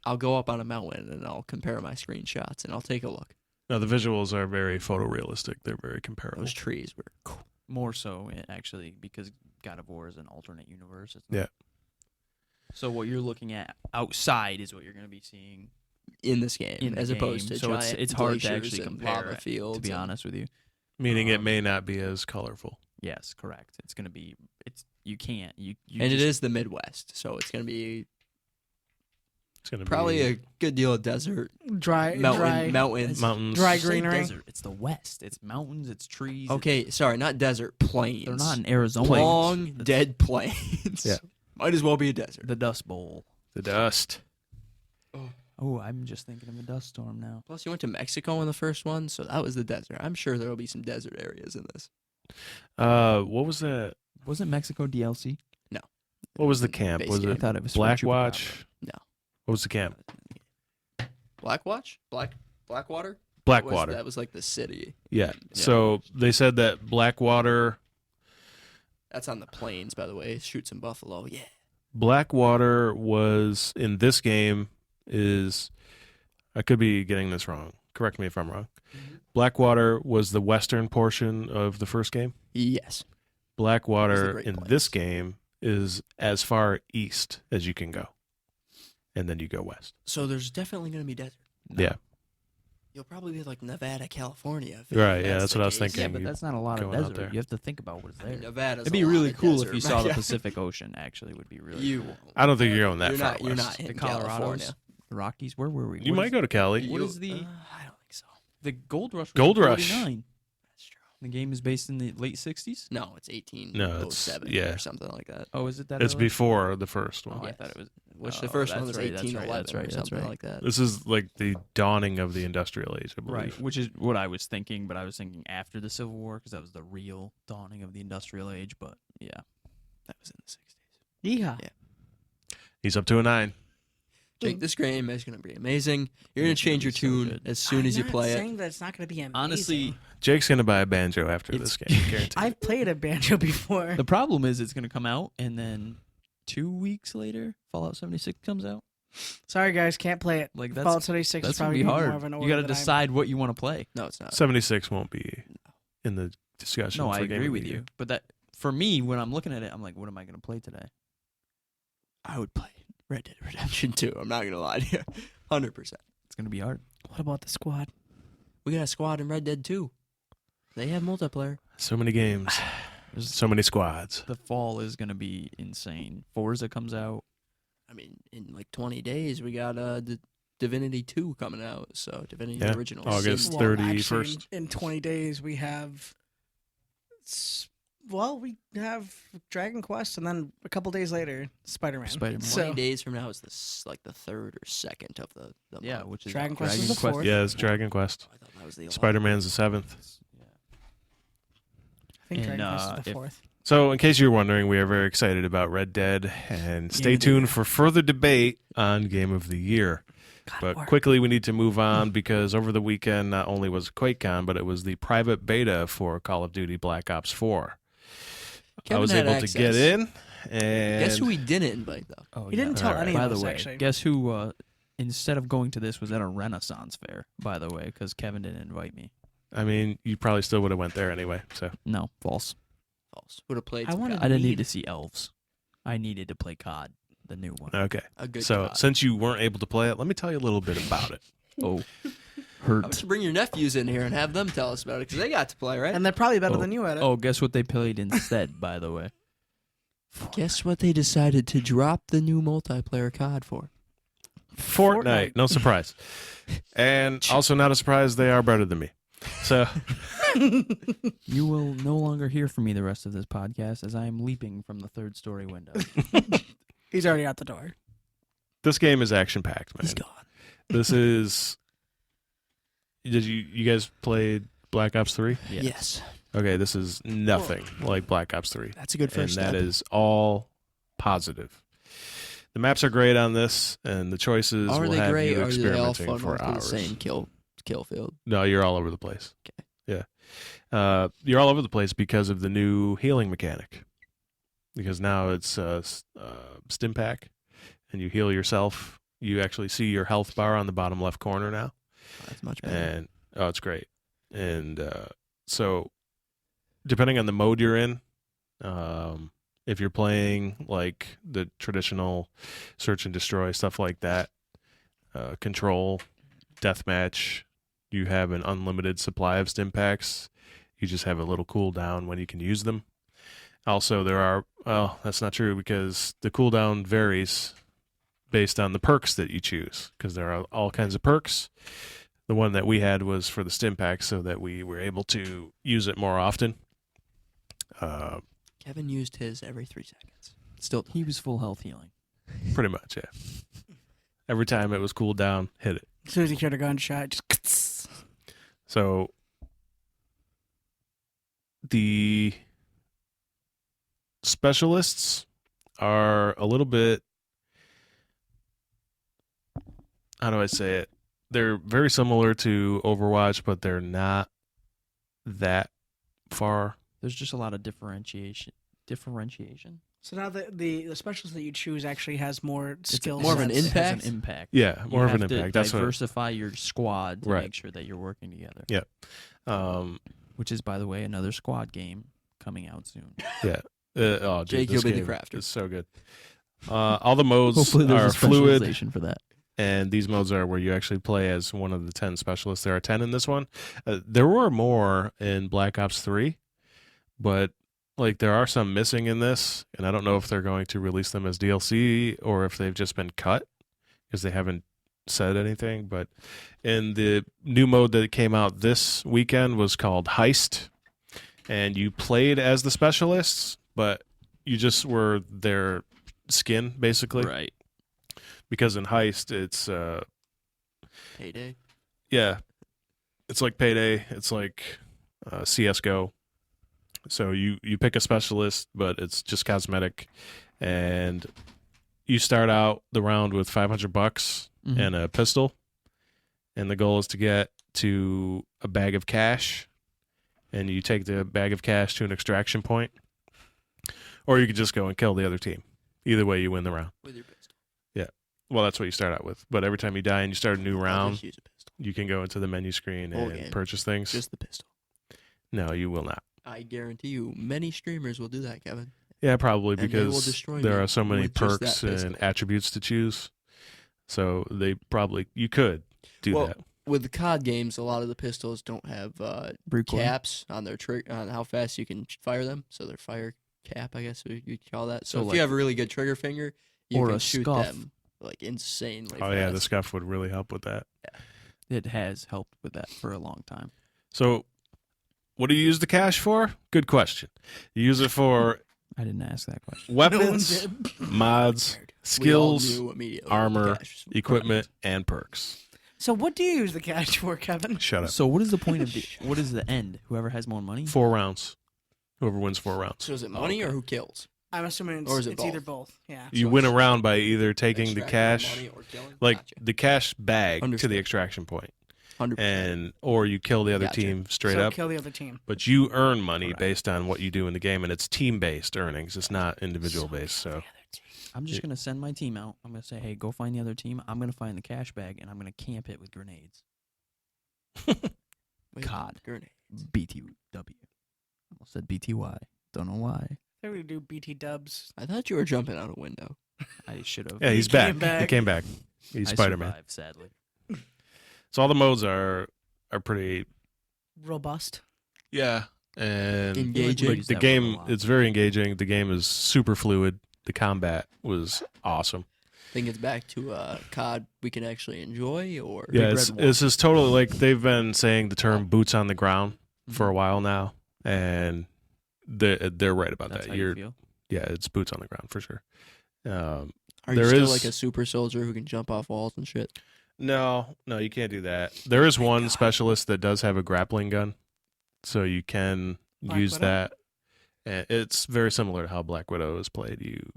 Speaker 4: I'll go up on a mountain and I'll compare my screenshots and I'll take a look.
Speaker 2: No, the visuals are very photorealistic. They're very comparable.
Speaker 4: Those trees were cool.
Speaker 3: More so, actually, because God of War is an alternate universe. It's
Speaker 2: Yeah.
Speaker 3: not- So what you're looking at outside is what you're going to be seeing.
Speaker 4: in this game,
Speaker 3: In the
Speaker 4: as opposed
Speaker 3: game,
Speaker 4: to
Speaker 3: so
Speaker 4: giant
Speaker 3: it's hard to
Speaker 4: glaciers
Speaker 3: actually
Speaker 4: and
Speaker 3: compare
Speaker 4: lava
Speaker 3: it,
Speaker 4: fields.
Speaker 3: To be
Speaker 4: and-
Speaker 3: honest with you,
Speaker 2: Meaning it may not be as colorful.
Speaker 3: yes, correct. It's going to be. It's you can't you.
Speaker 4: and it
Speaker 3: just-
Speaker 4: is the Midwest, so it's going to be
Speaker 2: It's going to
Speaker 4: probably
Speaker 2: be
Speaker 4: a good deal of desert,
Speaker 5: dry,
Speaker 4: mountains.
Speaker 2: mountains.
Speaker 5: dry
Speaker 3: Just say
Speaker 5: greenery.
Speaker 3: desert. It's the West. It's mountains. It's trees.
Speaker 4: Okay, sorry, not desert, plains.
Speaker 3: They're not in Arizona.
Speaker 4: long,
Speaker 3: That's
Speaker 4: dead plains.
Speaker 2: Yeah.
Speaker 4: Might as well be a desert.
Speaker 3: The Dust Bowl.
Speaker 2: The dust.
Speaker 3: Oh, I'm just thinking of a dust storm now.
Speaker 4: Plus, you went to Mexico in the first one, so that was the desert. I'm sure there will be some desert areas in this.
Speaker 2: What was that?
Speaker 3: Wasn't Mexico DLC?
Speaker 2: What was the camp? Was
Speaker 4: Basically.
Speaker 3: I
Speaker 2: it
Speaker 3: thought it was
Speaker 2: Black
Speaker 3: for Chupacabra.
Speaker 2: Watch?
Speaker 4: No.
Speaker 2: What was the camp?
Speaker 4: Blackwater? Blackwater?
Speaker 2: Blackwater.
Speaker 4: That was like the city.
Speaker 2: Yeah. So they said that Blackwater
Speaker 4: That's on the plains, by the way. Shoot some buffalo. Yeah.
Speaker 2: Blackwater was in this game is I could be getting this wrong. Correct me if I'm wrong. Blackwater was the western portion of the first game.
Speaker 4: Yes.
Speaker 2: Blackwater
Speaker 4: Great
Speaker 2: in
Speaker 4: Plains.
Speaker 2: this game is as far east as you can go. And then you go west.
Speaker 4: So there's definitely going to be desert.
Speaker 2: Yeah.
Speaker 4: You'll probably be like Nevada, California. if
Speaker 2: Right, yeah, that's
Speaker 4: the
Speaker 2: what I was
Speaker 4: case.
Speaker 2: thinking.
Speaker 3: Yeah, but
Speaker 2: you
Speaker 3: that's not a lot of
Speaker 2: going out
Speaker 3: desert.
Speaker 2: there.
Speaker 3: You have to think about what's
Speaker 4: I mean,
Speaker 3: there.
Speaker 4: Nevada's
Speaker 3: It'd
Speaker 4: a
Speaker 3: be
Speaker 4: lot
Speaker 3: really
Speaker 4: of
Speaker 3: cool if
Speaker 4: desert,
Speaker 3: you saw the
Speaker 4: yeah.
Speaker 3: Pacific Ocean. Actually, would be really
Speaker 4: You
Speaker 3: cool.
Speaker 4: won't.
Speaker 2: I don't think you're going that
Speaker 4: you're
Speaker 2: far
Speaker 4: not, You're
Speaker 2: west.
Speaker 4: not
Speaker 3: The
Speaker 4: in
Speaker 3: Colorados,
Speaker 4: California.
Speaker 3: the Rockies. Where were we?
Speaker 2: You
Speaker 3: What
Speaker 2: might
Speaker 3: is-
Speaker 2: go to Cali.
Speaker 3: What is the
Speaker 4: I don't think so.
Speaker 3: the Gold Rush? Was
Speaker 2: Gold
Speaker 3: in
Speaker 2: Rush.
Speaker 3: 49.
Speaker 4: That's true.
Speaker 3: The game is based in the late 60s.
Speaker 4: No, it's 1807
Speaker 2: No, it's- yeah.
Speaker 4: or something like that.
Speaker 3: Oh, is it that?
Speaker 2: It's
Speaker 3: early?
Speaker 2: before the first
Speaker 3: Oh,
Speaker 2: one.
Speaker 3: I
Speaker 4: Yes.
Speaker 3: thought it was.
Speaker 4: Which
Speaker 3: oh,
Speaker 4: the first one
Speaker 3: that's
Speaker 4: was
Speaker 3: right, that's right,
Speaker 4: 1811
Speaker 3: that's right,
Speaker 4: or
Speaker 3: that's
Speaker 4: something
Speaker 3: right.
Speaker 4: like that.
Speaker 2: This is like the dawning of the industrial age, I believe.
Speaker 3: Right, which is what I was thinking, but I was thinking after the Civil War because that was the real dawning of the industrial age. But yeah,
Speaker 4: That was in the 60s.
Speaker 5: Yeehaw.
Speaker 4: Yeah.
Speaker 2: He's up to a 9.
Speaker 4: Jake, this game is going to be amazing. You're going
Speaker 3: It's
Speaker 4: to
Speaker 3: gonna
Speaker 4: change
Speaker 3: be
Speaker 4: your
Speaker 3: so
Speaker 4: tune
Speaker 3: good.
Speaker 4: as soon as you play
Speaker 5: I'm
Speaker 4: it.
Speaker 5: saying that it's not going to be amazing.
Speaker 3: honestly,
Speaker 2: Jake's going to buy a banjo after
Speaker 3: It's-
Speaker 2: this game, guaranteed.
Speaker 5: I've played a banjo before.
Speaker 3: the problem is it's going to come out and then 2 weeks later, Fallout 76 comes out.
Speaker 5: Sorry, guys, can't play it.
Speaker 3: Like
Speaker 5: Fallout
Speaker 3: that's
Speaker 5: 76 is
Speaker 3: that's gonna
Speaker 5: probably
Speaker 3: be
Speaker 5: more
Speaker 3: hard.
Speaker 5: of an order
Speaker 3: You got to
Speaker 5: than I'm-
Speaker 3: decide what you want to play.
Speaker 4: No, it's not.
Speaker 2: 76 won't be in the discussion.
Speaker 3: No,
Speaker 2: for
Speaker 3: I
Speaker 2: Game
Speaker 3: agree
Speaker 2: of
Speaker 3: with
Speaker 2: the
Speaker 3: you,
Speaker 2: Year.
Speaker 3: but that for me when I'm looking at it, I'm like, what am I going to play today?
Speaker 4: I would play Red Dead Redemption 2. I'm not going to lie to you. 100%.
Speaker 3: It's going to be hard.
Speaker 5: What about the squad?
Speaker 4: We got a squad in Red Dead 2. They have multiplayer.
Speaker 2: So many games, so many squads.
Speaker 3: The fall is going to be insane. Forza comes out.
Speaker 4: I mean, in like 20 days, we got Divinity 2 coming out. So Divinity
Speaker 2: Yeah,
Speaker 4: Original
Speaker 2: August
Speaker 4: Sin.
Speaker 2: 31st.
Speaker 5: In 20 days, we have. We have Dragon Quest, and then a couple days later, Spider-Man.
Speaker 3: Spider-Man.
Speaker 4: 20
Speaker 5: So,
Speaker 4: days from now is like the 3rd or 2nd of the
Speaker 3: Yeah,
Speaker 4: month.
Speaker 3: which is
Speaker 5: Dragon Quest is the 4th.
Speaker 2: Yeah, it's Dragon Quest.
Speaker 4: I thought that was the 11th.
Speaker 2: Spider-Man's the 7th.
Speaker 3: Yeah.
Speaker 5: I think
Speaker 3: And,
Speaker 5: Dragon Quest is the
Speaker 3: if-
Speaker 5: 4th.
Speaker 2: So, in case you're wondering, we are very excited about Red Dead, and stay
Speaker 5: of the
Speaker 2: tuned
Speaker 5: Year.
Speaker 2: for further debate on Game of the Year. But
Speaker 5: War.
Speaker 2: quickly, we need to move on because over the weekend, not only was Quakecon, but it was the private beta for Call of Duty Black Ops 4. I
Speaker 4: Kevin
Speaker 2: was
Speaker 4: had
Speaker 2: able to get
Speaker 4: access.
Speaker 2: in, and
Speaker 4: Guess who we didn't invite, though?
Speaker 3: Oh,
Speaker 5: He didn't tell
Speaker 2: Alright.
Speaker 5: any
Speaker 3: By
Speaker 5: of
Speaker 3: the
Speaker 5: us,
Speaker 3: way,
Speaker 5: actually.
Speaker 3: guess who? Instead of going to this, was at a Renaissance fair. By the way, because Kevin didn't invite me.
Speaker 2: I mean, you probably still would have went there anyway. So
Speaker 3: No, false.
Speaker 4: False. Would have played
Speaker 5: I
Speaker 4: some
Speaker 5: wanted-
Speaker 4: COD.
Speaker 3: I didn't
Speaker 5: Need-
Speaker 3: need to see elves. I needed to play COD, the new one.
Speaker 2: okay.
Speaker 4: A good
Speaker 2: So
Speaker 4: COD.
Speaker 2: since you weren't able to play it, let me tell you a little bit about it.
Speaker 3: Oh,
Speaker 4: Why don't
Speaker 3: hurt.
Speaker 4: you bring your nephews in here and have them tell us about it? Because they got to play, right?
Speaker 5: And they're probably better
Speaker 3: Oh.
Speaker 5: than you at it.
Speaker 3: Oh, guess what they played instead, by the way?
Speaker 4: Guess what they decided to drop the new multiplayer COD for?
Speaker 2: Fortnite. No surprise. And also not a surprise, they are better than me. So
Speaker 3: You will no longer hear from me the rest of this podcast as I am leaping from the third story window.
Speaker 5: He's already out the door.
Speaker 2: this game is action packed, man.
Speaker 4: He's gone.
Speaker 2: This is. Did you guys play Black Ops 3?
Speaker 4: Yes.
Speaker 2: Okay, this is nothing like Black Ops 3.
Speaker 4: That's a good
Speaker 2: And
Speaker 4: first step.
Speaker 2: that is all positive. The maps are great on this, and the choices
Speaker 4: Are
Speaker 2: will
Speaker 4: they
Speaker 2: have
Speaker 4: great,
Speaker 2: you
Speaker 4: or do they all
Speaker 2: experimenting
Speaker 4: funnel
Speaker 2: for
Speaker 4: to the
Speaker 2: hours.
Speaker 4: same kill field?
Speaker 2: No, you're all over the place.
Speaker 4: Okay.
Speaker 2: Yeah. You're all over the place because of the new healing mechanic. Because now it's stim pack, and you heal yourself. You actually see your health bar on the bottom left corner now.
Speaker 4: That's much better.
Speaker 2: And it's great. And so depending on the mode you're in, if you're playing like the traditional search and destroy stuff like that, control, deathmatch, you have an unlimited supply of stim packs. You just have a little cooldown when you can use them. Also, that's not true because the cooldown varies based on the perks that you choose, because there are all kinds of perks. The one that we had was for the stim pack so that we were able to use it more often.
Speaker 4: Kevin used his every 3 seconds. Still,
Speaker 3: He was full health healing.
Speaker 2: Pretty much, yeah. Every time it was cooled down, hit it.
Speaker 5: As soon as he heard a gunshot, just
Speaker 2: So the specialists are a little bit, how do I say it? They're very similar to Overwatch, but they're not that far.
Speaker 3: There's just a lot of differentiation.
Speaker 5: So now the specialist that you choose actually has more skills.
Speaker 4: more of an
Speaker 3: It has
Speaker 4: impact?
Speaker 3: an impact.
Speaker 2: Yeah,
Speaker 3: You
Speaker 2: more of an
Speaker 3: have to
Speaker 2: impact. That's what.
Speaker 3: diversify your squad to
Speaker 2: Right.
Speaker 3: make sure that you're working together.
Speaker 2: Yeah.
Speaker 3: Which is, by the way, another squad game coming out soon.
Speaker 2: Dude,
Speaker 4: Jake,
Speaker 2: this
Speaker 4: you'll be the
Speaker 2: game
Speaker 4: crafter.
Speaker 2: is so good. All the modes
Speaker 3: Hopefully, there's
Speaker 2: are
Speaker 3: a
Speaker 2: fluid.
Speaker 3: specialization for that.
Speaker 2: And these modes are where you actually play as one of the 10 specialists. There are 10 in this one. There were more in Black Ops 3, but like there are some missing in this, and I don't know if they're going to release them as DLC or if they've just been cut because they haven't said anything. But in the new mode that came out this weekend was called Heist, and you played as the specialists, but you just were their skin basically.
Speaker 3: Right.
Speaker 2: Because in Heist, it's
Speaker 4: Payday.
Speaker 2: yeah, it's like Payday. It's like CS:GO. So you pick a specialist, but it's just cosmetic, and you start out the round with $500 and a pistol, and the goal is to get to a bag of cash, and you take the bag of cash to an extraction point, or you could just go and kill the other team. Either way, you win the round.
Speaker 4: With your pistol.
Speaker 2: Well, that's what you start out with. But every time you die and you start a new
Speaker 4: I'll
Speaker 2: round,
Speaker 4: just use a pistol.
Speaker 2: you can go into the menu screen
Speaker 4: Whole
Speaker 2: and
Speaker 4: game.
Speaker 2: purchase things.
Speaker 4: Just the pistol.
Speaker 2: No, you will not.
Speaker 4: I guarantee you, many streamers will do that, Kevin.
Speaker 2: Yeah, probably
Speaker 4: And they will
Speaker 2: because
Speaker 4: destroy
Speaker 2: there
Speaker 4: me
Speaker 2: are so many
Speaker 4: with just
Speaker 2: perks
Speaker 4: that
Speaker 2: and
Speaker 4: pistol.
Speaker 2: attributes to choose. So you could do
Speaker 4: Well,
Speaker 2: that.
Speaker 4: With the COD games, a lot of the pistols don't have
Speaker 3: Recoil.
Speaker 4: caps on their on how fast you can fire them. So they're fire cap, I guess you'd call that. So,
Speaker 3: So
Speaker 4: if
Speaker 3: like-
Speaker 4: you have a really good trigger finger, you
Speaker 3: Or
Speaker 4: can
Speaker 3: a
Speaker 4: shoot
Speaker 3: scuff.
Speaker 4: them like insanely
Speaker 2: Oh yeah, the
Speaker 4: fast.
Speaker 2: scuff would really help with that.
Speaker 3: It has helped with that for a long time.
Speaker 2: So what do you use the cash for? Good question. You use it for
Speaker 3: I didn't ask that question.
Speaker 2: weapons,
Speaker 5: No one did.
Speaker 2: mods,
Speaker 4: We all
Speaker 2: skills,
Speaker 4: knew immediately
Speaker 2: armor,
Speaker 4: what the cash was.
Speaker 2: equipment, and perks.
Speaker 5: So what do you use the cash for, Kevin?
Speaker 2: Shut up.
Speaker 3: So what is the point of what is the end? Whoever has more money?
Speaker 2: 4 rounds. Whoever wins 4 rounds.
Speaker 4: So is it money or who kills?
Speaker 5: I'm assuming
Speaker 4: Or is
Speaker 5: it's
Speaker 4: it
Speaker 5: either
Speaker 4: both?
Speaker 5: both. Yeah.
Speaker 2: You
Speaker 4: So
Speaker 2: win
Speaker 4: it's
Speaker 2: around by either taking the
Speaker 4: Extracting
Speaker 2: cash,
Speaker 4: money or killing?
Speaker 2: like
Speaker 4: Gotcha.
Speaker 2: the cash bag to
Speaker 4: Understood.
Speaker 2: the extraction point,
Speaker 4: 100%.
Speaker 2: or you kill the other
Speaker 4: Gotcha.
Speaker 2: team straight
Speaker 5: so
Speaker 2: up.
Speaker 5: kill the other team.
Speaker 2: But you earn money
Speaker 3: Correct.
Speaker 2: based on what you do in the game, and it's team-based earnings. It's not individual based. So
Speaker 3: I'm just gonna send my team out. I'm gonna say, hey, go find the other team. I'm gonna find the cash bag and I'm gonna camp it with grenades.
Speaker 4: Wait,
Speaker 3: COD.
Speaker 4: grenade.
Speaker 3: BTW. Almost said BTY. Don't know why.
Speaker 5: They're gonna do BT dubs.
Speaker 4: I thought you were jumping out a window.
Speaker 3: I should have.
Speaker 2: yeah, he's
Speaker 5: He
Speaker 2: back.
Speaker 5: came back.
Speaker 2: He came back. He's
Speaker 3: I
Speaker 2: Spider-Man.
Speaker 3: survived, sadly.
Speaker 2: So all the modes are pretty
Speaker 5: Robust.
Speaker 2: and
Speaker 4: Engaging.
Speaker 2: like
Speaker 3: Use
Speaker 2: the
Speaker 3: that word a
Speaker 2: game.
Speaker 3: lot.
Speaker 2: It's very engaging. The game is super fluid. The combat was awesome.
Speaker 4: I think it's back to COD we can actually enjoy, or
Speaker 2: Yeah,
Speaker 3: Red
Speaker 2: this is totally like they've been saying the term "boots on the ground" for a while now, and they're right about
Speaker 3: That's
Speaker 2: that.
Speaker 3: how you feel.
Speaker 2: Yeah, it's boots on the ground for sure.
Speaker 4: are
Speaker 2: there
Speaker 4: you still
Speaker 2: is-
Speaker 4: like a super soldier who can jump off walls and shit?
Speaker 2: No, you can't do that. There is one specialist that does have a grappling gun, so you can
Speaker 5: Black
Speaker 2: use
Speaker 5: Widow?
Speaker 2: that. And it's very similar to how Black Widow is played. You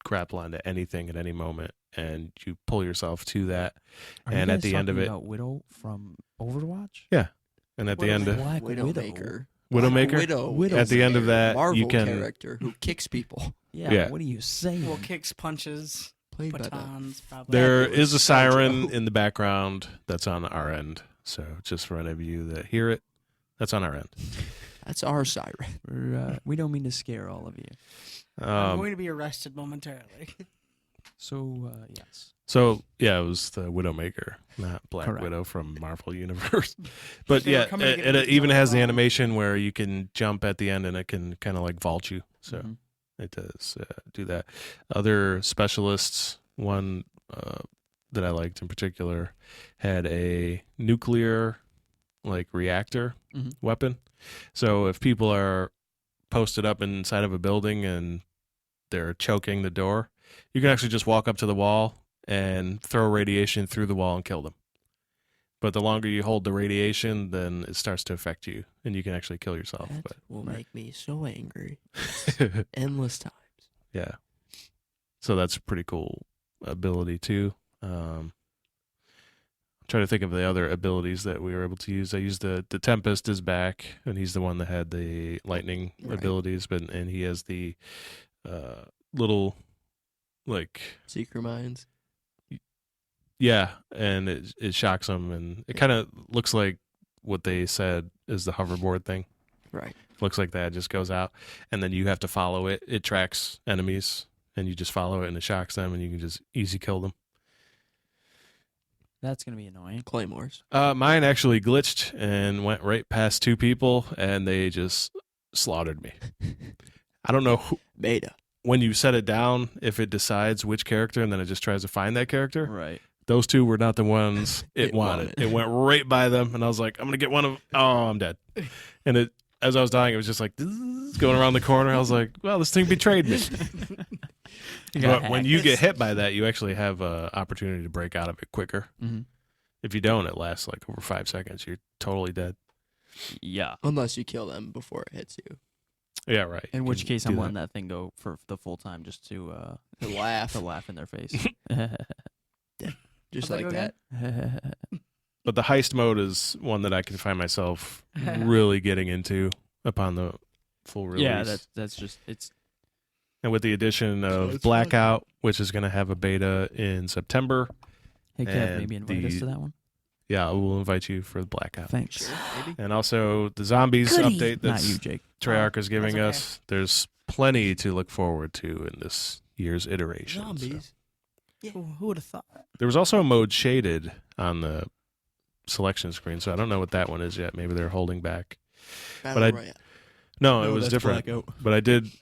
Speaker 2: grapple onto anything at any moment, and you pull yourself to that.
Speaker 3: Are
Speaker 2: And
Speaker 3: you
Speaker 2: at
Speaker 3: guys
Speaker 2: the end of
Speaker 3: talking
Speaker 2: it-
Speaker 3: about Widow from Overwatch?
Speaker 2: And at the end of
Speaker 3: Black Widow.
Speaker 4: Widowmaker.
Speaker 2: Widowmaker,
Speaker 4: Widow.
Speaker 2: at the end of that,
Speaker 4: Marvel
Speaker 2: you can.
Speaker 4: character who kicks people.
Speaker 2: Yeah.
Speaker 3: What are you saying?
Speaker 5: Well, kicks, punches,
Speaker 4: Played by the
Speaker 5: batons, probably.
Speaker 2: There
Speaker 4: Fabulous
Speaker 2: is a siren
Speaker 4: Sergio.
Speaker 2: in the background that's on our end. So just for any of you that hear it, that's on our end.
Speaker 4: That's our siren.
Speaker 3: We don't mean to scare all of you.
Speaker 5: I'm going to be arrested momentarily.
Speaker 3: So, yes.
Speaker 2: So yeah, it was the Widowmaker, not Black
Speaker 3: Correct.
Speaker 2: Widow from Marvel Universe. But
Speaker 5: They were
Speaker 2: yeah,
Speaker 5: coming to get
Speaker 2: it
Speaker 5: me
Speaker 2: even has the
Speaker 5: wrong.
Speaker 2: animation where you can jump at the end and it can kind of like vault you. So
Speaker 3: Mhm.
Speaker 2: it does do that. Other specialists, one that I liked in particular, had a nuclear like reactor
Speaker 3: Mhm.
Speaker 2: weapon. So if people are posted up inside of a building and they're choking the door, you can actually just walk up to the wall and throw radiation through the wall and kill them. But the longer you hold the radiation, then it starts to affect you, and you can actually kill yourself.
Speaker 4: That will make me so angry.
Speaker 2: But
Speaker 4: Endless times.
Speaker 2: yeah, so that's a pretty cool ability too. I'm trying to think of the other abilities that we were able to use. I used the Tempest is back, and he's the one that had the lightning
Speaker 4: Right.
Speaker 2: abilities, and he has the little like.
Speaker 4: Secret Minds.
Speaker 2: Yeah, and it shocks them, and it kind of looks like what they said is the hoverboard thing.
Speaker 4: Right.
Speaker 2: Looks like that just goes out, and then you have to follow it. It tracks enemies, and you just follow it, and it shocks them, and you can just easy kill them.
Speaker 3: That's going to be annoying.
Speaker 4: Claymores.
Speaker 2: Mine actually glitched and went right past two people, and they just slaughtered me. I don't know
Speaker 4: Beta.
Speaker 2: when you set it down if it decides which character, and then it just tries to find that character.
Speaker 3: Right.
Speaker 2: Those two were not the ones it
Speaker 4: It
Speaker 2: wanted.
Speaker 4: wanted.
Speaker 2: It went right by them, and I was like, I'm going to get one of oh, I'm dead. And it, as I was dying, it was just like going around the corner. I was like, well, this thing betrayed me. But when you get hit by that, you actually have an opportunity to break out of it quicker.
Speaker 3: Hmm.
Speaker 2: If you don't, it lasts like over 5 seconds. You're totally dead.
Speaker 3: Yeah.
Speaker 4: Unless you kill them before it hits you.
Speaker 2: Yeah, right.
Speaker 3: In
Speaker 2: You
Speaker 3: which
Speaker 2: can
Speaker 3: case,
Speaker 2: do
Speaker 3: I'm
Speaker 2: that.
Speaker 3: letting that thing go for the full time just to
Speaker 4: Laugh.
Speaker 3: laugh in their face.
Speaker 4: Just
Speaker 5: How'd that
Speaker 4: like
Speaker 5: go
Speaker 4: that.
Speaker 2: But the heist mode is one that I can find myself really getting into upon the full release.
Speaker 3: Yeah, that's just it's
Speaker 2: And with the addition of
Speaker 4: it's
Speaker 2: Blackout, which is going to have a beta in September.
Speaker 3: hey Kev,
Speaker 2: And
Speaker 3: maybe invite us
Speaker 2: the-
Speaker 3: to that one.
Speaker 2: Yeah, I will invite you for the Blackout.
Speaker 3: Thanks.
Speaker 4: Sure, maybe.
Speaker 2: And also the Zombies
Speaker 5: Goody.
Speaker 2: update
Speaker 3: Not
Speaker 2: that's
Speaker 3: you, Jake.
Speaker 2: Treyarch is giving
Speaker 5: that's okay.
Speaker 2: us. There's plenty to look forward to in this year's iteration. so.
Speaker 4: Zombies.
Speaker 5: Who would have thought?
Speaker 2: There was also a mode shaded on the selection screen, so I don't know what that one is yet. Maybe they're holding back.
Speaker 4: Battle
Speaker 2: I-
Speaker 4: Royale.
Speaker 2: No, it
Speaker 4: No,
Speaker 2: was
Speaker 4: that's
Speaker 2: different.
Speaker 4: Blackout.
Speaker 2: But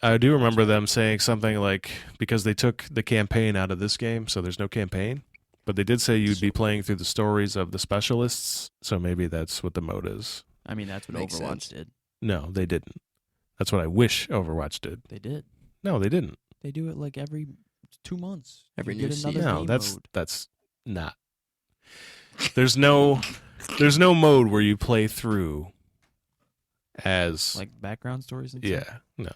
Speaker 2: I do remember them saying something like, because they took the campaign out of this game, so there's no campaign. But they did say you'd be playing through the stories of the specialists, so maybe that's what the mode is.
Speaker 3: I mean, that's what
Speaker 4: Makes
Speaker 3: Overwatch
Speaker 4: sense.
Speaker 3: did.
Speaker 2: No, they didn't. That's what I wish Overwatch did.
Speaker 3: They did.
Speaker 2: No, they didn't.
Speaker 3: They do it like every 2 months.
Speaker 4: Every
Speaker 3: You
Speaker 4: new
Speaker 3: get another
Speaker 4: season.
Speaker 2: No,
Speaker 3: game
Speaker 2: that's
Speaker 3: mode.
Speaker 2: that's not. There's no mode where you play through as
Speaker 3: like background stories and
Speaker 2: yeah,
Speaker 3: stuff.
Speaker 2: no.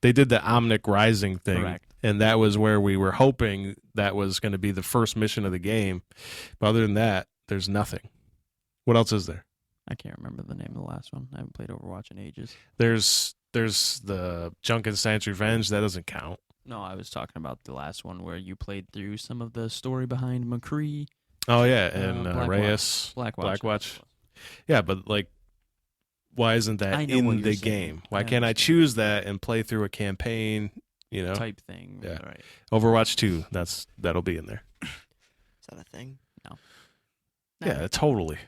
Speaker 2: They did the Omnic Rising thing,
Speaker 3: Correct.
Speaker 2: and that was where we were hoping that was going to be the first mission of the game. But other than that, there's nothing. What else is there?
Speaker 3: I can't remember the name of the last one. I haven't played Overwatch in ages.
Speaker 2: There's the Junkenstein's Revenge. That doesn't count.
Speaker 3: No, I was talking about the last one where you played through some of the story behind McCree.
Speaker 2: Oh yeah, and
Speaker 3: Blackwatch.
Speaker 2: Reyes.
Speaker 3: Blackwatch.
Speaker 2: Blackwatch. Yeah, but like, why isn't that
Speaker 3: I know what
Speaker 2: in
Speaker 3: you're
Speaker 2: the
Speaker 3: saying.
Speaker 2: game? Why
Speaker 3: I
Speaker 2: can't I
Speaker 3: understand.
Speaker 2: choose that and play through a campaign? You know,
Speaker 3: Type thing.
Speaker 2: Yeah.
Speaker 3: Right.
Speaker 2: Overwatch 2. That'll be in there.
Speaker 4: Is that a thing?
Speaker 2: Yeah, totally.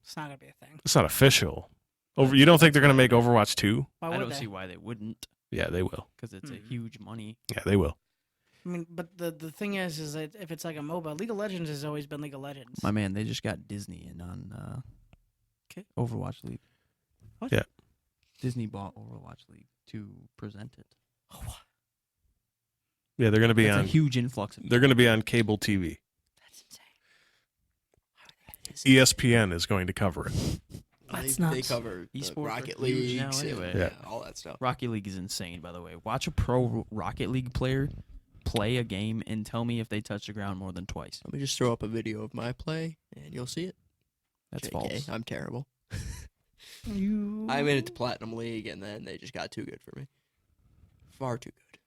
Speaker 5: It's not gonna be a thing.
Speaker 2: It's not official. You don't think they're going to make Overwatch 2?
Speaker 5: Why
Speaker 3: I
Speaker 5: would
Speaker 3: don't
Speaker 5: they?
Speaker 3: see why they wouldn't,
Speaker 2: Yeah, they will.
Speaker 3: because it's a
Speaker 5: Mhm.
Speaker 3: huge money.
Speaker 2: Yeah, they will.
Speaker 5: I mean, but the thing is that if it's like a MOBA, League of Legends has always been League of Legends.
Speaker 3: My man, they just got Disney in on Overwatch League.
Speaker 5: What?
Speaker 2: Yeah.
Speaker 3: Disney bought Overwatch League to present it.
Speaker 2: Yeah, they're going to be
Speaker 3: That's
Speaker 2: on.
Speaker 3: a huge influx. Of
Speaker 2: They're going to be on cable TV.
Speaker 5: That's insane.
Speaker 2: ESPN is going to cover it.
Speaker 5: That's
Speaker 4: They
Speaker 5: nuts.
Speaker 4: cover the
Speaker 3: Esports are
Speaker 4: Rocket
Speaker 3: huge now
Speaker 4: Leagues
Speaker 3: anyway.
Speaker 4: and
Speaker 2: Yeah.
Speaker 4: all that stuff.
Speaker 3: Rocket League is insane, by the way. Watch a pro Rocket League player play a game and tell me if they touch the ground more than twice.
Speaker 4: Let me just throw up a video of my play, and you'll see it.
Speaker 3: That's
Speaker 4: JK,
Speaker 3: false.
Speaker 4: I'm terrible.
Speaker 5: You.
Speaker 4: I made it to Platinum League, and then they just got too good for me. Far too good.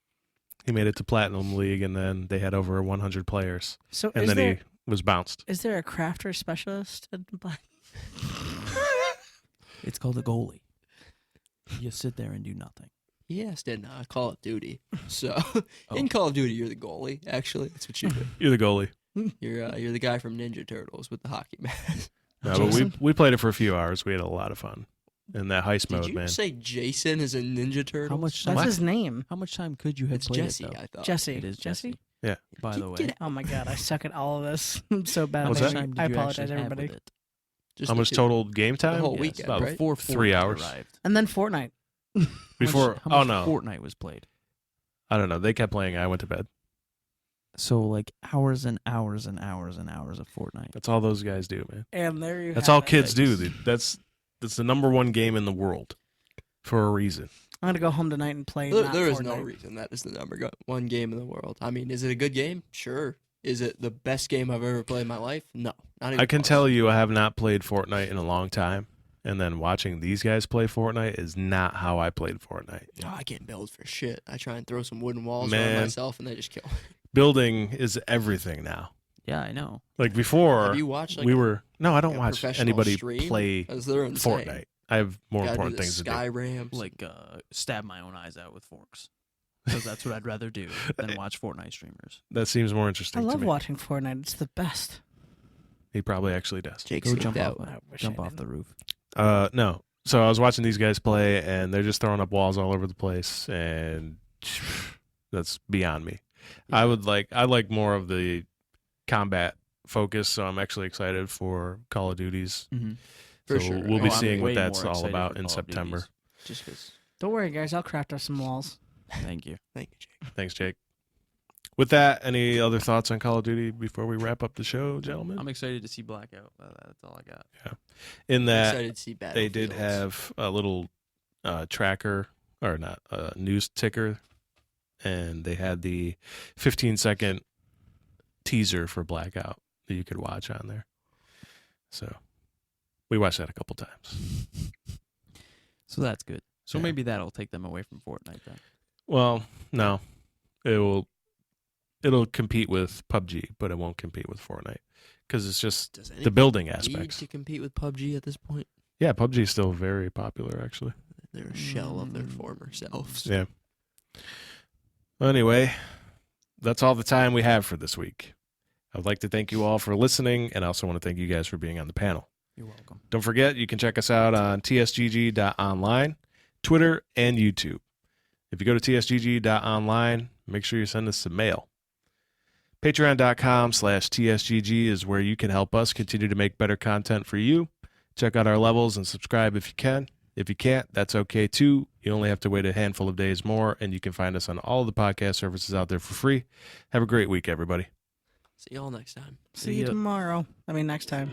Speaker 2: He made it to Platinum League, and then they had over 100 players.
Speaker 5: So
Speaker 2: And
Speaker 5: is
Speaker 2: then
Speaker 5: there
Speaker 2: he was bounced.
Speaker 5: is there a crafter specialist in Black?
Speaker 3: It's called a goalie. You sit there and do nothing.
Speaker 4: He asked in Call of Duty. So
Speaker 3: Oh.
Speaker 4: in Call of Duty, you're the goalie. Actually, that's what you do.
Speaker 2: You're the goalie.
Speaker 4: You're the guy from Ninja Turtles with the hockey mask.
Speaker 2: No, but
Speaker 5: Jason?
Speaker 2: we played it for a few hours. We had a lot of fun in that heist
Speaker 4: Did
Speaker 2: mode,
Speaker 4: you
Speaker 2: man.
Speaker 4: say Jason is a Ninja Turtle?
Speaker 3: How much
Speaker 5: That's
Speaker 3: time?
Speaker 5: his name,
Speaker 3: How much time could you have
Speaker 4: It's
Speaker 3: played
Speaker 4: Jesse,
Speaker 3: it, though?
Speaker 4: I thought.
Speaker 5: Jesse.
Speaker 3: It is
Speaker 5: Jesse.
Speaker 3: Jesse. By the way,
Speaker 4: Get
Speaker 5: Oh my god, I suck at all of this. I'm so bad.
Speaker 3: how
Speaker 2: What's
Speaker 3: much
Speaker 2: that?
Speaker 3: time did
Speaker 5: I
Speaker 3: you
Speaker 5: apologize,
Speaker 3: actually have
Speaker 5: everybody.
Speaker 3: with it?
Speaker 4: Just
Speaker 2: How
Speaker 4: the
Speaker 2: much
Speaker 4: two.
Speaker 2: total game time?
Speaker 4: whole
Speaker 3: Yes,
Speaker 4: weekend,
Speaker 2: about
Speaker 4: right?
Speaker 3: Before
Speaker 2: 3
Speaker 3: Fortnite
Speaker 2: hours.
Speaker 3: arrived.
Speaker 5: And then Fortnite.
Speaker 2: Before,
Speaker 3: How much
Speaker 2: no.
Speaker 3: Fortnite was played.
Speaker 2: I don't know. They kept playing. I went to bed.
Speaker 3: So like hours and hours and hours and hours of Fortnite.
Speaker 2: That's all those guys do, man.
Speaker 5: And there you
Speaker 2: That's
Speaker 5: have
Speaker 2: all
Speaker 5: it.
Speaker 2: kids do. That's the number one game in the world for a reason.
Speaker 5: I'm gonna go home tonight and play.
Speaker 4: There is
Speaker 5: Fortnite.
Speaker 4: no reason that is the one game in the world. I mean, is it a good game? Sure. Is it the best game I've ever played in my life? No. Not even
Speaker 2: I can
Speaker 4: close.
Speaker 2: tell you I have not played Fortnite in a long time. And then watching these guys play Fortnite is not how I played Fortnite.
Speaker 4: Oh, I can't build for shit. I try and throw some wooden walls
Speaker 2: Man.
Speaker 4: around myself, and they just kill me.
Speaker 2: Building is everything now.
Speaker 3: Yeah, I know.
Speaker 2: Like before,
Speaker 4: Have you watched like
Speaker 2: we were... No, I don't
Speaker 4: a
Speaker 2: watch
Speaker 4: professional
Speaker 2: anybody
Speaker 4: stream?
Speaker 2: play
Speaker 4: 'Cause they're insane.
Speaker 2: Fortnite. I have more
Speaker 4: Gotta do
Speaker 2: important
Speaker 4: the
Speaker 2: things to do.
Speaker 4: sky ramps.
Speaker 3: Like stab my own eyes out with forks. Because that's what I'd rather do than watch Fortnite streamers.
Speaker 2: That seems more
Speaker 5: I
Speaker 2: interesting to
Speaker 5: love
Speaker 2: me.
Speaker 5: watching Fortnite. It's the best.
Speaker 2: He probably actually does.
Speaker 4: Jake
Speaker 3: Go
Speaker 4: sneaked
Speaker 3: jump
Speaker 4: out.
Speaker 3: off,
Speaker 5: I wish
Speaker 3: jump
Speaker 5: I
Speaker 3: off the
Speaker 5: didn't.
Speaker 3: roof.
Speaker 2: No. So I was watching these guys play, and they're just throwing up walls all over the place, and that's beyond me. I like more of the combat focus, so I'm actually excited for Call of Duties.
Speaker 3: Mm-hmm.
Speaker 4: For
Speaker 2: so
Speaker 4: sure.
Speaker 2: we'll be
Speaker 3: I'm
Speaker 2: seeing
Speaker 3: way
Speaker 2: what that's
Speaker 3: more
Speaker 2: all
Speaker 3: excited
Speaker 2: about
Speaker 3: for
Speaker 2: in
Speaker 3: Call of
Speaker 2: September.
Speaker 3: Duties.
Speaker 4: Just because.
Speaker 5: Don't worry, guys. I'll craft us some walls.
Speaker 3: Thank you.
Speaker 4: Thank you, Jake.
Speaker 2: Thanks, Jake. With that, any other thoughts on Call of Duty before we wrap up the show, gentlemen?
Speaker 3: I'm excited to see Blackout. That's all I got.
Speaker 2: In
Speaker 4: I'm
Speaker 2: that,
Speaker 4: excited to see
Speaker 2: they did
Speaker 4: Battlefields.
Speaker 2: have a little tracker, or not, news ticker, and they had the 15-second teaser for Blackout that you could watch on there. So we watched that a couple times.
Speaker 3: So that's good. So
Speaker 2: Yeah.
Speaker 3: maybe that'll take them away from Fortnite then.
Speaker 2: Well, no, it'll compete with PUBG, but it won't compete with Fortnite because it's just
Speaker 4: Does
Speaker 2: the building
Speaker 4: need
Speaker 2: aspects.
Speaker 4: to compete with PUBG at this point?
Speaker 2: Yeah, PUBG is still very popular, actually.
Speaker 4: They're a shell of their former selves.
Speaker 2: Yeah. Well, anyway, that's all the time we have for this week. I'd like to thank you all for listening, and I also want to thank you guys for being on the panel.
Speaker 3: You're welcome.
Speaker 2: Don't forget, you can check us out on tsgg.online, Twitter, and YouTube. If you go to tsgg.online, make sure you send us some mail. Patreon.com/TSGG is where you can help us continue to make better content for you. Check out our levels and subscribe if you can. If you can't, that's okay too. You only have to wait a handful of days more, and you can find us on all of the podcast services out there for free. Have a great week, everybody.
Speaker 4: See y'all next time.
Speaker 5: See you
Speaker 3: ya.
Speaker 5: tomorrow. I mean, next time.